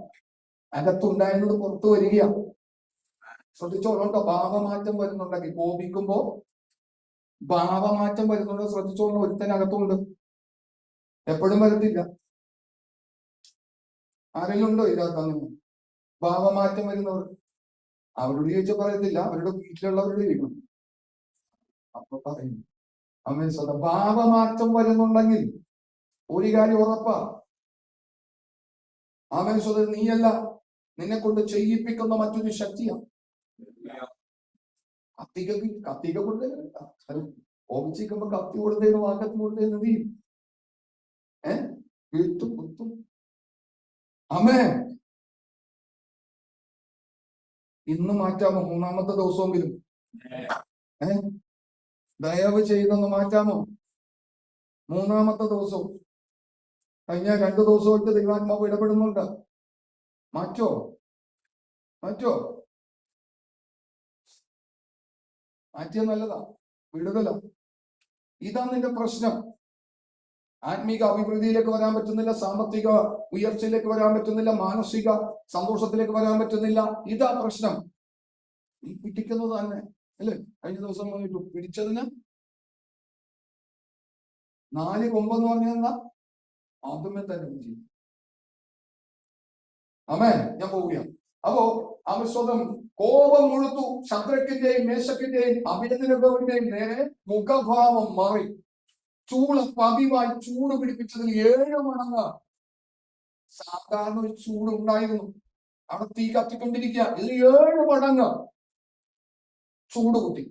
അകത്തുണ്ടായിരുന്നത് പുറത്തു വരികയാണ്. ശ്രദ്ധിച്ചോളൂട്ടോ, ഭാവമാറ്റം വരുന്നുണ്ടെങ്കിൽ, കോപിക്കുമ്പോ ഭാവമാറ്റം വരുന്നുണ്ട്. ശ്രദ്ധിച്ചോളൂ, ഒരുത്തനകത്തുണ്ട്. എപ്പോഴും വരത്തില്ല. ആരെങ്കിലും ഉണ്ടോ ഇതിനകത്ത് അങ്ങനെ ഭാവമാറ്റം വരുന്നവർ? അവരോട് ചോദിച്ചാൽ പറയത്തില്ല, അവരുടെ വീട്ടിലുള്ളവരോട് ചോദിക്കണം. അപ്പൊ പറയും. അമ്മ ഭാവമാറ്റം വരുന്നുണ്ടെങ്കിൽ ഒരു കാര്യം ഉറപ്പാ, ആമേശ്വര നീയല്ല, നിന്നെ കൊണ്ട് ചെയ്യിപ്പിക്കുന്ന മറ്റൊരു ശക്തിയാണ്. കത്തിക കൊടുത്തേ ഓപിച്ചിരിക്കുമ്പോ കത്തി കൊടുത്തേന്ന്, വാക്കത്തി കൊടുത്തേന്ന് നീ വീട്ടും കുത്തും. അമ്മേ ഇന്ന് മാറ്റാമോ? മൂന്നാമത്തെ ദിവസമെങ്കിലും ദയവ് ചെയ്തൊന്ന് മാറ്റാമോ? മൂന്നാമത്തെ ദിവസവും കഴിഞ്ഞ 2 ദിവസമായിട്ട് ദൈവാത്മാവ് ഇടപെടുന്നുണ്ട്. മാറ്റോ മാറ്റിയ നല്ലതാ, വിടുതല. ഇതാ നിന്റെ പ്രശ്നം. ആത്മീക അഭിവൃദ്ധിയിലേക്ക് വരാൻ പറ്റുന്നില്ല, സാമ്പത്തിക ഉയർച്ചയിലേക്ക് വരാൻ പറ്റുന്നില്ല, മാനസിക സന്തോഷത്തിലേക്ക് വരാൻ പറ്റുന്നില്ല. ഇതാ പ്രശ്നം. ഈ പിടിക്കുന്നത് തന്നെ അല്ലേ? കഴിഞ്ഞ ദിവസം പിടിച്ചതിന് 4 കൊമ്പെന്ന് പറഞ്ഞാ ആദ്യമേ തന്നെ പിടിച്ചു. ആമേ, ഞാൻ പോവുകയാണ്. അപ്പോ ആമസ്വതം കോപം മുഴുത്തു. ശദ്രക്കിന്റെയും മേശക്കിന്റെയും അഭിനന്ദനത്തിന്റെയും നേരെ മുഖഭാവം മാറി. പതിവായി ചൂട് പിടിപ്പിച്ചതിൽ 7 മടങ്ങ്. സാധാരണ ഒരു ചൂട് ഉണ്ടായിരുന്നു, അവിടെ തീ കത്തിക്കൊണ്ടിരിക്കുക. ഇതിൽ 7 മടങ്ങ് ചൂട് കൂട്ടി.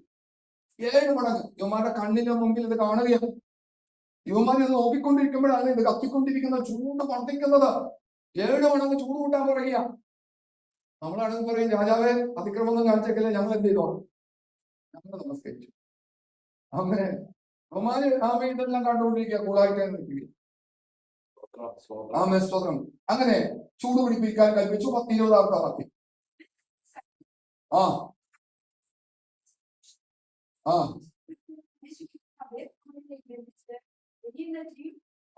7 മടങ്ങ്. ഇവന്മാരുടെ കണ്ണിന് മുമ്പിൽ ഇത് കാണുകയാണ്. ഇവന്മാർ ഇത് നോക്കിക്കൊണ്ടിരിക്കുമ്പോഴാണ് ഇത് കത്തിക്കൊണ്ടിരിക്കുന്ന ചൂട് വർദ്ധിക്കുന്നത്. 7 മടങ്ങ് ചൂട് കൂട്ടാൻ പറയുക. നമ്മളാണെങ്കിൽ പറയും, രാജാവെ അതിക്രമൊന്നും കാണിച്ചേക്കല്ലേ, ഞങ്ങൾ എന്ത് ചെയ്തോ? ഞങ്ങൾ നമസ്കരിച്ചു. അങ്ങനെ അവന്മാര് ആമേ ഇതെല്ലാം കണ്ടുകൊണ്ടിരിക്കുക, കൂളായിട്ട് നിൽക്കുക. ആമേ സ്തോത്രം. അങ്ങനെ ചൂട് പിടിപ്പിക്കാൻ കൽപ്പിച്ചു. 10-20 ആൾക്കാർ.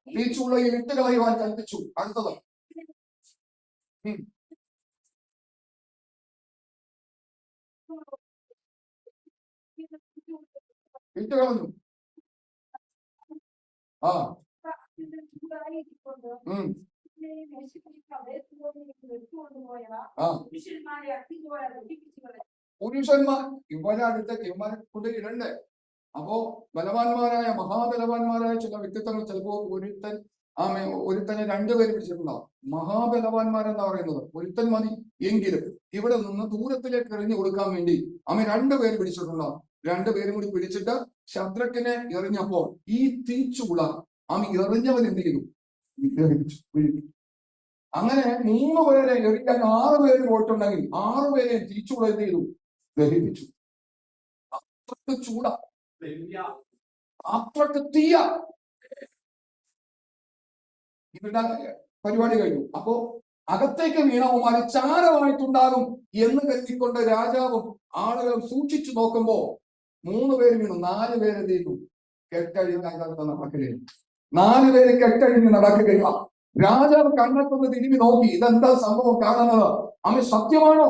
തീച്ചുളയിൽ ഇട്ട് കളയുവാൻ കൽപ്പിച്ചു. അടുത്തത് ഇട്ട് കളഞ്ഞു. പുരുഷന്മാർ ഇവരെ അടുത്തേക്ക് ഇവന്മാരെ കൊണ്ട് ഇടണ്ടേ? അപ്പോ ബലവാന്മാരായ മഹാബലവാന്മാരായ ചില വ്യക്തിത്വങ്ങൾ ചിലപ്പോ ഒരുത്തനെ 2 പേര് പിടിച്ചിട്ടുണ്ടാവും. മഹാബലവാന്മാരെന്നാ പറയുന്നത് ഒരുത്തൻ മതി. എങ്കിലും ഇവിടെ നിന്ന് ദൂരത്തിലേക്ക് എറിഞ്ഞു കൊടുക്കാൻ വേണ്ടി 2 പേര് പിടിച്ചിട്ടുണ്ടാവും. 2 പേരും കൂടി പിടിച്ചിട്ട് ശദ്രക്കിനെ എറിഞ്ഞപ്പോൾ ഈ തീച്ചുള എറിഞ്ഞവൻ എന്ത് ചെയ്തു? അങ്ങനെ 3 പേരെ എറിക്കാൻ 6 പേര് പോയിട്ടുണ്ടെങ്കിൽ 6 പേരെ തീച്ചുള എന്ത് ചെയ്തു? ദഹിപ്പിച്ചു. അത്രക്ക് ചൂട, അത്രക്ക് തീയ. ഇവരുടെ പരിപാടി കഴിഞ്ഞു. അപ്പോ അകത്തേക്ക് വീണവന്മാര് ചാരമായിട്ടുണ്ടാകും എന്ന് കരുതിക്കൊണ്ട് രാജാവും ആളുകളും സൂക്ഷിച്ചു നോക്കുമ്പോ 3 പേര് വീണു. 4 പേര് എന്ത് ചെയ്തു? കെട്ടഴിഞ്ഞ് നടക്കുകയും 4 പേര് കെട്ടഴിഞ്ഞ് നടക്കുകയും രാജാവ് കണ്ണെത്തുന്ന തിരുമ്പി നോക്കി. ഇതെന്താ സംഭവം കാണുന്നത്? സത്യമാണോ?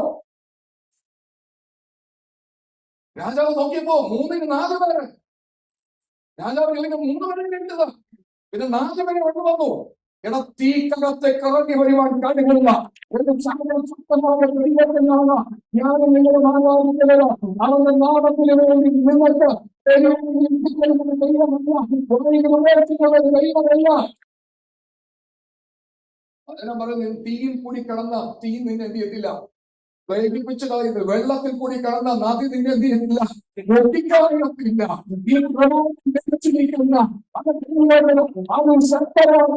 രാജാവ് നോക്കിയപ്പോ 3-ന് 4 പേര്. രാജാവ് അല്ലെങ്കിൽ 3 പേരെ കേട്ടത്, പിന്നെ 4 പേരെ കൊണ്ടുവന്നു. എടാ, തീക്കകത്തെ കറങ്ങി വരുവാൻ കഴിവുള്ള ഒരു ശക്തമായ ദൈവത്തിനാണ് ഞാൻ നിങ്ങളുടെ ആരാധിക്കുന്നത്. അവന്റെ നാമത്തിന് വേണ്ടി നിങ്ങൾക്ക് ദൈവമല്ല. അതിനെ പറയുന്നത്, തീയിൽ കൂടി കിടന്ന തീ നിന്നെ എന്ത് ചെയ്യത്തില്ല, പ്രേരിപ്പിച്ചു കളയുന്നത്. വെള്ളത്തിൽ കൂടി കടന്ന നദി നിന്നെ എന്ത് ചെയ്യത്തില്ല, ഒട്ടിക്കളയത്തില്ല. ഈ പ്രമാണിക്കുന്ന അത് ശക്തരാണ്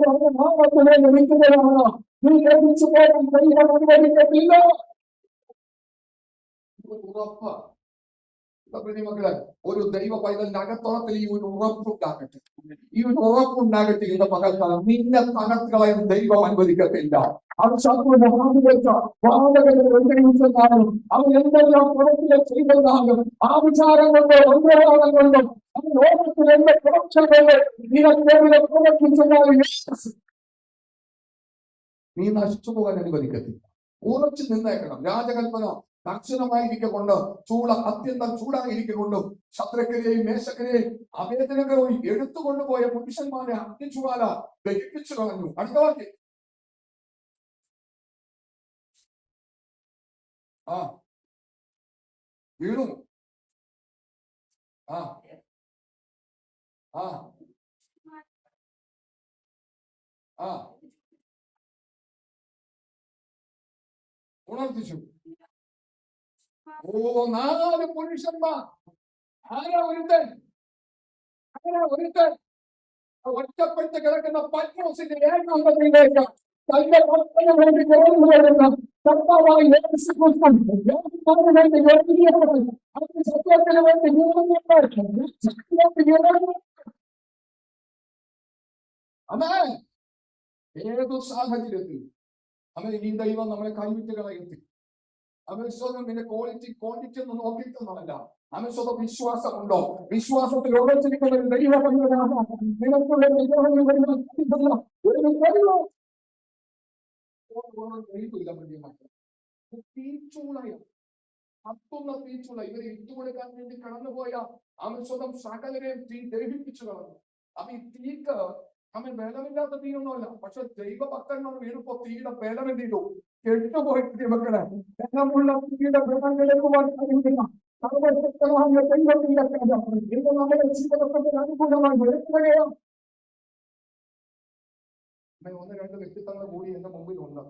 ലഭിക്കുന്നതാണ്. നീ ലഭിച്ചു പോകാൻ ദൈവം അനുവദിക്കത്തില്ല. ഉറപ്പ് മക്കളെ, ഒരു ദൈവ പൈതലിന്റെ അകത്തോളത്തിൽ ഈ ഒരു ഉറപ്പുണ്ടാകട്ടെ. ഈ ഒരു ഉറപ്പുണ്ടാകട്ടെ. ഇന്ന് പകൽക്കാലം നിന്നെ തകർത്തുകളയും ദൈവം അനുവദിക്കത്തില്ല. അത് ശത്രുവിന്റെ വാദകരും അവൻ എന്തെല്ലാം പുറത്തിലെ ചെയ്തതാകും ആ വിചാരം കൊണ്ട് ഒന്നരാളം കൊണ്ടും അത് ലോകത്തിൽ എന്റെ പ്രവർത്തനം കൊണ്ട് നീ നശിച്ചു പോകാൻ അനുവദിക്കത്തില്ല. ഉറച്ചു നിന്നേക്കണം. രാജകൽപ്പന കർശനമായിരിക്കൊണ്ട് അത്യന്തം ചൂടായിരിക്കൊണ്ടും ശത്രുക്കളെയും മേശക്കരെയും അവേദനകളോയി എടുത്തുകൊണ്ടുപോയ പുരുഷന്മാരെ അഗ്നിജ്വാല ദഹിപ്പിച്ചു കളഞ്ഞു. അടുത്ത വാക്യം. വീണു. ഉണർത്തിച്ചു. 4 പുരുഷന്മാർ. ആരാ ഒരുത്തൻ? ഒറ്റപ്പെട്ട് കിടക്കുന്ന പത്രോസിന്റെ ഏകാന്തതയിലേക്ക് തന്റെ ഭക്തന് വേണ്ടി കടന്നു വരുന്ന കർത്താവായ യേശുക്രിസ്തു വേണ്ടി സത്യത്തിന് വേണ്ടി ഏതു സാഹചര്യത്തിൽ ഈ ദൈവം നമ്മളെ കൈവിട്ട് കളയത്തിൽ. അവൻ നിന്റെ ക്വാണ്ടിറ്റി ഒന്നും നോക്കിയിട്ടൊന്നുമല്ല. അവൻ സ്വന്തം വിശ്വാസമുണ്ടോ? വിശ്വാസത്തിൽ ഉറച്ചിരിക്കുന്ന ഒരു ദൈവം നിനക്കുള്ള തീച്ചൂളയാണ്. കത്തുന്ന തീച്ചൂള. ഇവരെ ഇട്ടുകൊടുക്കാൻ വേണ്ടി കടന്നുപോയ അവൻ സ്വന്തം സകലരെയും തീ ദഹിപ്പിച്ചു കളഞ്ഞു. അപ്പൊ ഈ തീക്ക് അവൻ ബലമില്ലാത്ത തീയൊന്നുമല്ല. പക്ഷെ ദൈവഭക്തന്മാർ വീണപ്പോ തീയുടെ ബലം എന്ത് ചെയ്തു? കെട്ടുപോയിട്ട് മക്കളെ. ബലമുള്ള തീയുടെ ബലങ്ങളെക്കുവാൻ കഴിയുന്ന സർവശക്തമായ ദൈവത്തിന്റെ ഇത് നമ്മുടെ ജീവിതത്തിൽ അനുകൂലമായി വരുത്തുകയാണ്. 1-2 വ്യക്തിത്വങ്ങൾ കൂടി എന്റെ മുമ്പിലുണ്ട്.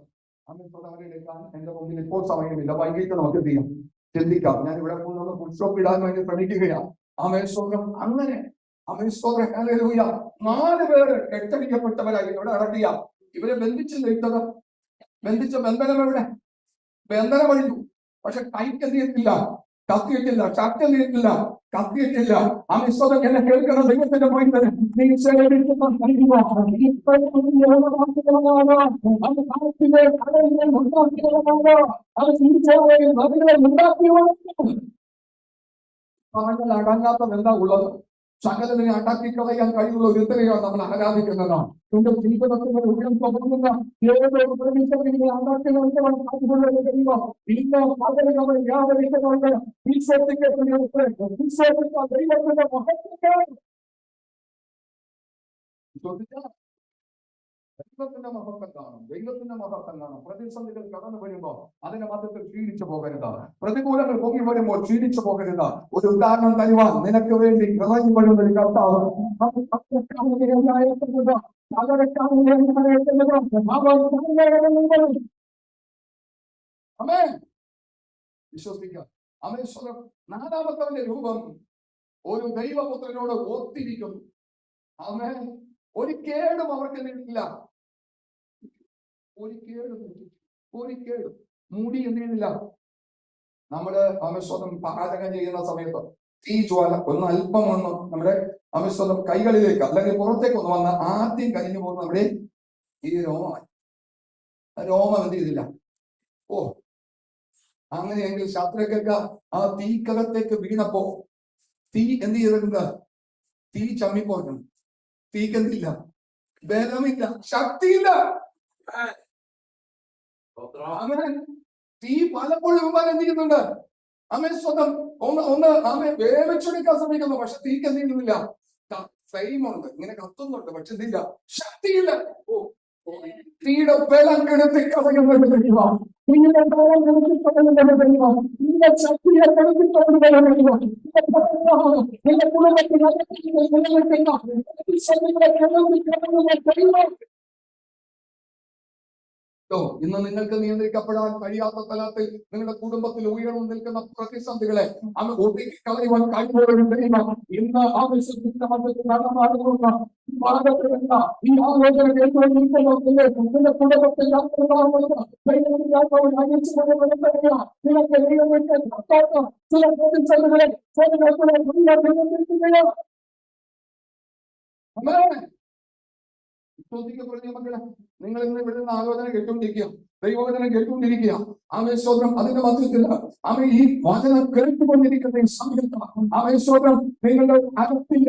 അവരെ എടുക്കാൻ എന്റെ മുമ്പിൽ ഇപ്പോൾ സമയമില്ല. വൈകിട്ട് നമുക്ക് ചെയ്യാം, ചിന്തിക്കാം. ഞാൻ ഇവിടെ പോകുന്ന ഫുൾ സ്റ്റോപ്പ് ഇടാൻ വേണ്ടി ശ്രമിക്കുകയാണ്. ആമേൻ. അങ്ങനെ ആമേൻ. 4 പേര് എട്ടടിക്കപ്പെട്ടവരായി ഇവിടെ അടക്കിയ ഇവരെ ബന്ധിച്ചില്ല. ഇട്ടത് ബന്ധിച്ച ബന്ധനം എവിടെ? ബന്ധനം അഴിഞ്ഞു. പക്ഷെ കൈക്ക് എന്ത് ചെയ്തിട്ടില്ല? കത്തിയിട്ടില്ല. ഷർട്ട് എന്ത് ചെയ്തിട്ടില്ല? കത്തിയിട്ടില്ല. ആമേൻ. എന്നെ കേൾക്കുന്ന ദൈവത്തിന്റെ പോയിന്റ് അടങ്ങാത്ത എന്താ ഉള്ളത്? സകലതിനെ അടക്കി കളയാൻ കഴിയുള്ള ഒരു ഇത്രയാണ് നമ്മൾ ആരാധിക്കുന്നത്. എന്റെ ജീവിതത്തിന്റെ ഉള്ളം തുടങ്ങുന്ന ഏതൊരു പ്രതീക്ഷയെ ദൈവത്തിന്റെ മഹത്വം കാണും. ദൈവത്തിന്റെ മഹത്വം കാണും. പ്രതിസന്ധികൾ കടന്നു വരുമ്പോൾ അതിന്റെ മധ്യത്തിൽ ക്ഷീണിച്ചു പോകരുത്. പ്രതികൂലങ്ങൾ പൊങ്ങി വരുമ്പോൾ ക്ഷീണിച്ചു പോകരുത്. ഒരു ഉദാഹരണം തരുവാൻ നിനക്ക് വേണ്ടി ഇറങ്ങി വരുന്ന ഒരു കർത്താവ് വിശ്വസിക്കാം. നാലാമത്തവന്റെ രൂപം ഒരു ദൈവപുത്രനോട് ഒത്തിരിക്കുന്നു. അവൻ ഒരു കേടും അവർക്ക് നിന്നില്ല. ഒരു കേടും മൂടി എന്തിനില്ല. നമ്മള് അമിസ്വതം പാചകം ചെയ്യുന്ന സമയത്ത് തീ ജ്വാല ഒന്ന് അല്പം വന്ന് നമ്മുടെ അമിസ്വതം കൈകളിലേക്ക് അല്ലെങ്കിൽ പുറത്തേക്ക് ഒന്ന് വന്ന് ആദ്യം കരിഞ്ഞു പോകുന്ന നമ്മുടെ ഈ രോമം എന്ത് ചെയ്തില്ല. അങ്ങനെയെങ്കിൽ ശത്രുക്കൾക്ക് ആ തീക്കകത്തേക്ക് വീണപ്പോ തീ എന്ത് ചെയ്തിട്ടുണ്ട്? തീ ചമ്മിപ്പോയിട്ടുണ്ട്. തീക്ക് എന്തില്ല? ബലമില്ല, ശക്തിയില്ല. അങ്ങനെ തീ പലപ്പോഴും എന്ത് ചെയ്യുന്നുണ്ട്? ആമേൻ സ്വന്തം ഒന്ന് ആമേൻ വേവിച്ചെടുക്കാൻ ശ്രമിക്കുന്നു, പക്ഷെ തീക്ക് എന്ത് ചെയ്യുന്നില്ല, ഫ്ലെയിം ഉണ്ട്, ഇങ്ങനെ കത്തുന്നുണ്ട്, പക്ഷെ എന്തില്ല, ശക്തിയില്ല. തീയുടെ ബലം കെടുത്തി കളയുന്നത് ദൈവം. തീയുടെ ബലം കെടുത്തി കളയുന്നത് ദൈവം. തീയുടെ ശക്തിയെ കെടുത്തി കളയുന്നത് ദൈവം. നിന്റെ കുടുംബത്തിൽ ഇന്ന് നിങ്ങൾക്ക് നിയന്ത്രിക്കപ്പെടാൻ കഴിയാത്ത തലത്തിൽ നിങ്ങളുടെ കുടുംബത്തിൽ ഉയർന്നു നിൽക്കുന്ന പ്രതിസന്ധികളെ അങ്ങ് ഒതുക്കി കളയുവാൻ കഴിവുള്ള ദൈവം ഇന്ന് ആവശ്യത്തിന്റെ മധ്യത്തിൽ നടമാടുന്ന ഈ ആലോചന കേട്ടുകൊണ്ടിരിക്കുന്നു. നിന്റെ കുടുംബത്തിൽ ചില പ്രതിസന്ധികളെ ചോദിക്കപ്പെടുന്ന മക്കളെ, നിങ്ങൾ ഇന്ന് ഇവിടുന്ന് ആലോചന കേട്ടുകൊണ്ടിരിക്കുക, ദൈവവചനം കേട്ടുകൊണ്ടിരിക്കുക. ആമേ സ്തോത്രം. അതിന്റെ മധ്യത്തിൽ ആമേ ഈ വചനം കേട്ടുകൊണ്ടിരിക്കുന്ന ഈ സമയത്ത് ആമേ സ്തോത്രം നിങ്ങളുടെ അകത്തിൽ ഈ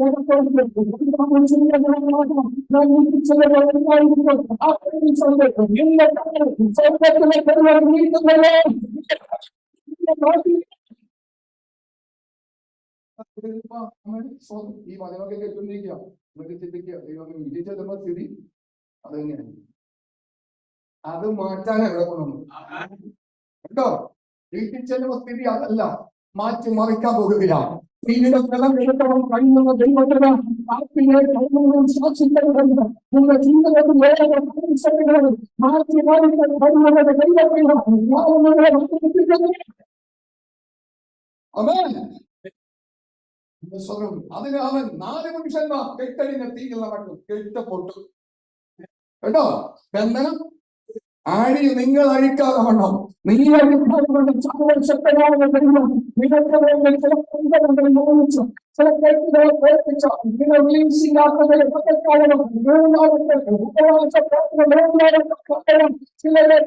വചനമൊക്കെ കേട്ടുകൊണ്ടിരിക്കുക. എന്നിട്ട് ചിന്തിക്കുക, ദൈവം വിജയിച്ചെന്ന സ്ഥിതി അത് തന്നെയാണ്. അത് മാറ്റാൻ എവിടെ കൊണ്ടുവന്നു കേട്ടോ. വീട്ടിൽ ചെല്ലുന്ന സ്ഥിതി അതല്ല, മാറ്റി മറിക്കാൻ പോകുകയാണ്. പിന്നീട് ഫലം എടുക്കണം കഴിയുന്ന ദൈവത്തിന് നിങ്ങളുടെ ജീവിതത്തിൽ മാറ്റി അതിന് അവൻ 4 മനുഷ്യന്മാർ കെട്ടടിഞ്ഞ തീയിൽ നടക്കും, കെട്ടപ്പൊട്ടു കേട്ടോ. ബന്ധനം ആഴി നിങ്ങൾ അഴിക്കാതെ വേണം, നീ അഴിക്കാതെ വേണം. ശക്തനാണെന്ന് കഴിയുമ്പോൾ നിങ്ങൾക്ക് ചില കേട്ടുകളെ പ്രവർത്തിച്ച നിങ്ങൾ വീഴ്ചയില്ലാത്തവരെ ചിലരെ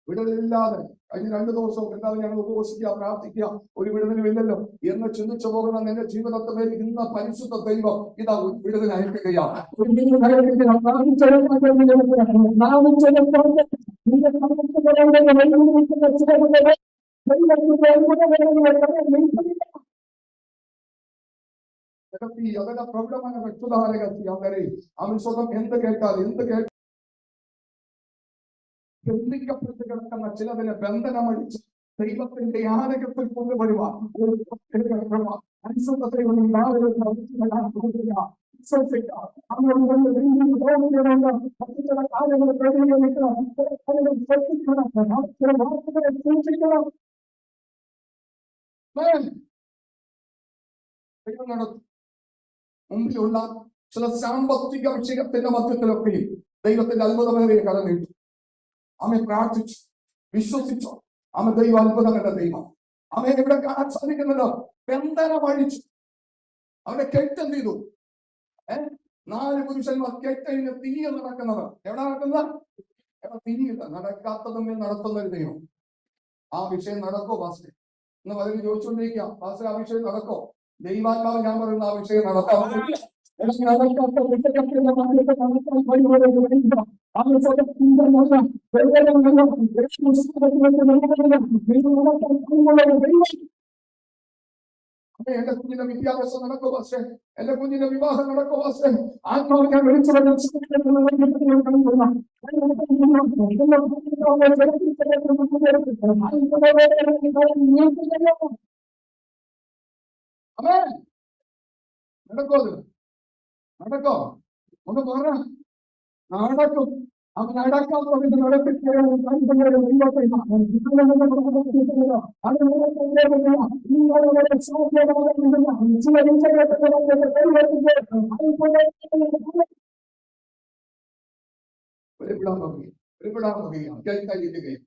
വിടുതലില്ലാതെ കഴിഞ്ഞ 2 ദിവസം എന്താണ് ഞങ്ങൾ ഉപവസിക്കുക, പ്രാർത്ഥിക്കുക, ഒരു വിടുതലുമില്ലല്ലോ എന്ന് ചിന്തിച്ചു പോകുന്ന നിന്റെ ജീവിതത്തെ മേൽ ഇന്ന് പരിശുദ്ധ ദൈവം ഇതാ വിടുതൽ അയക്കുകയാണ്. അവരുടെ പ്രൗഢമായ എന്ത് കേട്ടാൽ ബന്ധിക്കപ്പെട്ട് കിടക്കുന്ന ചിലതിനെ ബന്ധനമടിച്ച് ദൈവത്തിന്റെ ആലയത്തിൽ കൊണ്ടുവരുവാൻ മുമ്പിലുള്ള ചില സാമ്പത്തിക വിഷയത്തിന്റെ മധ്യത്തിലൊക്കെ ദൈവത്തിന്റെ അത്ഭുതമേറിയ കഥ നീട്ടു. ആമെ പ്രാർത്ഥിച്ചു, വിശ്വസിച്ചു. ആമെ ദൈവം അത്ഭുതങ്ങളുടെ ദൈവം. ആമെ ഇവിടെ കാണാൻ സാധിക്കുന്നത് ബന്ധനം അഴിച്ചു. അവന്റെ കെട്ടെന്ത് ചെയ്തു? 4 പുരുഷന്മാർ കെട്ടഴിഞ്ഞ് തീയെ നടക്കുന്നത്. എവിടെ നടക്കുന്നത്? തീയില്ല. നടക്കാത്തതും നടത്തുന്ന ഒരു ദൈവം. ആ വിഷയം നടക്കോ പാസ്റ്റർ എന്ന് പലരും ചോദിച്ചുകൊണ്ടിരിക്കാം. പാസ്റ്റർ ആ വിഷയം നടക്കോ? ദൈവാത്മാവ് ഞാൻ പറയുന്ന ആ വിഷയം നടക്കാം. എന്റെ കുഞ്ഞിന്റെ വിദ്യാഭ്യാസം നടക്കോ പക്ഷേ, എന്റെ കുഞ്ഞിന്റെ വിവാഹം നടക്കോ പക്ഷേ, ആത്മാവ് ഞാൻ വിളിച്ചു നടക്കോ? നടക്കോ? ഒന്ന് പറ. നടക്കും. അത് നടക്കാൻ പറഞ്ഞിട്ട്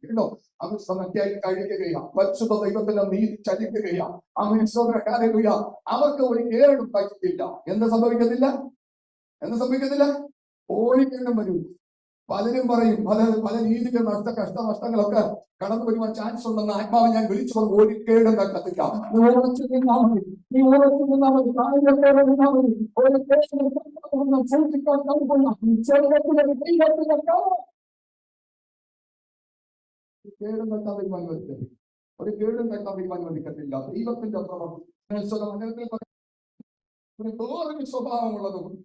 കേട്ടോ. അത് സമത്യായി കഴിക്കുകയാണ്. പരിശുദ്ധ ദൈവത്തിന്റെ നീതി ചലിക്കുകയാണ്. അങ്ങനെ സോദരക്കാരുക അവർക്ക് ഒരു കേടും പറ്റില്ല. എന്ത് സംഭവിക്കത്തില്ല? ഓടിക്കേണ്ടും വരും. പലരും പറയും പല രീതിയിൽ കഷ്ടനഷ്ടങ്ങളൊക്കെ കടന്നു വരുവാൻ ചാൻസ് ഉണ്ടെന്ന് ആത്മാവ് ഞാൻ വിളിച്ചു കൊണ്ട് ഓടിക്കേടും തട്ടത്തില്ല. കേടും തട്ടാൻ ദൈവം അനുവദിക്കത്തില്ല. ഒരു കേടും തട്ടാൻ ദൈവം അനുവദിക്കത്തില്ല. ദൈവത്തിന്റെ പ്രവർത്തി ഒരു വേറൊരു സ്വഭാവമുള്ളതുകൊണ്ട്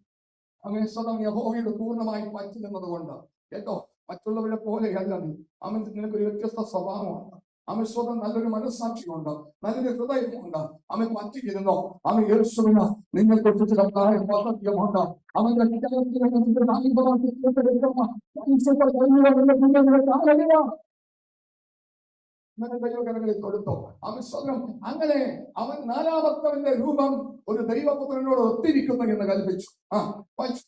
അവൻ സ്വതം യഹോവയോട് പൂർണ്ണമായി പറ്റി നിന്നത് കൊണ്ട് കേട്ടോ, മറ്റുള്ളവരെ പോലെയല്ല നീ. അവൻ നിനക്കൊരു വ്യത്യസ്ത സ്വഭാവമുണ്ട്. അവൻ സ്വതം നല്ലൊരു മനസ്സാക്ഷിയുണ്ട്, നല്ലൊരു ഹൃദയമുണ്ട്. അവൻ പറ്റിയിരുന്നോ? അവൻ യേശുവിന് നിങ്ങൾക്ക് ചില പദ്ധതിയുമുണ്ട്. അവന്റെ ദൈവകരങ്ങളിൽ കൊടുത്തോ. അവൻ സ്വതം അങ്ങനെ അവൻ നാലാമത്തവന്റെ രൂപം ഒരു ദൈവപുത്രനോട് ഒത്തിരിക്കുന്നു എന്ന് കൽപ്പിച്ചു.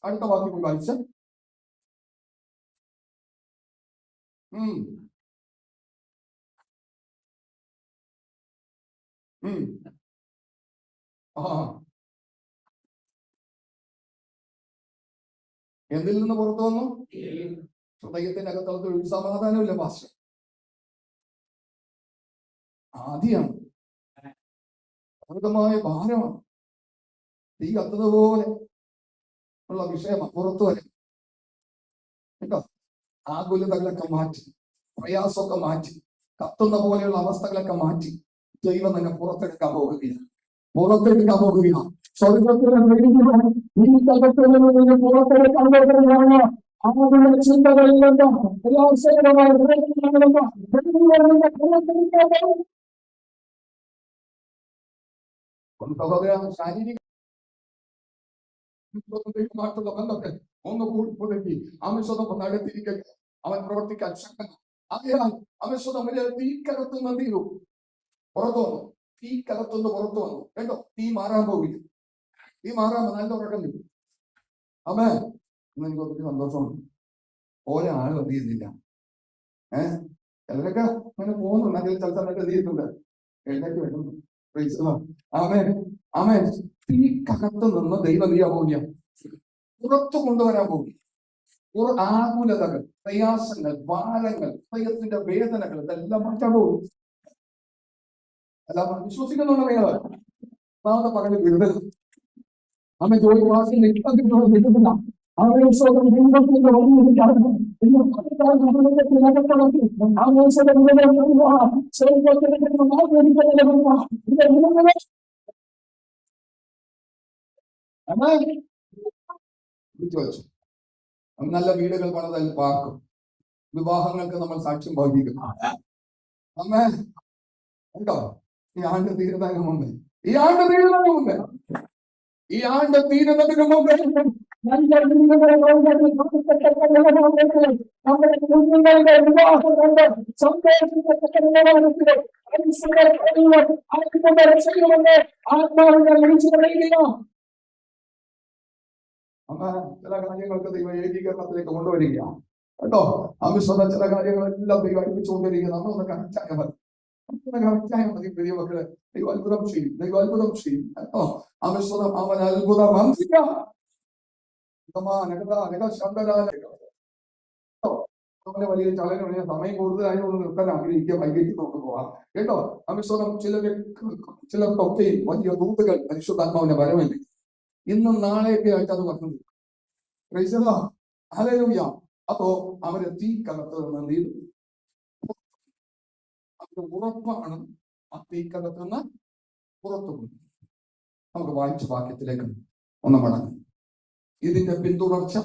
അടുത്ത വാക്യം വായിച്ച എന്തിൽ നിന്ന് പുറത്തു വന്നു? ഹൃദയത്തിന്റെ അകത്തോട്ട് ഒരു സമാധാനമില്ല പാസ്റ്റർ. ആദ്യമാണ് അമിതമായ ഭാരമാണ്, തീ കത്തുന്നതുപോലെ ഉള്ള വിഷയമാണ് പുറത്തു വരെ കേട്ടോ. ആകുലതകളൊക്കെ മാറ്റി, പ്രയാസമൊക്കെ മാറ്റി, കത്തുന്ന പോലെയുള്ള അവസ്ഥകളൊക്കെ മാറ്റി ദൈവം തന്നെ പുറത്തെടുക്കാൻ പോകുകയാണ്. പുറത്തെടുക്കാൻ പോകുകയാണ്. ചിന്തകളിലുണ്ടോ ശാരീരികമായിട്ടുള്ള ബന്ധത്തെ ഒന്ന് കൂടി ആവശ്യം നടത്തിയിരിക്കട്ടെ. അവൻ പ്രവർത്തിക്കാൻ ശക്തനാണ്. അതിനാൽ ആവശ്യം തീക്കകത്തുനിന്ന് എന്ത് ചെയ്തു? പുറത്തു വന്നു. തീക്കകത്തുനിന്ന് പുറത്തു വന്നു കേട്ടോ. തീ മാറാൻ പോവില്ല. തീ മാറാൻ നല്ല ഉറക്കം കിട്ടും. അമ്മേ എനിക്ക് ഒത്തിരി സന്തോഷമുണ്ട്. ഒരാളും എന്ത് ചെയ്യുന്നില്ല. ചിലരൊക്കെ അങ്ങനെ പോകുന്നുണ്ട്. അതിൽ ചില സമയത്ത് എന്ത് ചെയ്യുന്നുണ്ട്? എഴുന്നേറ്റ് വരുന്നു. ആമേൻ. തീക്കകത്ത് നിന്ന് ദൈവം പോവുക, പുറത്തു കൊണ്ടുവരാൻ പോവുക. ആകുലതകൾ, പ്രയാസങ്ങൾ, ഭാരങ്ങൾ, ഹൃദയത്തിന്റെ വേദനകൾ ഇതെല്ലാം മാറ്റാൻ പോകും. എല്ലാം വിശ്വസിക്കുന്നുണ്ട് നിങ്ങൾ? ഒന്നാമത്തെ പകല് വിടുതൽ. അമ്മ ജോലി മാസം കിട്ടുന്നില്ല. നല്ല വീടുകൾ പണിതൽ പാർക്കും. വിവാഹങ്ങൾക്ക് നമ്മൾ സാക്ഷ്യം വഹിക്കും. അമ്മേ ഉണ്ടോ? ഈ ആണ്ട് തീരുന്നതിന് മുമ്പേ ഈ ആണ്ട് തീരുന്നതിന് മുമ്പേ ചില കാര്യങ്ങൾക്ക് ദൈവം ഏകീകരണത്തിലേക്ക് കൊണ്ടുവരികയാണ് കേട്ടോ. അവിശ്വത ചില കാര്യങ്ങളെല്ലാം ദൈവം അടുപ്പിച്ചുകൊണ്ടിരിക്കുക. നമ്മളൊന്ന് കണക്റ്റായ മതി. കണക്റ്റായ മതി. വലിയ മക്കളെ ദൈവം അത്ഭുതം ചെയ്യും. ദൈവം അത്ഭുതം ചെയ്യും കേട്ടോ. അവിശ്വതം അവൻ അത്ഭുതം വലിയ ചലനം. സമയം കൂടുതലായതുകൊണ്ട് നിർത്താൻ ആഗ്രഹിക്കുക. വൈകിട്ട് കൊണ്ടുപോകാം കേട്ടോ. അവിശ്വതം ചിലർക്കൊക്കെയും വലിയ ദൂതുകൾ പരിശുദ്ധാത്മാവിന്റെ വരവല്ലേ ഇന്നും നാളെയൊക്കെ ആയിട്ട് അത് വന്നത്. ഹല്ലേലൂയ. അപ്പോ അവരെ തീക്കകത്ത് നിന്ന് എന്ത് ചെയ്തു? അത് ഉറപ്പാണ്. ആ തീക്കകത്ത് നിന്ന് പുറത്തു പോയി. നമുക്ക് വായിച്ച വാക്യത്തിലേക്ക് ഒന്ന് മടങ്ങും. ഇതിന്റെ പിന്തുടർച്ച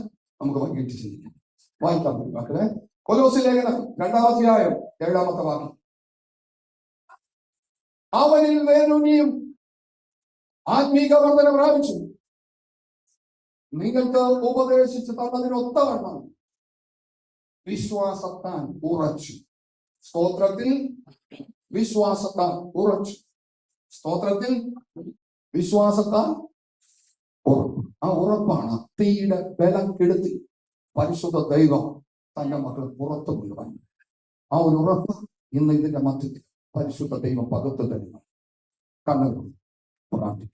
നമുക്ക് വൈകിട്ട് ചിന്തിക്കാം. വായിക്കാൻ പറ്റും മക്കളെ. കൊലോസ്യ ലേഖനം 2-ാം അധ്യായം 7-ാമത്തെ വാക്യം. അവനിൽ വേരൂന്നിയും ആത്മീക വർധന പ്രാപിച്ചു നിങ്ങൾക്ക് ഉപദേശിച്ച് തന്നതിനൊത്തവണ്ണം വിശ്വാസത്താൻ ഉറച്ചു. സ്തോത്രത്തിൽ വിശ്വാസത്താൻ ഉറച്ചു. സ്തോത്രത്തിൽ വിശ്വാസത്താൻ ഉറപ്പ്. ആ ഉറപ്പാണ് തീയുടെ ബലം കെടുത്തി പരിശുദ്ധ ദൈവം തന്റെ മക്കൾ പുറത്തു കൊണ്ടുവൻ. ആ ഒരു ഉറപ്പ് ഇന്ന് ഇതിന്റെ മധ്യത്തിൽ പരിശുദ്ധ ദൈവം പകർത്തു തരുന്നു. കണ്ണുകൾ പ്രാർത്ഥിക്കും.